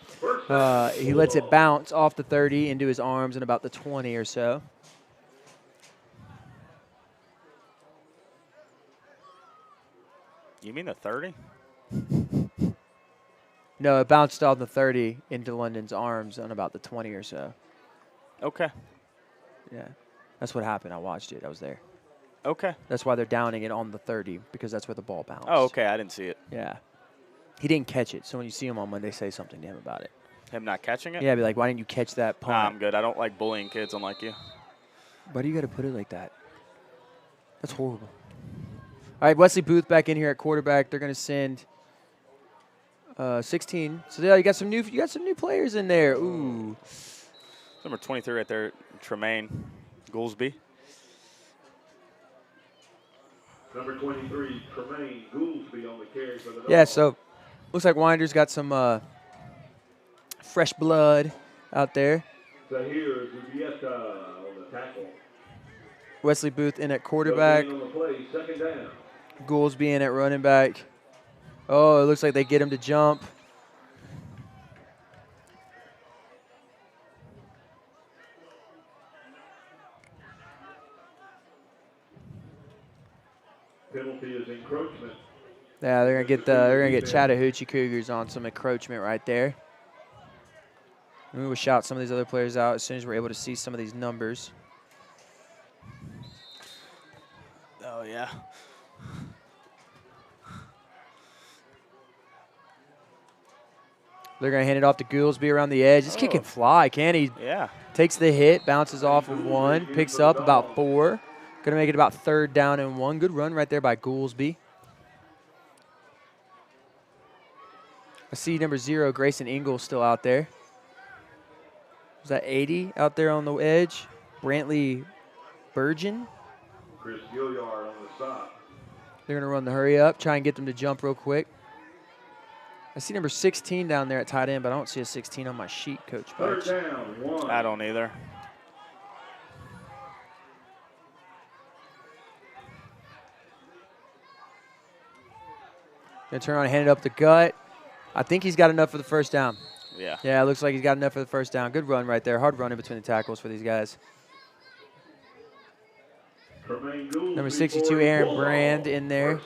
He lets it bounce off the 30 into his arms and about the 20 or so. You mean the 30? No, it bounced off the 30 into London's arms on about the 20 or so. Okay. Yeah, that's what happened. I watched it. I was there. Okay. That's why they're downing it on the 30 because that's where the ball bounced. Oh, okay. I didn't see it. Yeah. He didn't catch it, so when you see him on Monday, say something to him about it. Him not catching it? Yeah, be like, why didn't you catch that punt? Nah, I'm good. I don't like bullying kids unlike you. Why do you got to put it like that? That's horrible. All right, Wesley Booth back in here at quarterback. They're going to send 16. So yeah, you got some new players in there. Ooh. Number 23 right there, Tremaine Goolsby. Number 23, Tremaine Goolsby on the carry for the Yeah, so looks like Winder's got some fresh blood out there. Zahir Zubieta on the tackle. Wesley Booth in at quarterback. On the play, 2nd down. Goolsby in at running back. Oh, it looks like they get him to jump. Penalty is encroachment. Yeah, they're gonna get Chattahoochee Cougars on some encroachment right there. And we will shout some of these other players out as soon as we're able to see some of these numbers. Oh, yeah. They're going to hand it off to Goolsby around the edge. This kid can fly, can he? Yeah. Takes the hit, bounces off of 1, picks up about 4. Going to make it about 3rd down and 1. Good run right there by Goolsby. I see number 0, Grayson Ingle, still out there. Was that 80 out there on the edge? Brantley Burgeon. Chris Gilliard on the stop. They're going to run the hurry up, try and get them to jump real quick. I see number 16 down there at tight end, but I don't see a 16 on my sheet, Coach Bucks. 3rd down, 1. I don't either. Gonna turn around and hand it up the gut. I think he's got enough for the 1st down. Yeah. Yeah, it looks like he's got enough for the 1st down. Good run right there. Hard run in between the tackles for these guys. Number 62, Aaron Brand in there.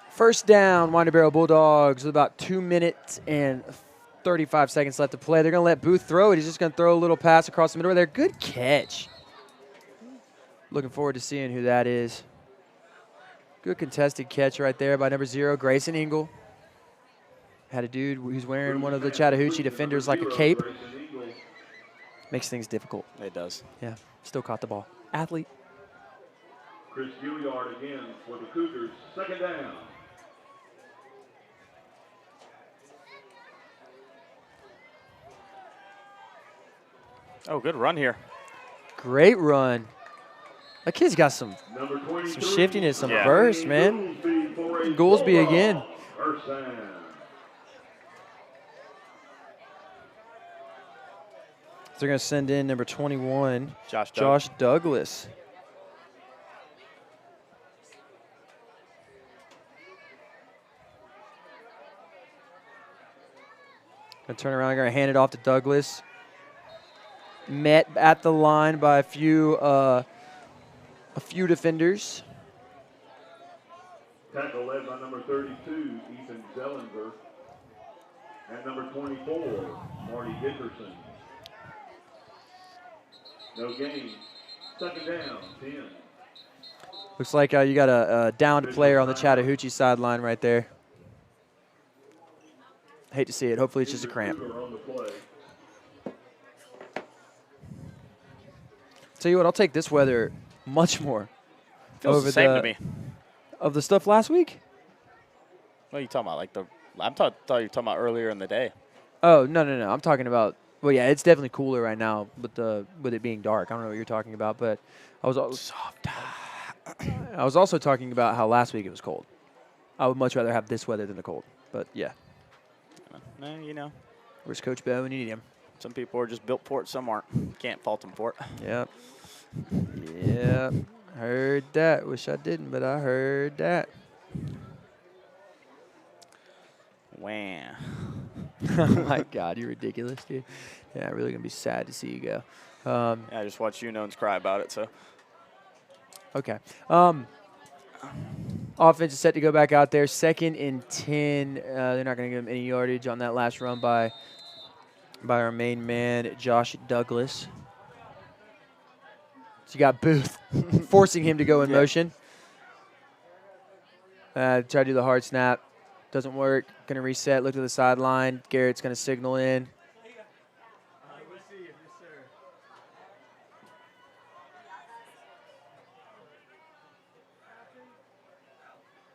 First down, Winder-Barrow Bulldogs with about 2 minutes and 35 seconds left to play. They're going to let Booth throw it. He's just going to throw a little pass across the middle there. Good catch. Looking forward to seeing who that is. Good contested catch right there by number 0, Grayson Ingle. Had a dude who's wearing one of the Chattahoochee defenders like a cape. Makes things difficult. It does. Yeah, still caught the ball. Athlete. Chris Gilliard again for the Cougars. 2nd down. Oh, good run here. Great run. That kid's got some shiftiness, some burst, man. Goolsby again. First down. So they're going to send in number 21, Josh Douglas. Going to turn around, going to hand it off to Douglas. Met at the line by a few defenders. Tackle led by number 32, Ethan Zellinger. And number 24, Marty Dickerson. No gain. 2nd down, 10. Looks like you got a downed player on the Chattahoochee sideline right there. Hate to see it. Hopefully it's just a cramp. Tell you what, I'll take this weather much more Feels over the same to me. Of the stuff last week. What are you talking about? Like I thought you were talking about earlier in the day. Oh no! I'm talking about. Well, yeah, it's definitely cooler right now with it being dark. I don't know what you're talking about, but I was also talking about how last week it was cold. I would much rather have this weather than the cold. But yeah. No, you know. Where's Coach Bo when you need him? Some people are just built for it, some aren't. Can't fault them for it. Yep. Yep. Heard that. Wish I didn't, but I heard that. Wow. Oh, my God. You're ridiculous, dude. Yeah, really going to be sad to see you go. Yeah, I just watched Unowns cry about it, so. Okay. Offense is set to go back out there. 2nd and 10. They're not going to give him any yardage on that last run by our main man, Josh Douglas. So you got Booth forcing him to go in motion. Try to do the hard snap. Doesn't work. Going to reset. Look to the sideline. Garrett's going to signal in.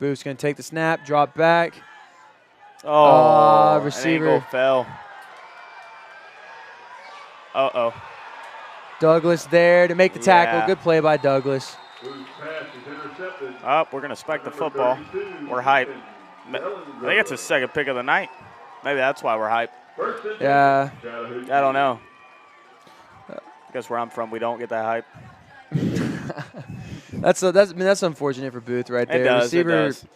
Booth's going to take the snap, drop back. Oh, receiver. An ankle fell. Uh-oh. Douglas there to make the tackle. Yeah. Good play by Douglas. Whose pass is intercepted. Up, we're going to spike the Number football. 32, We're hyped. Ethan I think it's his second pick of the night. Maybe that's why we're hyped. First and Yeah. 10, Chattahoochee. I don't know. I guess where I'm from, we don't get that hype. That's unfortunate for Booth right there. It does, Receiver, it does.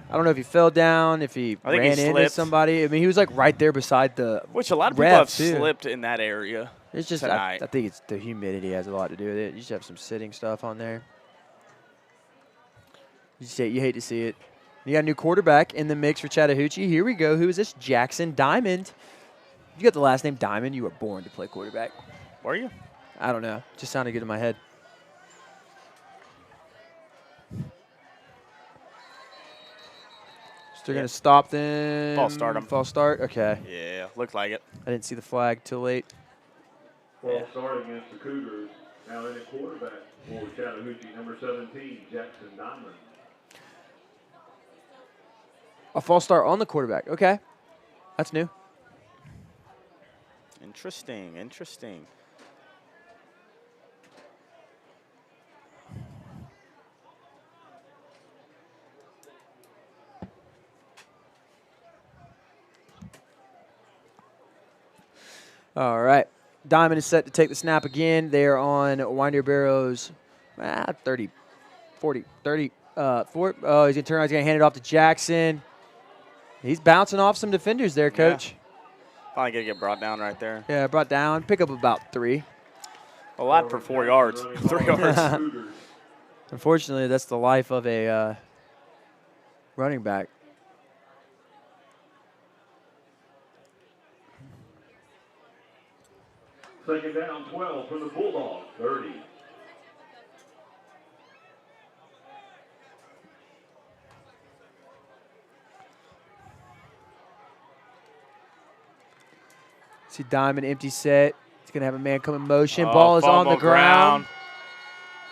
I don't know if he fell down, if he I think he ran into slipped. somebody. I mean, he was like right there beside the Which a lot of people ref, have too. slipped in that area. It's just, I tonight. think it's the humidity has a lot to do with it. You just have some sitting stuff on there. You hate to see it. You got a new quarterback in the mix for Chattahoochee. Here we go. Who is this? Jackson Diamond. You got the last name Diamond. You were born to play quarterback. Were you? I don't know. Just sounded good in my head. Still going to stop them. False start 'em. False start? Okay. Yeah, looked like it. I didn't see the flag till late. False start against the Cougars. Now in at quarterback for Chattahoochee, number 17, Jackson Diamond. A false start on the quarterback. Okay. That's new. Interesting, interesting. All right. Diamond is set to take the snap again. They are on Winder-Barrow's 30, 40, 30, 4. Oh, he's going to turn around. He's going to hand it off to Jackson. He's bouncing off some defenders there, Coach. Probably going to get brought down right there. Yeah, brought down. Pick up about 3. A lot for 4 yards. 3 yards. Cougars. Unfortunately, that's the life of a running back. Second down, 12 for the Bulldogs, 30. See Diamond empty set. He's going to have a man come in motion. Oh, Ball is on the fumble ground.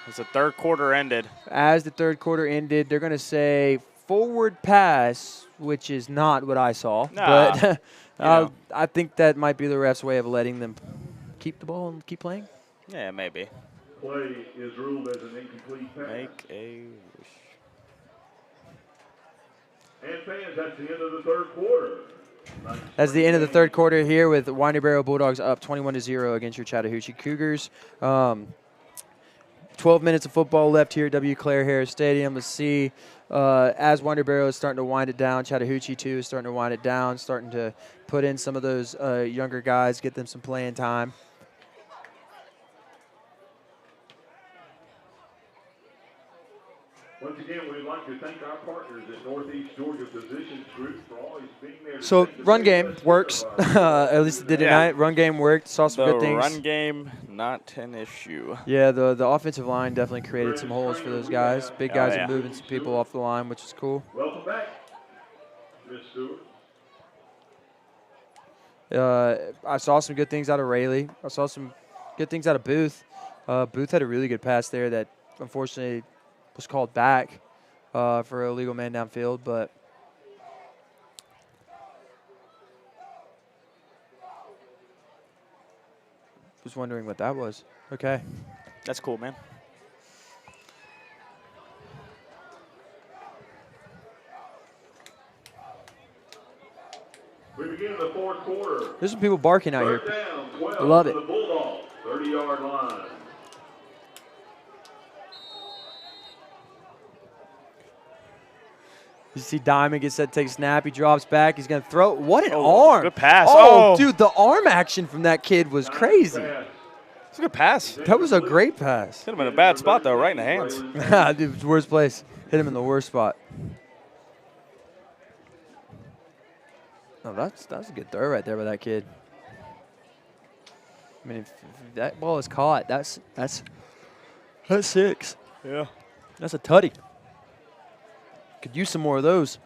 As the third quarter ended. As the third quarter ended, they're going to say forward pass, which is not what I saw. Nah, but know. I think that might be the ref's way of letting them keep the ball and keep playing. Yeah, maybe. Play is ruled as an incomplete pass. Make a wish. And fans, that's the end of the third quarter. Nice That's the end of the game. third quarter here with Winder-Barrow Bulldogs up 21-0 against your Chattahoochee Cougars. 12 minutes of football left here at W. Claire Harris Stadium. Let's see, as Winder-Barrow is starting to wind it down, Chattahoochee, too, is starting to wind it down, starting to put in some of those younger guys, get them some playing time. Once again, we'd like to thank our partners at Northeast Georgia Physicians Group for always being there. to So take the run very game best works. care of our At least it did Yeah. tonight. Run game worked. Saw some The good things. run game, not an issue. Yeah, the offensive line definitely created some holes for those guys. Big guys yeah. are moving some people off the line, which is cool. Welcome back, Ms. Stewart. I saw some good things out of Rayleigh. I saw some good things out of Booth. Booth had a really good pass there that unfortunately was called back for a illegal man downfield, but was wondering what that was. Okay. That's cool, man. We begin the fourth quarter. There's some people barking out Third here. down, 12 Love for it. the Bulldogs, 30-yard line. You see Diamond gets set to take a snap. He drops back. He's going to throw. What an Oh, arm. good pass. Oh, Oh. dude, the arm action from that kid was crazy. Pass. It's a good pass. That was a great pass. Hit him in a bad spot, though, right in the hands. Dude, it's worst place. Hit him in the worst spot. Oh, that's a good throw right there by that kid. I mean, if that ball is caught, that's 6. Yeah. That's a tutty. Could use some more of those.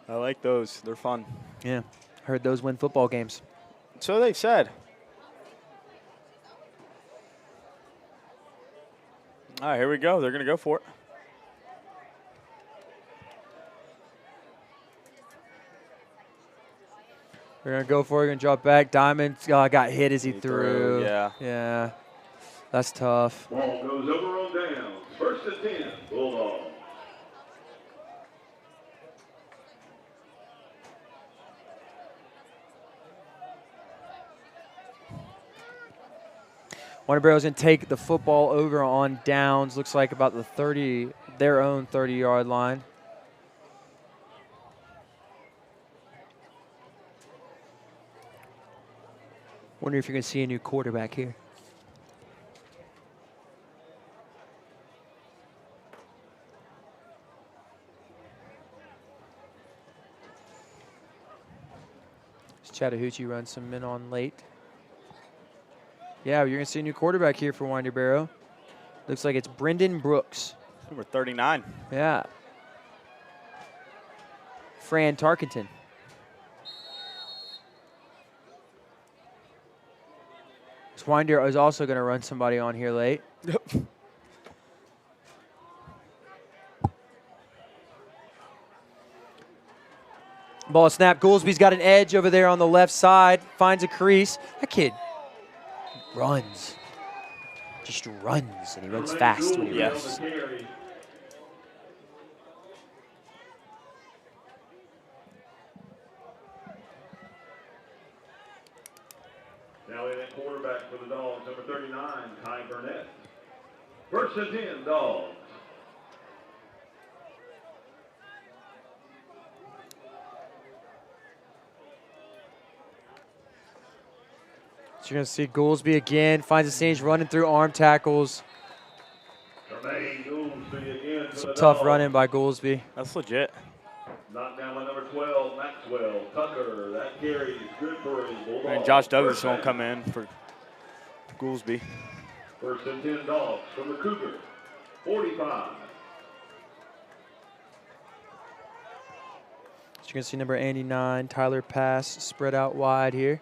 I like those. They're fun. Yeah, heard those win football games. So they said. All right, here we go. They're going to go for it. We're going to go for it. We're going to drop back. Diamond got hit as he threw. Yeah. Yeah. That's tough. Ball goes over on downs. First and 10, Bulldogs. Winder-Barrow's going to take the football over on downs. Looks like about the their own 30-yard line. Wonder if you're going to see a new quarterback here. Chattahoochee runs some men on late. Yeah, you're going to see a new quarterback here for Winder-Barrow. Looks like it's Brendan Brooks. Number 39. Yeah. Fran Tarkenton. Winder is also going to run somebody on here late. Ball snap. Goolsby's got an edge over there on the left side. Finds a crease. That kid runs. Just runs, and he runs fast when he runs. Now in at quarterback for the Dogs, number 39, Ty Burnett. First and 10, Dogs. So you're going to see Goolsby again. Finds the seams running through arm tackles. Some tough running by Goolsby. That's legit. Knocked down by number 12, Maxwell Tucker. That carry is good for his Bulldogs. And Josh Douglas won't come in for Goolsby. First and 10, Dogs from the Cougar, 45. So you're going to see number 89, Tyler Pass, spread out wide here.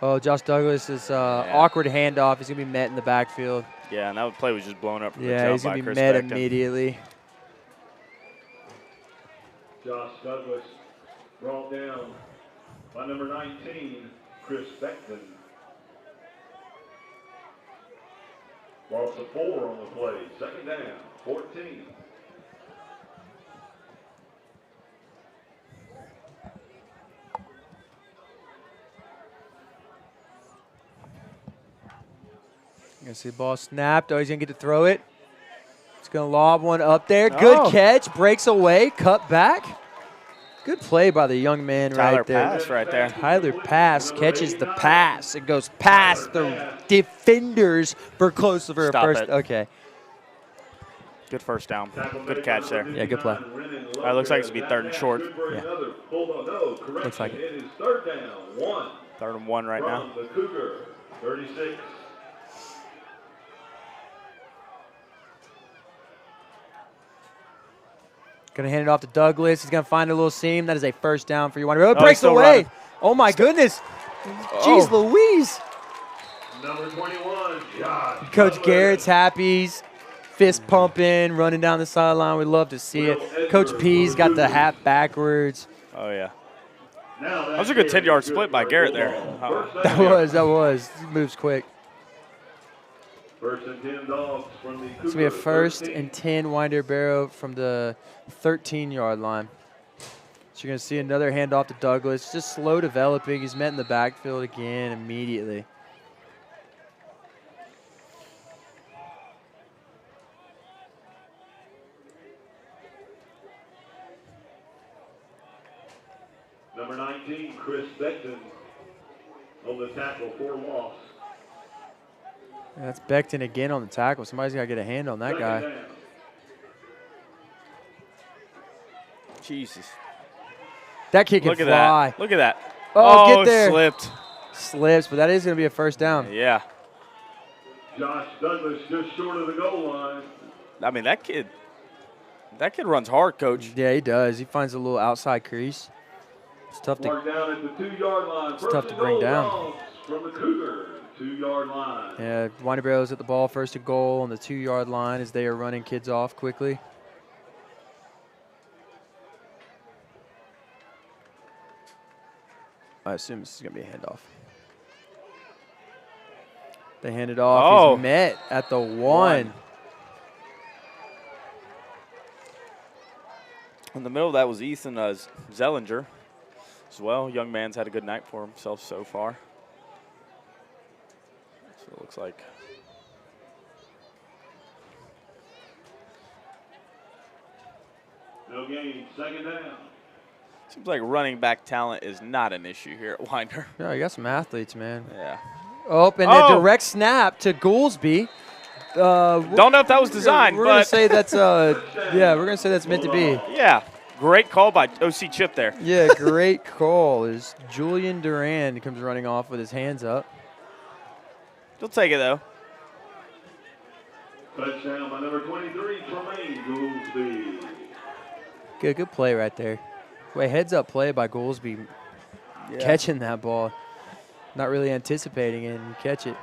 Oh, Josh Douglas is awkward handoff. He's going to be met in the backfield. Yeah, and that play was just blown up from the Yeah, jump he's going by to be Chris met Becton. immediately. Josh Douglas brought down by number 19, Chris Beckton. Lost a 4 on the play. Second down, 14. You're going to see the ball snapped. Oh, he's going to get to throw it. He's going to lob one up there. Good catch. Breaks away. Cut back. Good play by the young man right there. Tyler Pass right there. Tyler Pass catches the pass. It goes past the defenders for close for a first. Okay. Good first down. Good catch there. Yeah, good play. It looks like it's going to be 3rd and short. Yeah. Looks like it. It is 3rd down, 1. 3rd and 1 right now. From the Cougar, 36. Going to hand it off to Douglas. He's going to find a little seam. That is a first down for you. Oh, it he's breaks still away. running. Oh, my goodness. Jeez Louise. Number 21, Josh Coach Douglas. Garrett's happy. He's fist pumping, running down the sideline. We love to see it. Coach P's got the hat backwards. Oh, yeah. That was a good 10-yard split by Garrett there. That was. He moves quick. First and 10 Dogs from the Cougar. It's going to be a first and 10 Winder-Barrow from the 13-yard line. So you're going to see another handoff to Douglas. Just slow developing. He's met in the backfield again immediately. Number 19, Chris Beckton on the tackle for loss. Yeah, that's Becton again on the tackle. Somebody's got to get a hand on that guy. Second down. Jesus. That kid can Look at fly. that. Look at that. Oh, get there. Slipped. Slips, but that is going to be a first down. Yeah. Josh Douglas just short of the goal line. I mean, that kid runs hard, Coach. Yeah, he does. He finds a little outside crease. It's tough to Marked down at the 2-yard line. It's tough to bring down. Dogs from the Cougars. 2-yard line. Yeah, Winder-Barrow's at the ball, first and goal on the 2-yard line as they are running kids off quickly. I assume this is going to be a handoff. They hand it off. Oh. He's met at the 1. In the middle of that was Ethan Zellinger as well. Young man's had a good night for himself so far. So it looks like. No gain, second down. Seems like running back talent is not an issue here at Winder. Yeah, you got some athletes, man. Yeah. Oh, and a direct snap to Goolsby. Don't know if that was designed, we're but gonna say that's yeah, we're gonna say that's meant to be. Yeah, great call by OC Chip there. Yeah, great call. Is Julian Duran comes running off with his hands up. He'll take it though. Touchdown by number 23, Tremaine Goolsby. Good play right there. Wait, heads up play by Goolsby, catching that ball, not really anticipating it, and you catch it.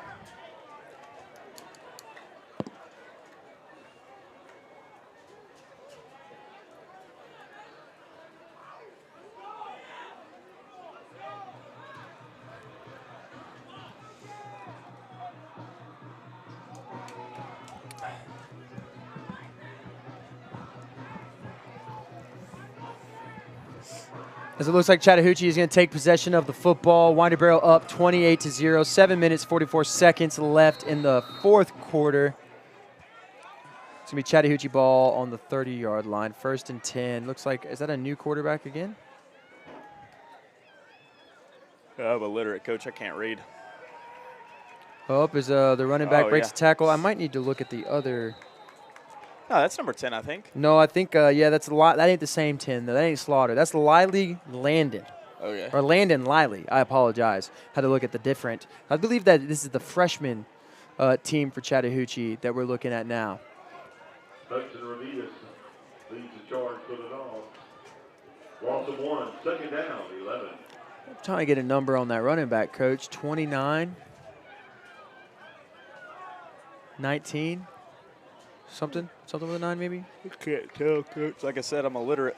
As it looks like Chattahoochee is going to take possession of the football. Winder-Barrow up 28-0. 7 minutes, 44 seconds left in the fourth quarter. It's going to be Chattahoochee ball on the 30-yard line. 1st and 10. Looks like, is that a new quarterback again? I'm illiterate, coach. I can't read. Oh, as the running back breaks a tackle. I might need to look at the other. No, that's number 10, I think. No, I think, yeah, that's a lot. That ain't the same 10, though. That ain't Slaughter. That's Liley Landon. Okay. Or Landon Liley. I apologize. Had to look at the different. I believe that this is the freshman team for Chattahoochee that we're looking at now. Hudson Ramirez leads the charge for the Dogs. Loss of 1, second down, 11. I'm trying to get a number on that running back, Coach. 29, 19, something with a 9 maybe? I can't tell, coach. Like I said, I'm illiterate.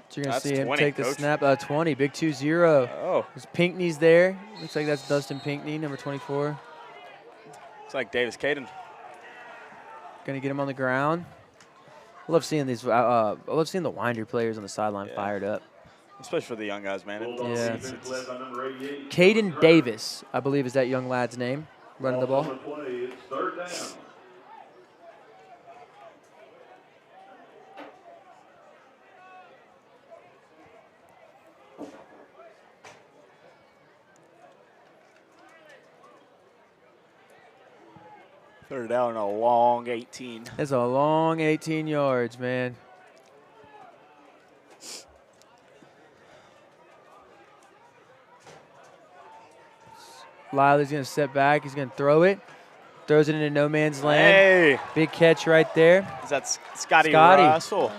So you're going to That's see him 20, take the Coach. snap. 20, big 2-0. Oh. There's Pinckney's there. Looks like that's Dustin Pinckney, number 24. It's like Davis Caden. Going to get him on the ground. I love seeing these. I love seeing the Winder players on the sideline fired up. Especially for the young guys, man. Yeah. Defense led by number 88. Caden Davis, I believe, is that young lad's name, running the ball. On the play, it's third down. Third down and a long 18. It's a long 18 yards, man. Liley's going to step back. He's going to throw it. Throws it into no man's land. Hey. Big catch right there. Is that Scotty Scotty. Russell?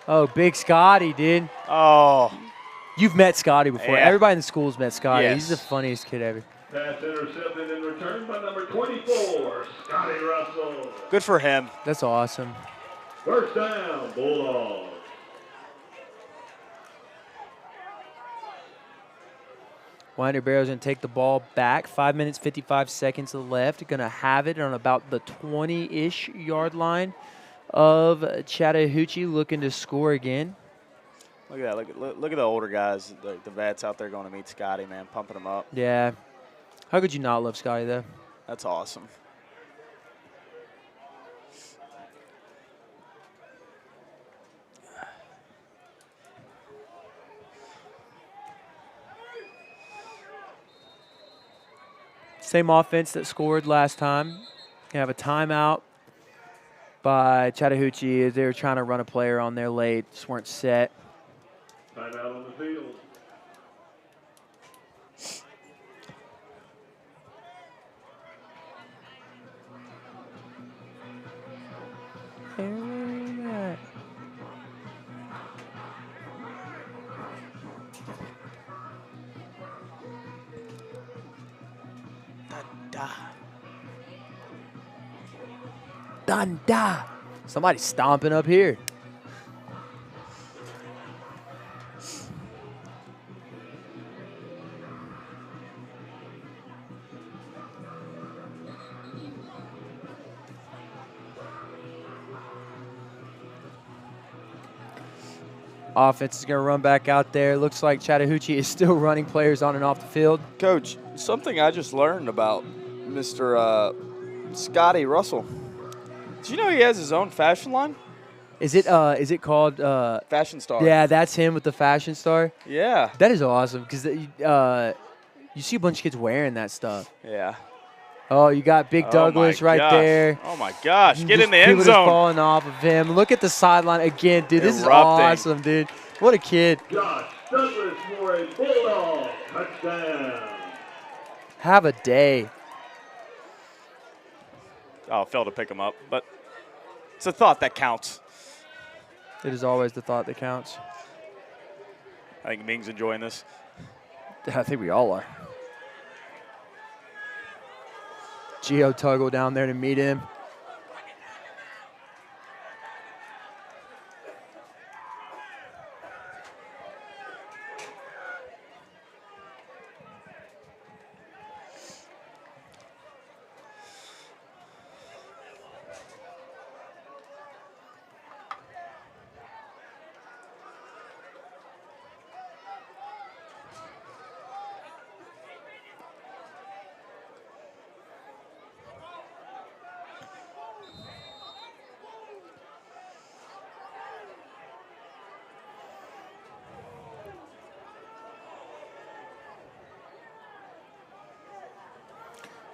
Oh, big Scotty, dude. Oh. You've met Scotty before. Yeah. Everybody in the school's met Scotty. Yes. He's the funniest kid ever. Pass intercepted and returned by number 24, Scotty Russell. Good for him. That's awesome. First down, Bulldogs. Winder-Barrow's going to take the ball back. 5 minutes, 55 seconds left. Going to have it on about the 20-ish yard line of Chattahoochee, looking to score again. Look at that. Look at the older guys, the vets out there going to meet Scotty, man, pumping him up. Yeah. How could you not love Scotty, though? That's awesome. Same offense that scored last time. You have a timeout by Chattahoochee as they were trying to run a player on there late. Just weren't set. Timeout on the field. Dunda. Somebody's stomping up here. Offense is going to run back out there. Looks like Chattahoochee is still running players on and off the field. Coach, something I just learned about Mr. Scotty Russell. Did you know he has his own fashion line? Is it called Fashion Star. Yeah, that's him with the Fashion Star. Yeah. That is awesome because you see a bunch of kids wearing that stuff. Yeah. Oh, you got Big Douglas right there. Oh my gosh! Get in the People end just zone. falling off of him. Look at the sideline again, dude. This is Erupting. awesome, dude. What a kid. Josh Douglas for a Bulldog touchdown. Have a day. Oh, failed to pick him up, but it's a thought that counts. It is always the thought that counts. I think Ming's enjoying this. I think we all are. Gio Tuggle down there to meet him.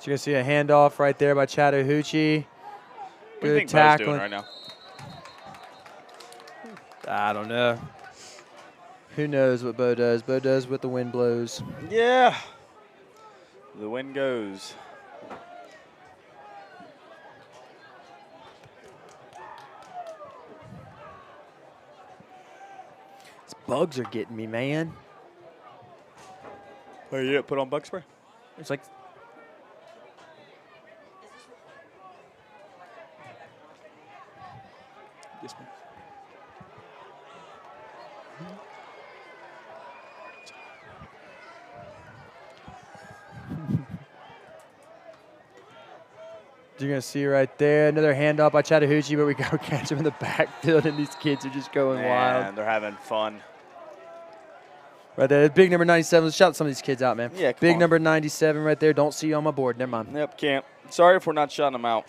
So you're going to see a handoff right there by Chattahoochee. What do you think Bo's tackling. doing right now? I don't know. Who knows what Bo does? Bo does what the wind blows. Yeah. The wind goes. These bugs are getting me, man. Oh, yeah, put on bug spray. It's like Yes, ma'am. you're going to see right there. Another handoff by Chattahoochee, but we go catch him in the backfield, and these kids are just going wild. Man, they're having fun. Right there, big number 97. Let's shout some of these kids out, man. Yeah, come big on. number 97 right there. Don't see you on my board. Never mind. Yep, can't. Sorry if we're not shouting them out.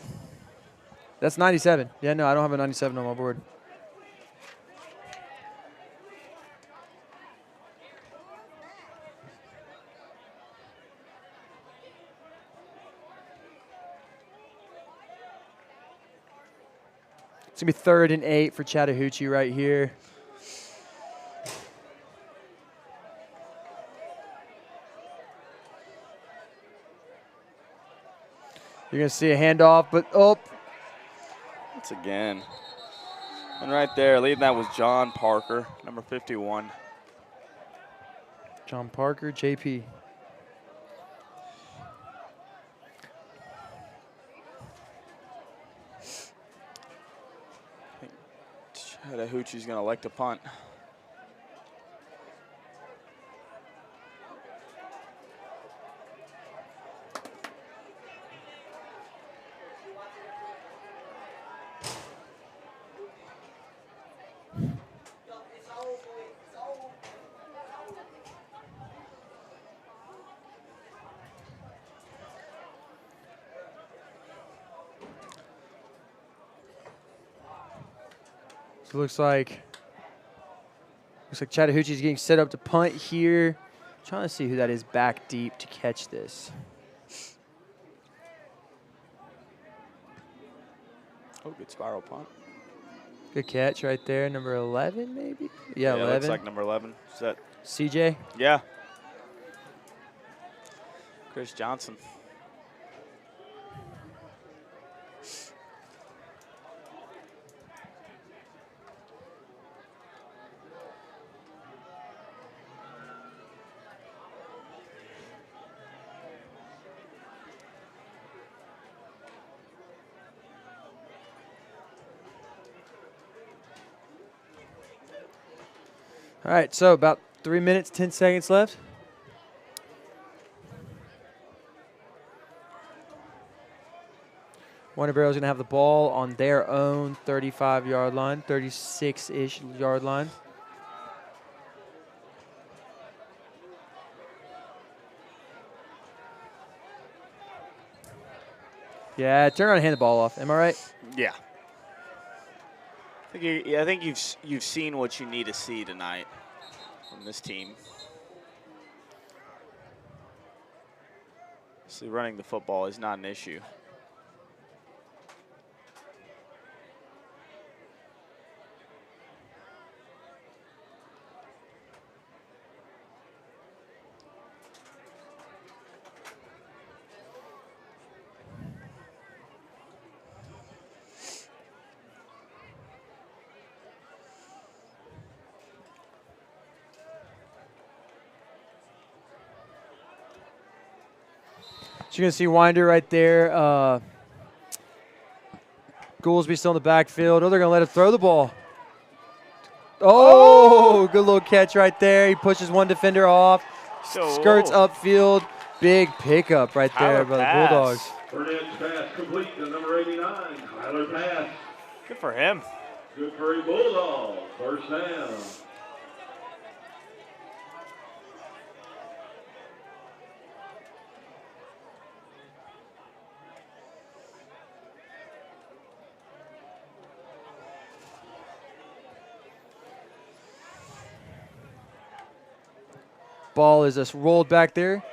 That's 97. Yeah, no, I don't have a 97 on my board. It's going to be 3rd and 8 for Chattahoochee right here. You're going to see a handoff, but Once again. And right there, leading that was John Parker, number 51. John Parker, JP. Chattahoochee's going to elect a punt. So it looks like Chattahoochee's getting set up to punt here. Trying to see who that is back deep to catch this. Oh, good spiral punt. Good catch right there, number 11 maybe? Yeah, 11. Looks like number 11. Is that? CJ. Yeah. Chris Johnson. All right, so about 3 minutes, 10 seconds left. Winder-Barrow is going to have the ball on their own 35-yard line, 36-ish yard line. Yeah, turn around and hand the ball off. Am I right? Yeah. I think you've seen what you need to see tonight from this team. So running the football is not an issue. So you're going to see Winder right there. Goolsby still in the backfield. Oh, they're going to let him throw the ball. Oh, good little catch right there. He pushes one defender off, skirts upfield. Big pickup right there by the Bulldogs. Burnett's pass complete to number 89. Tyler pass. Good for him. Good for a Bulldog. First down. Ball is just rolled back there.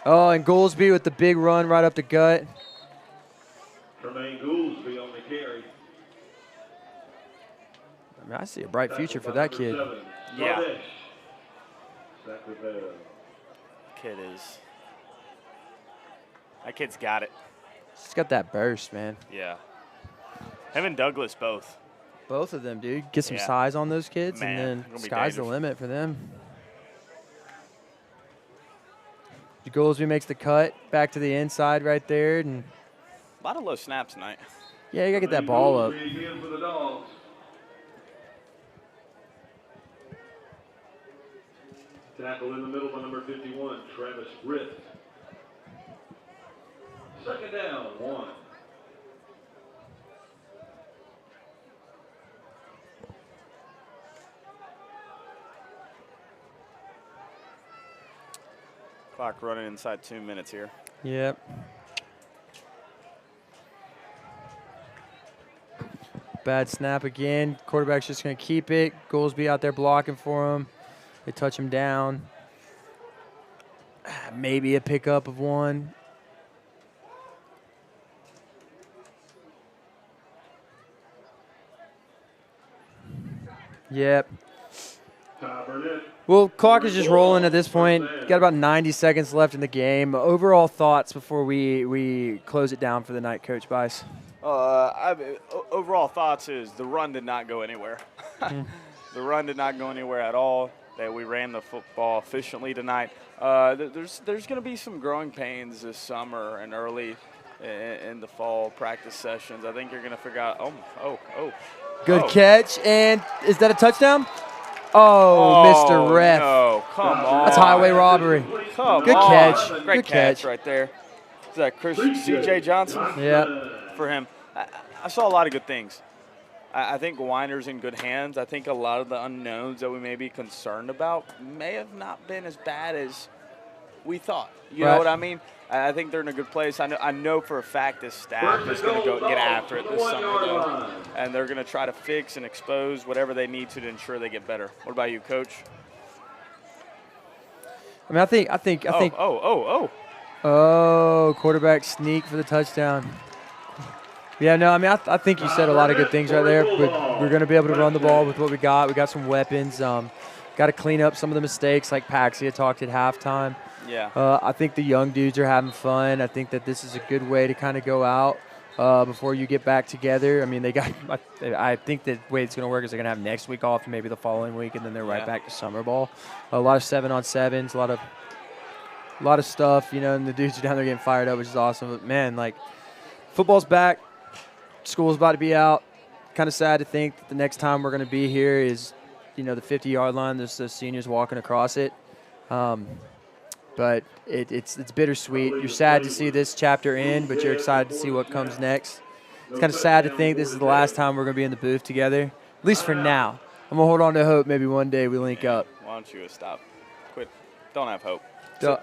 Oh, and Goolsby with the big run right up the gut. Tremaine Goolsby on the carry. I mean, I see a bright future for that kid. Yeah. Sacramento. That kid's got it. He's got that burst, man. Yeah. Him and Douglas both. Both of them, dude. Get some Yeah. size on those kids, Man, and gonna then be sky's the dangerous. limit for them. Goolsby makes the cut back to the inside right there, and A lot of low snaps tonight. yeah, you gotta get that ball up. Goolsby again for the Dogs. Tackle in the middle by number 51, Travis Britt. Second down, 1. Clock running inside 2 minutes here. Yep. Bad snap again. Quarterback's just gonna keep it. Goolsby out there blocking for him. They touch him down. Maybe a pickup of one. Yep. Ty Burnett. Well, clock is just rolling at this point. Got about 90 seconds left in the game. Overall thoughts before we close it down for the night, Coach Bice? Overall thoughts is the run did not go anywhere. The run did not go anywhere at all. That we ran the football efficiently tonight. There's going to be some growing pains this summer and early in the fall practice sessions. I think you're going to figure out. Good catch, and is that a touchdown? Oh, Mr. Ref. No, come on. That's highway robbery. Come Good on. catch. Great Good catch catch. right there. Is that C.J. Johnson? Yeah. For him. I saw a lot of good things. I think Winder's in good hands. I think a lot of the unknowns that we may be concerned about may have not been as bad as we thought. You know what I mean? I think they're in a good place. I know for a fact this staff is going to go get after it this summer, though, and they're going to try to fix and expose whatever they need to ensure they get better. What about you, Coach? I mean, I think. Oh, quarterback sneak for the touchdown. Yeah, no, I mean, I think you said a lot of good things right there. But we're going to be able to run the ball with what we got. We got some weapons. Got to clean up some of the mistakes like Paxi had talked at halftime. Yeah. I think the young dudes are having fun. I think that this is a good way to kind of go out before you get back together. I mean, I think the way it's going to work is they're going to have next week off, maybe the following week, and then they're right back to summer ball. A lot of 7-on-7s, a lot of stuff, you know, and the dudes are down there getting fired up, which is awesome. But, man, like, football's back. School's about to be out. Kind of sad to think that the next time we're going to be here is, the 50-yard line. There's those seniors walking across it. But it's bittersweet. You're sad to see this chapter end, but you're excited to see what comes next. It's kind of sad to think this is the last time we're going to be in the booth together, at least for now. I'm going to hold on to hope maybe one day we link up. Why don't you stop? Quit. Don't have hope. Duh.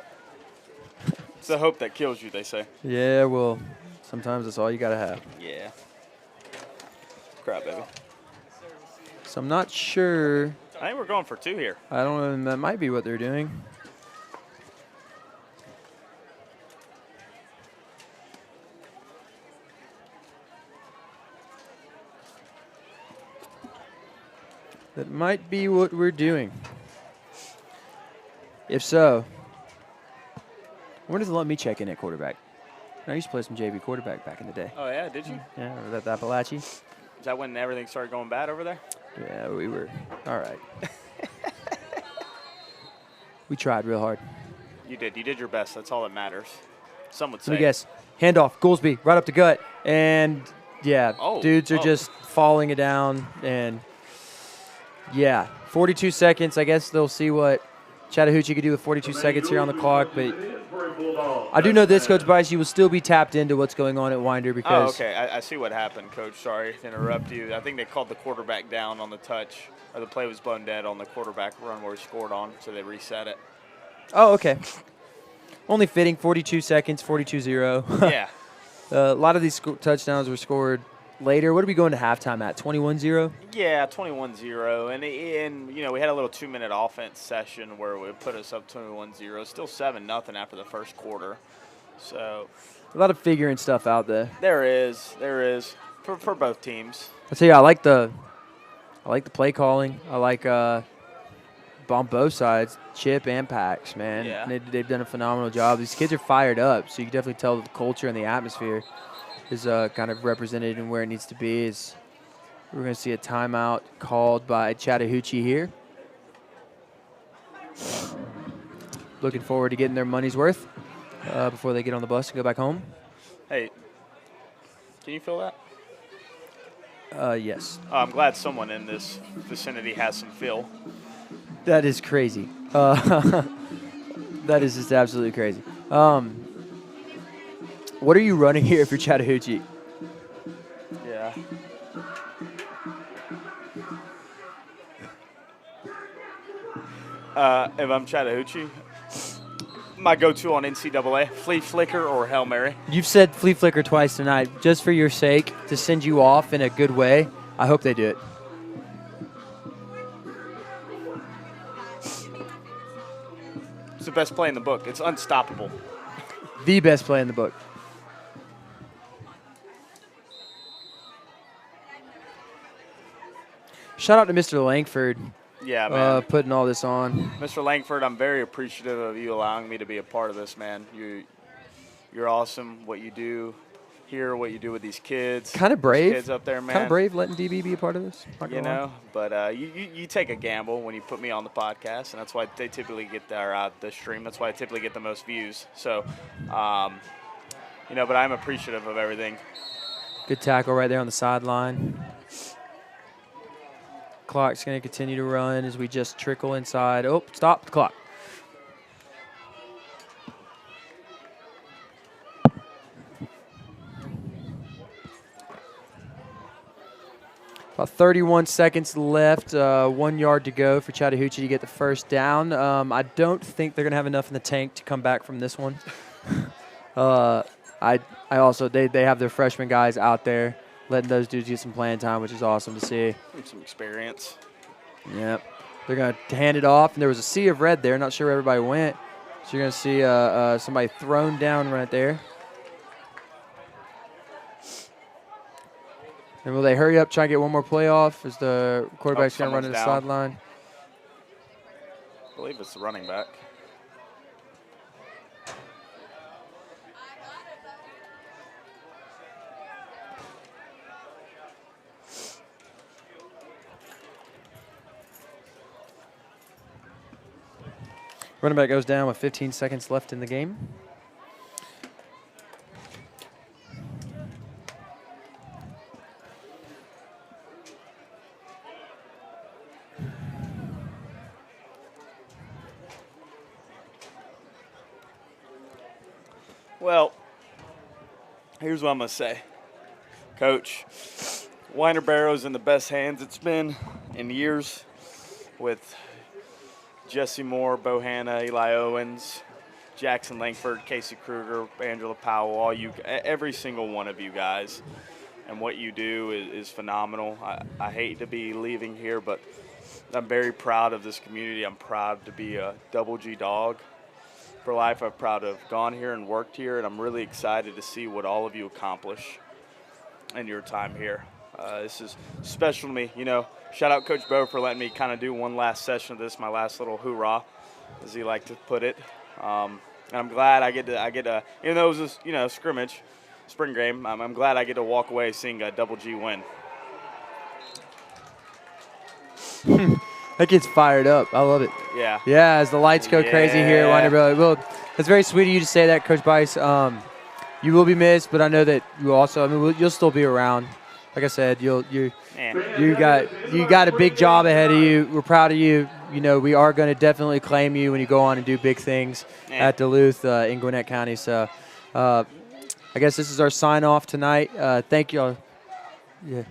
It's the hope that kills you, they say. Yeah, well, sometimes that's all you got to have. Yeah. Crap, baby. So I'm not sure. I think we're going for 2 here. I don't know. That might be what they're doing. That might be what we're doing. If so, when does it let me check in at quarterback? I used to play some JV quarterback back in the day. Oh, yeah? Did you? Yeah, remember that Appalachie? Is that when everything started going bad over there? Yeah, we were all right. We tried real hard. You did. You did your best. That's all that matters. Some would say. Let me guess. Handoff, Goolsby, right up the gut. And, yeah, dudes are just falling it down. And, yeah, 42 seconds. I guess they'll see what Chattahoochee could do with 42 seconds here on the clock. But I do know this, Coach Bryce, you will still be tapped into what's going on at Winder because okay. I see what happened, Coach. Sorry to interrupt you. I think they called the quarterback down on the touch, or the play was blown dead on the quarterback run where he scored on, so they reset it. Oh, okay. Only fitting, 42 seconds, 42-0. Yeah. A lot of these touchdowns were scored later. What are we going to halftime at, 21-0? Yeah, 21-0. And we had a little 2-minute offense session where it put us up 21-0. Still 7-0 after the first quarter. So a lot of figuring stuff out there. There is for both teams. I'll tell you, I like the play calling. I like on both sides, Chip and Pax, man. Yeah. They've done a phenomenal job. These kids are fired up, so you can definitely tell the culture and the atmosphere is kind of represented in where it needs to be. We're going to see a timeout called by Chattahoochee here. Looking forward to getting their money's worth before they get on the bus and go back home. Hey, can you feel that? Yes. Oh, I'm glad someone in this vicinity has some feel. That is crazy. That is just absolutely crazy. What are you running here for Chattahoochee? Yeah. If I'm Chattahoochee, my go-to on NCAA, flea flicker or Hail Mary. You've said flea flicker twice tonight. Just for your sake, to send you off in a good way, I hope they do it. It's the best play in the book. It's unstoppable. The best play in the book. Shout out to Mr. Langford. Yeah, man. Putting all this on. Mr. Langford, I'm very appreciative of you allowing me to be a part of this, man. You're awesome. What you do here, what you do with these kids. Kind of brave. Kids up there, man. Kind of brave letting DB be a part of this. But you take a gamble when you put me on the podcast, and that's why they typically get the stream. That's why I typically get the most views. So, but I'm appreciative of everything. Good tackle right there on the sideline. Clock's going to continue to run as we just trickle inside. Oh, stop the clock. About 31 seconds left, 1 yard to go for Chattahoochee to get the first down. I don't think they're going to have enough in the tank to come back from this one. I also, they have their freshman guys out there letting those dudes get some playing time, which is awesome to see. Some experience. Yep. They're going to hand it off, and there was a sea of red there. Not sure where everybody went. So you're going to see somebody thrown down right there. And will they hurry up, try and get one more play off as the quarterback's going to run to the sideline? I believe it's the running back. Running back goes down with 15 seconds left in the game. Well, here's what I'm going to say. Coach, Winder-Barrow's in the best hands it's been in years with Jesse Moore, Bo Hanna, Eli Owens, Jackson Langford, Casey Kruger, Angela Powell, every single one of you guys. And what you do is phenomenal. I hate to be leaving here, but I'm very proud of this community. I'm proud to be a Double G dog for life. I'm proud to have gone here and worked here, and I'm really excited to see what all of you accomplish in your time here. This is special to me. You know, shout out Coach Bo for letting me kind of do one last session of this, my last little hoorah, as he liked to put it. And I'm glad I get to, even though it was a, scrimmage, spring game, I'm glad I get to walk away seeing a Double G win. That gets fired up. I love it. Yeah. Yeah, as the lights go crazy here at Winder-Barrow. Well, it's very sweet of you to say that, Coach Bice. You will be missed, but I know that you also. You'll still be around. Like I said, you got a big job ahead of you. We're proud of you. You know, we are going to definitely claim you when you go on and do big things at Duluth in Gwinnett County. So, I guess this is our sign off tonight. Thank you all. Yeah.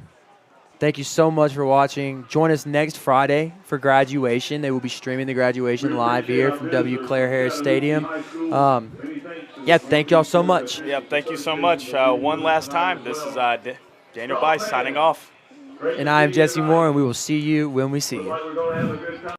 Thank you so much for watching. Join us next Friday for graduation. They will be streaming the graduation live here from W. Claire Harris Stadium. Thank you all so much. Yep, thank you so much. One last time, this is Daniel Bice signing off. And I am Jesse Moore, and we will see you when we see you. We're going to have a good time.